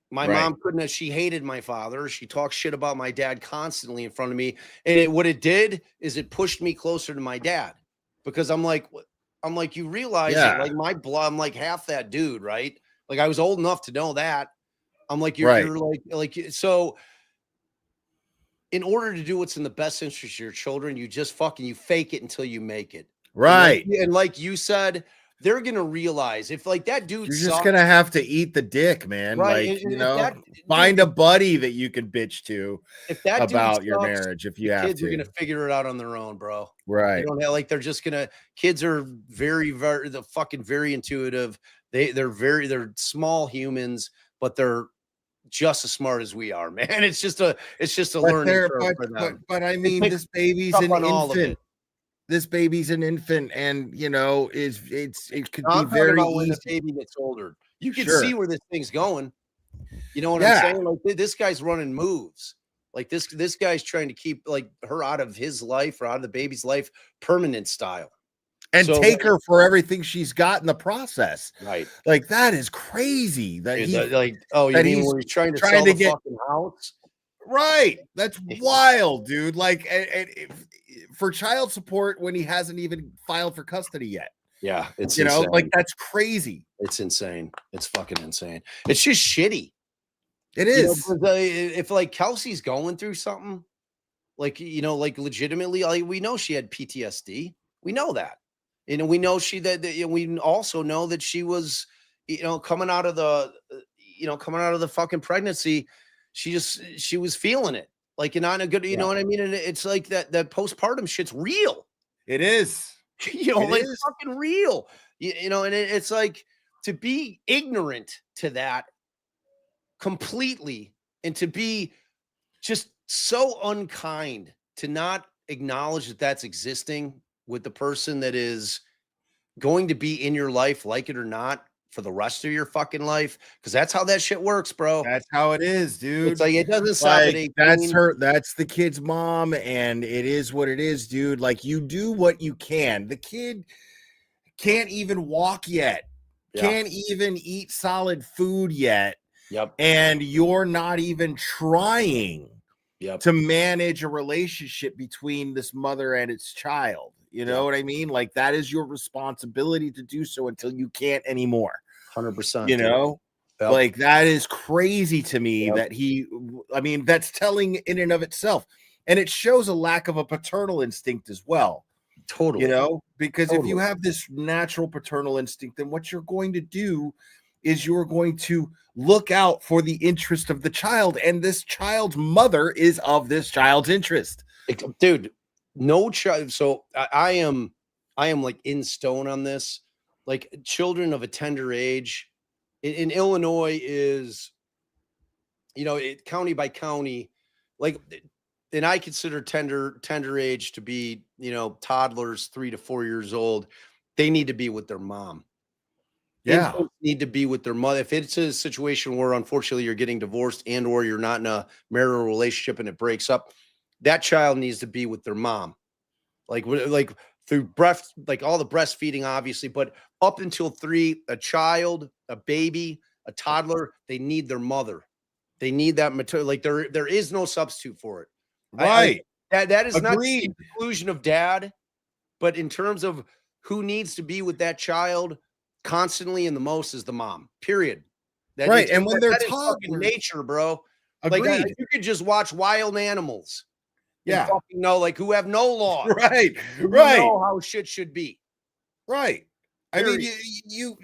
My mom couldn't have, she hated my father. She talked shit about my dad constantly in front of me. And what it did is it pushed me closer to my dad, because I'm like, you realize that, like, my blood, I'm like half that dude, right? Like, I was old enough to know that. I'm like, you're like, so in order to do what's in the best interest of your children, you just fucking, you fake it until you make it. Right. And like you said, they're going to realize if like that dude, you're just going to have to eat the dick, man. Right. Like, you know, find a buddy that you can bitch to about your marriage if you have to. Kids are going to figure it out on their own, bro. Right. They don't have, like, they're just going to, kids are very intuitive. They're small humans, but they're just as smart as we are, man. It's just a learning curve for them. But I mean, this baby's an infant. This baby's an infant, and you know, it could be very easy. When the baby gets older, you can see where this thing's going. You know what I'm saying? Like, this guy's running moves. Like, this guy's trying to keep, like, her out of his life or out of the baby's life, permanent style, and take her for everything she's got in the process. Right? Like, that is crazy. That you that mean when he's trying to sell the fucking house? Right. That's wild, dude. Like, for child support when he hasn't even filed for custody yet. Yeah, it's insane. Know, like, that's crazy. It's insane. It's fucking insane. It's just shitty. It is. You know, if like Kelsey's going through something, like, you know, like legitimately, like, we know she had PTSD. We know that. You know, we know we also know that she was, you know, coming out of the fucking pregnancy, she was feeling it. Like, you're not in a good, you know what I mean? And it's like that postpartum shit's real. It is. You know, like, fucking real. You know, and it's like, to be ignorant to that completely, and to be just so unkind to not acknowledge that that's existing with the person that is going to be in your life, like it or not, for the rest of your fucking life, because that's how that shit works, bro. That's how it is, dude. It's like, it doesn't stop at 18. That's the kid's mom, and it is what it is, dude. Like, you do what you can. The kid can't even walk yet, can't even eat solid food yet. And you're not even trying to manage a relationship between this mother and its child. You know what I mean? Like, that is your responsibility to do so until you can't anymore. 100%. You know, like, that is crazy to me that I mean, that's telling in and of itself. And it shows a lack of a paternal instinct as well. Totally. You know, because if you have this natural paternal instinct, then what you're going to do is you're going to look out for the interest of the child, and this child's mother is of this child's interest. Dude, no child. So I am like in stone on this. Like children of a tender age in Illinois is, county by county, like, and I consider tender age to be, toddlers 3 to 4 years old. They need to be with their mom. Yeah. Infants need to be with their mother. If it's a situation where unfortunately you're getting divorced and or you're not in a marital relationship and it breaks up, that child needs to be with their mom. Like through breast, like all the breastfeeding, obviously, but up until 3, a child, a baby, a toddler, they need their mother. They need that material. Like there is no substitute for it. Right. That is not Agreed. the inclusion of dad, but in terms of who needs to be with that child constantly and the most is the mom. Period. Right. And when they're that is fucking toddlers, nature, bro. agreed. Like you could just watch wild animals. Yeah. And fucking know, like, who have no law. Right. Who Right. know how shit should be. Right. I mean, Period. you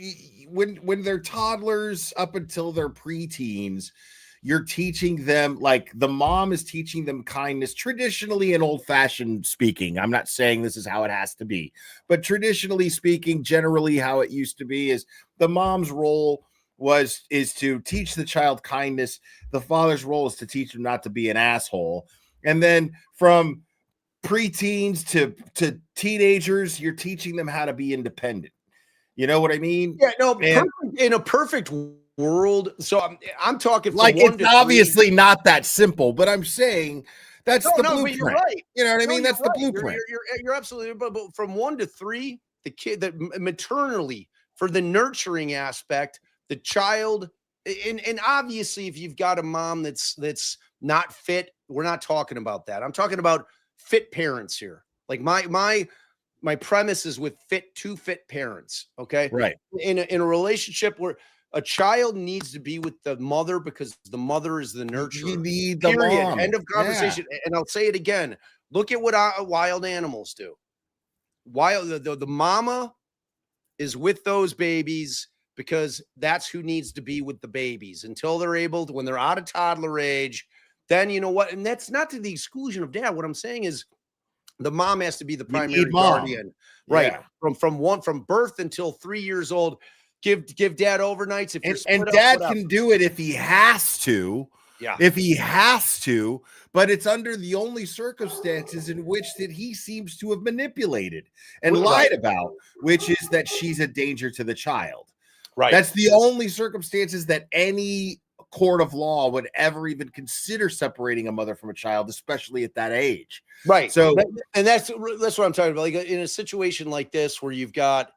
when they're toddlers up until they're preteens, you're teaching them, like, the mom is teaching them kindness, traditionally and old-fashioned speaking. I'm not saying this is how it has to be, but traditionally speaking, generally how it used to be is the mom's role is to teach the child kindness. The father's role is to teach him not to be an asshole. And then from preteens to teenagers, you're teaching them how to be independent. You know what I mean? Yeah, no, in a perfect world. So I'm talking from like, 1 it's to 3. obviously not that simple, but I'm saying that's the blueprint. But you're right. You know what I mean? That's the right. blueprint. You're absolutely, but from 1 to 3, the kid that maternally for the nurturing aspect, the child, and obviously if you've got a mom that's not fit, we're not talking about that. I'm talking about fit parents here. Like my premise is with two fit parents. Okay. Right. In a relationship where a child needs to be with the mother because the mother is the nurturer. You need the Period. mom. End of conversation. Yeah. And I'll say it again. Look at what wild animals do. The mama is with those babies because that's who needs to be with the babies until they're able to, when they're out of toddler age, then you know what? And that's not to the exclusion of dad. What I'm saying is the mom has to be the primary guardian, right? Yeah. From birth until 3 years old. Give dad overnights if you're and dad can do it if he has to. Yeah. If he has to, but it's under the only circumstances in which that he seems to have manipulated and lied about, which is that she's a danger to the child. Right. That's the only circumstances that any court of law would ever even consider separating a mother from a child, especially at that age. Right. So, and that's what I'm talking about. Like in a situation like this where you've got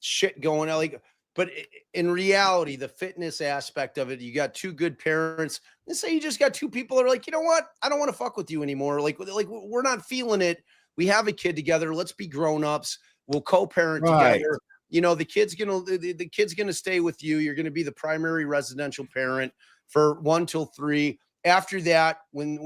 shit going on, like, but in reality, the fitness aspect of it, you got two good parents. Let's say you just got two people that are like, you know what? I don't want to fuck with you anymore. Like we're not feeling it. We have a kid together. Let's be grown-ups. We'll co-parent together. You know, the kid's gonna stay with you. You're gonna be the primary residential parent for 1 till 3. After that, when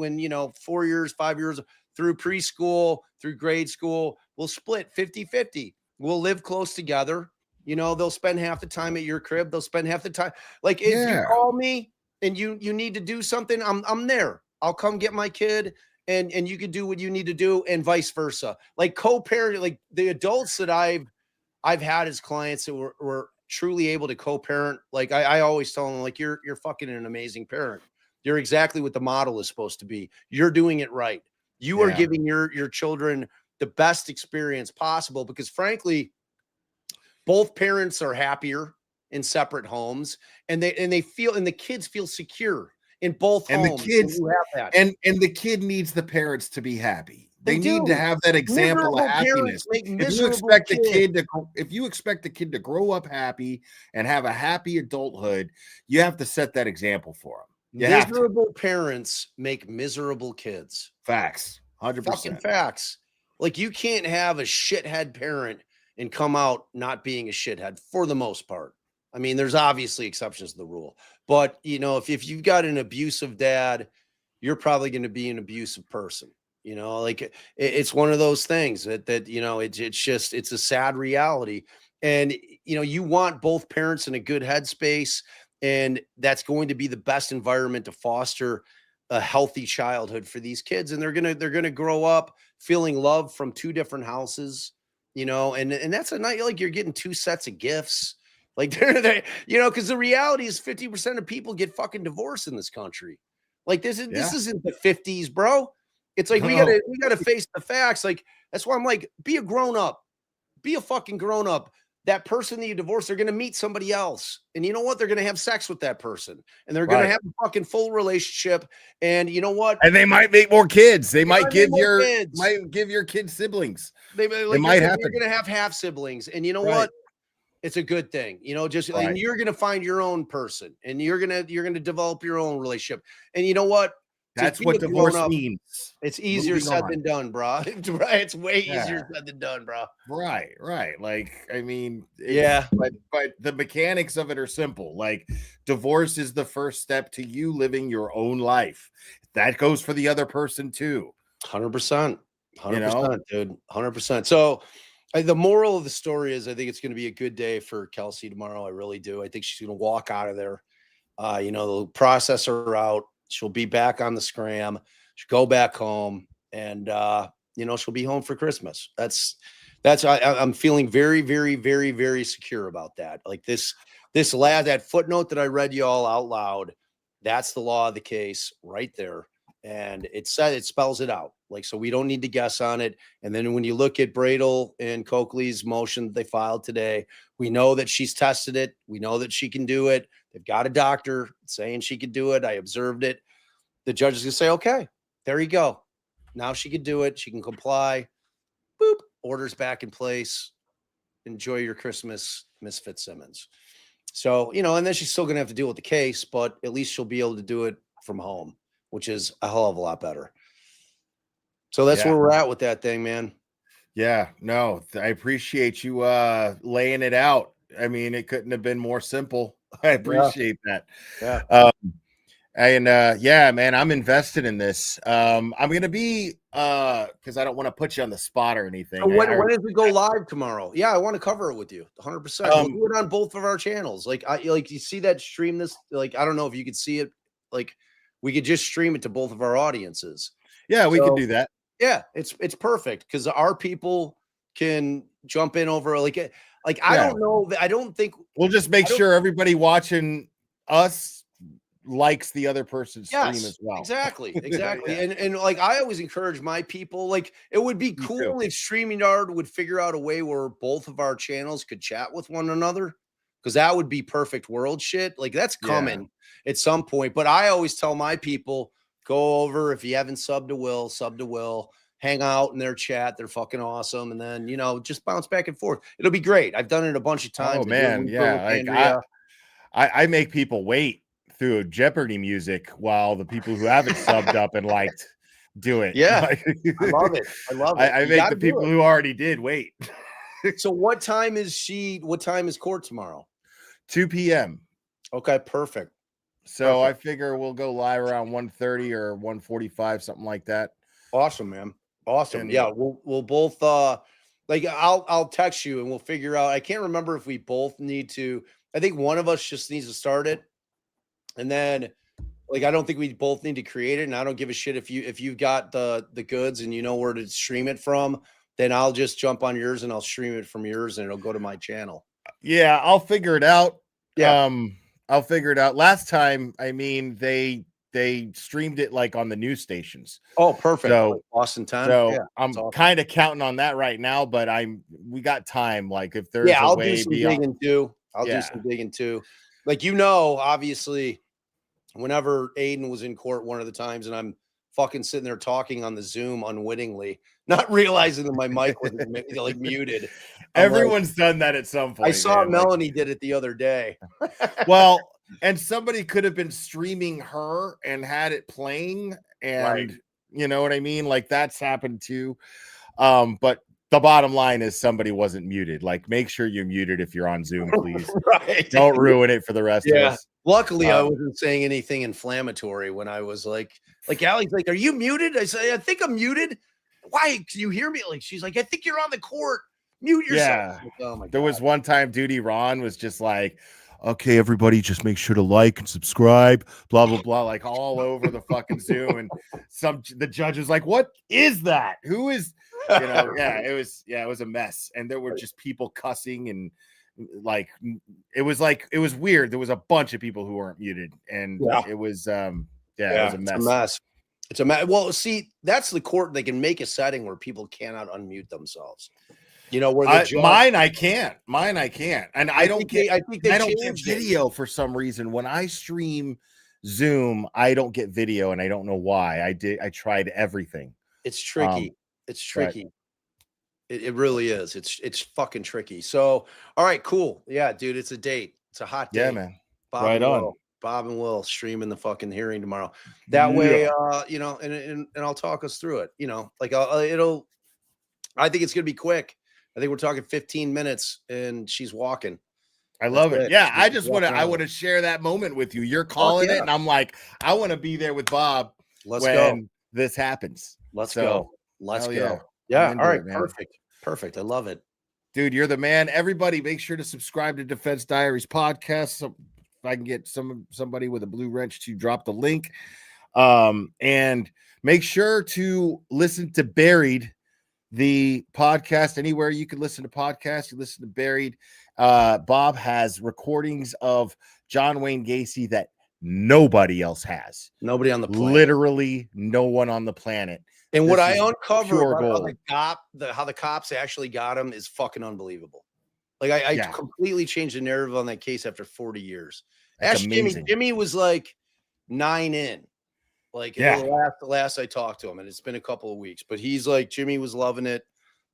4 years, 5 years through preschool, through grade school, we'll split 50-50. We'll live close together. You know, they'll spend half the time at your crib. They'll spend half the time. Like if you call me and you need to do something, I'm there. I'll come get my kid and you can do what you need to do and vice versa. Like co-parent, like the adults that I've had as clients that were truly able to co-parent. Like I always tell them, like, you're fucking an amazing parent. You're exactly what the model is supposed to be. You're doing it right. You are giving your children the best experience possible because frankly, both parents are happier in separate homes and the kids feel secure in both homes. The kids have that. And the kid needs the parents to be happy. They need to have that example of happiness. If you expect the kid to grow up happy and have a happy adulthood, you have to set that example for them. Miserable parents make miserable kids. Facts. 100%. Fucking facts. Like you can't have a shithead parent and come out not being a shithead for the most part. I mean, there's obviously exceptions to the rule, but if you've got an abusive dad, you're probably going to be an abusive person. Like it's one of those things that it's a sad reality. And you know, you want both parents in a good headspace, and that's going to be the best environment to foster a healthy childhood for these kids. And they're gonna grow up feeling love from two different houses, you know, and that's a night like you're getting two sets of gifts. Like they're you know, because the reality is 50% of people get fucking divorced in this country. Like this isn't the 50s, bro. It's like we gotta face the facts. Like that's why I'm like, be a grown up, be a fucking grown up. That person that you divorce, they're gonna meet somebody else, and you know what? They're gonna have sex with that person, and they're gonna have a fucking full relationship. And you know what? And they might make more kids. They might give kids. your kids siblings. They It might happen. You're gonna have half siblings, and you know what? It's a good thing, you know. Just and you're gonna find your own person, and you're gonna develop your own relationship. And you know what? That's what divorce means. It's easier said than done, bro. It's way easier said than done, bro. Right. Like, I mean, yeah, but the mechanics of it are simple. Like, divorce is the first step to you living your own life. That goes for the other person too. 100%, dude, 100%. So, the moral of the story is, I think it's going to be a good day for Kelsey tomorrow. I really do. I think she's going to walk out of there. You know, they'll process her out. She'll be back on the scram. She'll go back home, and you know, she'll be home for Christmas. I'm feeling very, very, very, very secure about that. Like that footnote that I read you all out loud, that's the law of the case right there. And it spells it out. Like, so we don't need to guess on it. And then when you look at Bradel and Coakley's motion that they filed today, we know that she's tested it. We know that she can do it. They've got a doctor saying she could do it. I observed it. The judge is going to say, okay, there you go. Now she can do it. She can comply. Boop. Orders back in place. Enjoy your Christmas, Miss Fitzsimmons. So, you know, and then she's still going to have to deal with the case, but at least she'll be able to do it from home, which is a hell of a lot better. So that's where we're at with that thing, man. Yeah, no, I appreciate you laying it out. I mean, it couldn't have been more simple. I appreciate that. Yeah. Yeah, man, I'm invested in this. I'm gonna be because I don't want to put you on the spot or anything. So when does it go live tomorrow? Yeah, I want to cover it with you 100%. We'll do it on both of our channels. Like you see that stream this, like, I don't know if you could see it. Like, we could just stream it to both of our audiences. Yeah, we could do that. Yeah, it's perfect because our people can jump in over I don't know. I don't think we'll just make sure everybody watching us likes the other person's stream as well. Exactly. And like, I always encourage my people, like, it would be cool if StreamYard would figure out a way where both of our channels could chat with one another, because that would be perfect world shit. Like, that's coming at some point. But I always tell my people, go over, if you haven't subbed to Will, hang out in their chat. They're fucking awesome. And then, you know, just bounce back and forth. It'll be great. I've done it a bunch of times. Oh man, yeah. Like I make people wait through Jeopardy music while the people who haven't subbed up and liked do it. Yeah, I love it. I make the people who already did wait. So what time is court tomorrow? 2 p.m. Okay, perfect. So I figure we'll go live around 1:30 or 1:45, something like that. Awesome, man. Awesome. And yeah, we'll both like I'll text you and we'll figure out. I can't remember if we both need to. I think one of us just needs to start it. And then, like, I don't think we both need to create it. And I don't give a shit if you've got the goods and you know where to stream it from, then I'll just jump on yours and I'll stream it from yours and it'll go to my channel. Yeah, I'll figure it out. Yeah. I'll figure it out. Last time, I mean, they streamed it like on the news stations. Oh, perfect. So, like Boston time. So yeah, I'm awesome. Kind of counting on that right now, but we got time. Like, if there's I'll a way do some digging too. I'll do some digging too. Like, you know, obviously, whenever Aiden was in court one of the times and I'm fucking sitting there talking on the Zoom unwittingly, not realizing that my mic was like muted. Everyone's done that at some point. I saw Melanie did it the other day. Well, and somebody could have been streaming her and had it playing, and you know what I mean? Like, that's happened too. But the bottom line is somebody wasn't muted. Like, make sure you're muted if you're on Zoom, please. Don't ruin it for the rest of us. Luckily, I wasn't saying anything inflammatory when I was like Allie's like, "Are you muted?" I say, "I think I'm muted." Why? Can you hear me? Like, she's like, "I think you're on the court." Mute yourself. Yeah. Like, oh my There God. was one time Duty Ron was just like, okay, everybody just make sure to like and subscribe, blah, blah, blah, like all over the fucking Zoom. And the judge was like, what is that? Who is, it was a mess. And there were just people cussing and it was weird. There was a bunch of people who weren't muted, and it was it was a mess. It's a mess. It's a mess. Well, see, that's the court. They can make a setting where people cannot unmute themselves. Where the judge, mine I can't, and I don't get changed video for some reason. When I stream Zoom, I don't get video, and I don't know why. I tried everything. It's tricky. It's tricky. It really is. It's fucking tricky. So, all right, cool. Yeah, dude, it's a date. It's a hot date. Yeah, man. Bob right and on. Will. Bob and Will streaming the fucking hearing tomorrow. That way, and I'll talk us through it. I think it's gonna be quick. I think we're talking 15 minutes, and she's walking. I love it. Yeah, I want to share that moment with you. You're calling it, and I'm like, I want to be there with Bob when this happens. Let's go. Let's go. Yeah. Yeah. All right. Perfect. Perfect. I love it. Dude, you're the man. Everybody make sure to subscribe to Defense Diaries podcast. So if I can get somebody with a blue wrench to drop the link. And make sure to listen to Buried, the podcast, anywhere you can listen to podcasts. You listen to Buried. Bob has recordings of John Wayne Gacy that nobody else has. Nobody on the planet. Literally no one on the planet. And what I uncovered about how the cops actually got him is fucking unbelievable. Like I completely changed the narrative on that case after 40 years. Ask Jimmy. Jimmy was like 9 in. Like the last I talked to him, and it's been a couple of weeks, but he's like, Jimmy was loving it,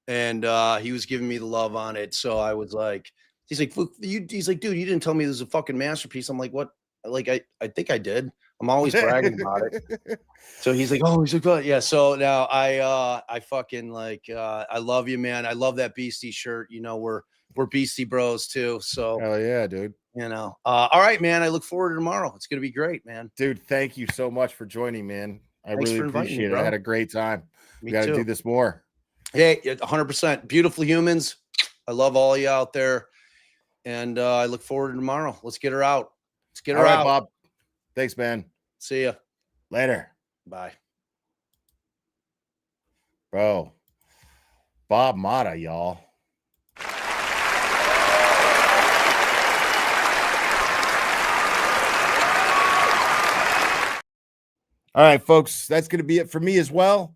and he was giving me the love on it. So I was like, he's like, he's like, dude, you didn't tell me this is a fucking masterpiece. I'm like, what? Like, I think I did. I'm always bragging about it. So he's like, oh, yeah. So now I fucking I love you, man. I love that Beastie shirt. We're Beastie Bros too. So hell yeah, dude. All right, man. I look forward to tomorrow. It's gonna be great, man. Dude, thank you so much for joining, man. Thanks really appreciate it. I had a great time. We got to do this more. Hey, 100%. Beautiful humans. I love all you out there, and I look forward to tomorrow. Let's get her out. Let's get her out, Bob. Thanks, man. See ya later. Bye, bro. Bob Motta, y'all. All right, folks, that's going to be it for me as well.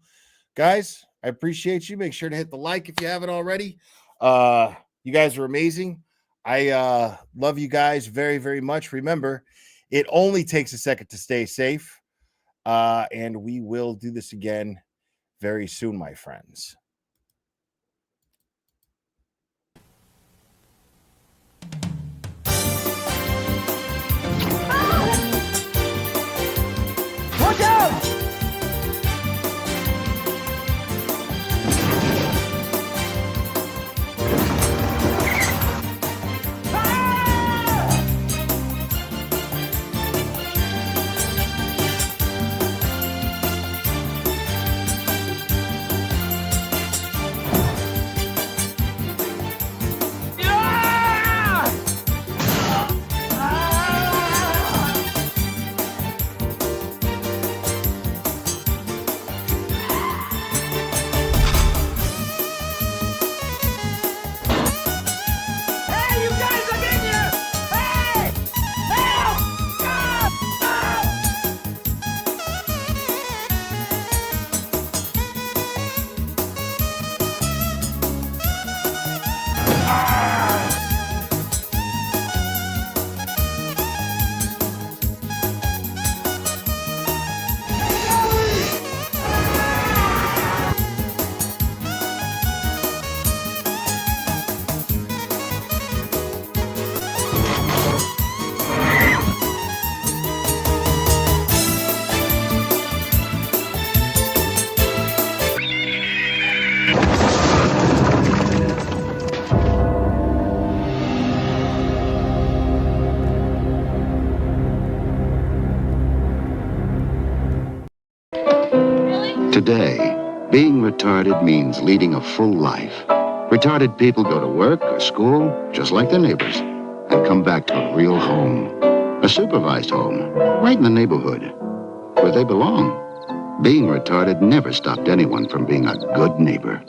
Guys, I appreciate you. Make sure to hit the like if you haven't already. You guys are amazing. I love you guys very, very much. Remember, it only takes a second to stay safe. And we will do this again very soon, my friends. Watch out! Today, being retarded means leading a full life. Retarded people go to work or school just like their neighbors and come back to a real home. A supervised home, right in the neighborhood, where they belong. Being retarded never stopped anyone from being a good neighbor.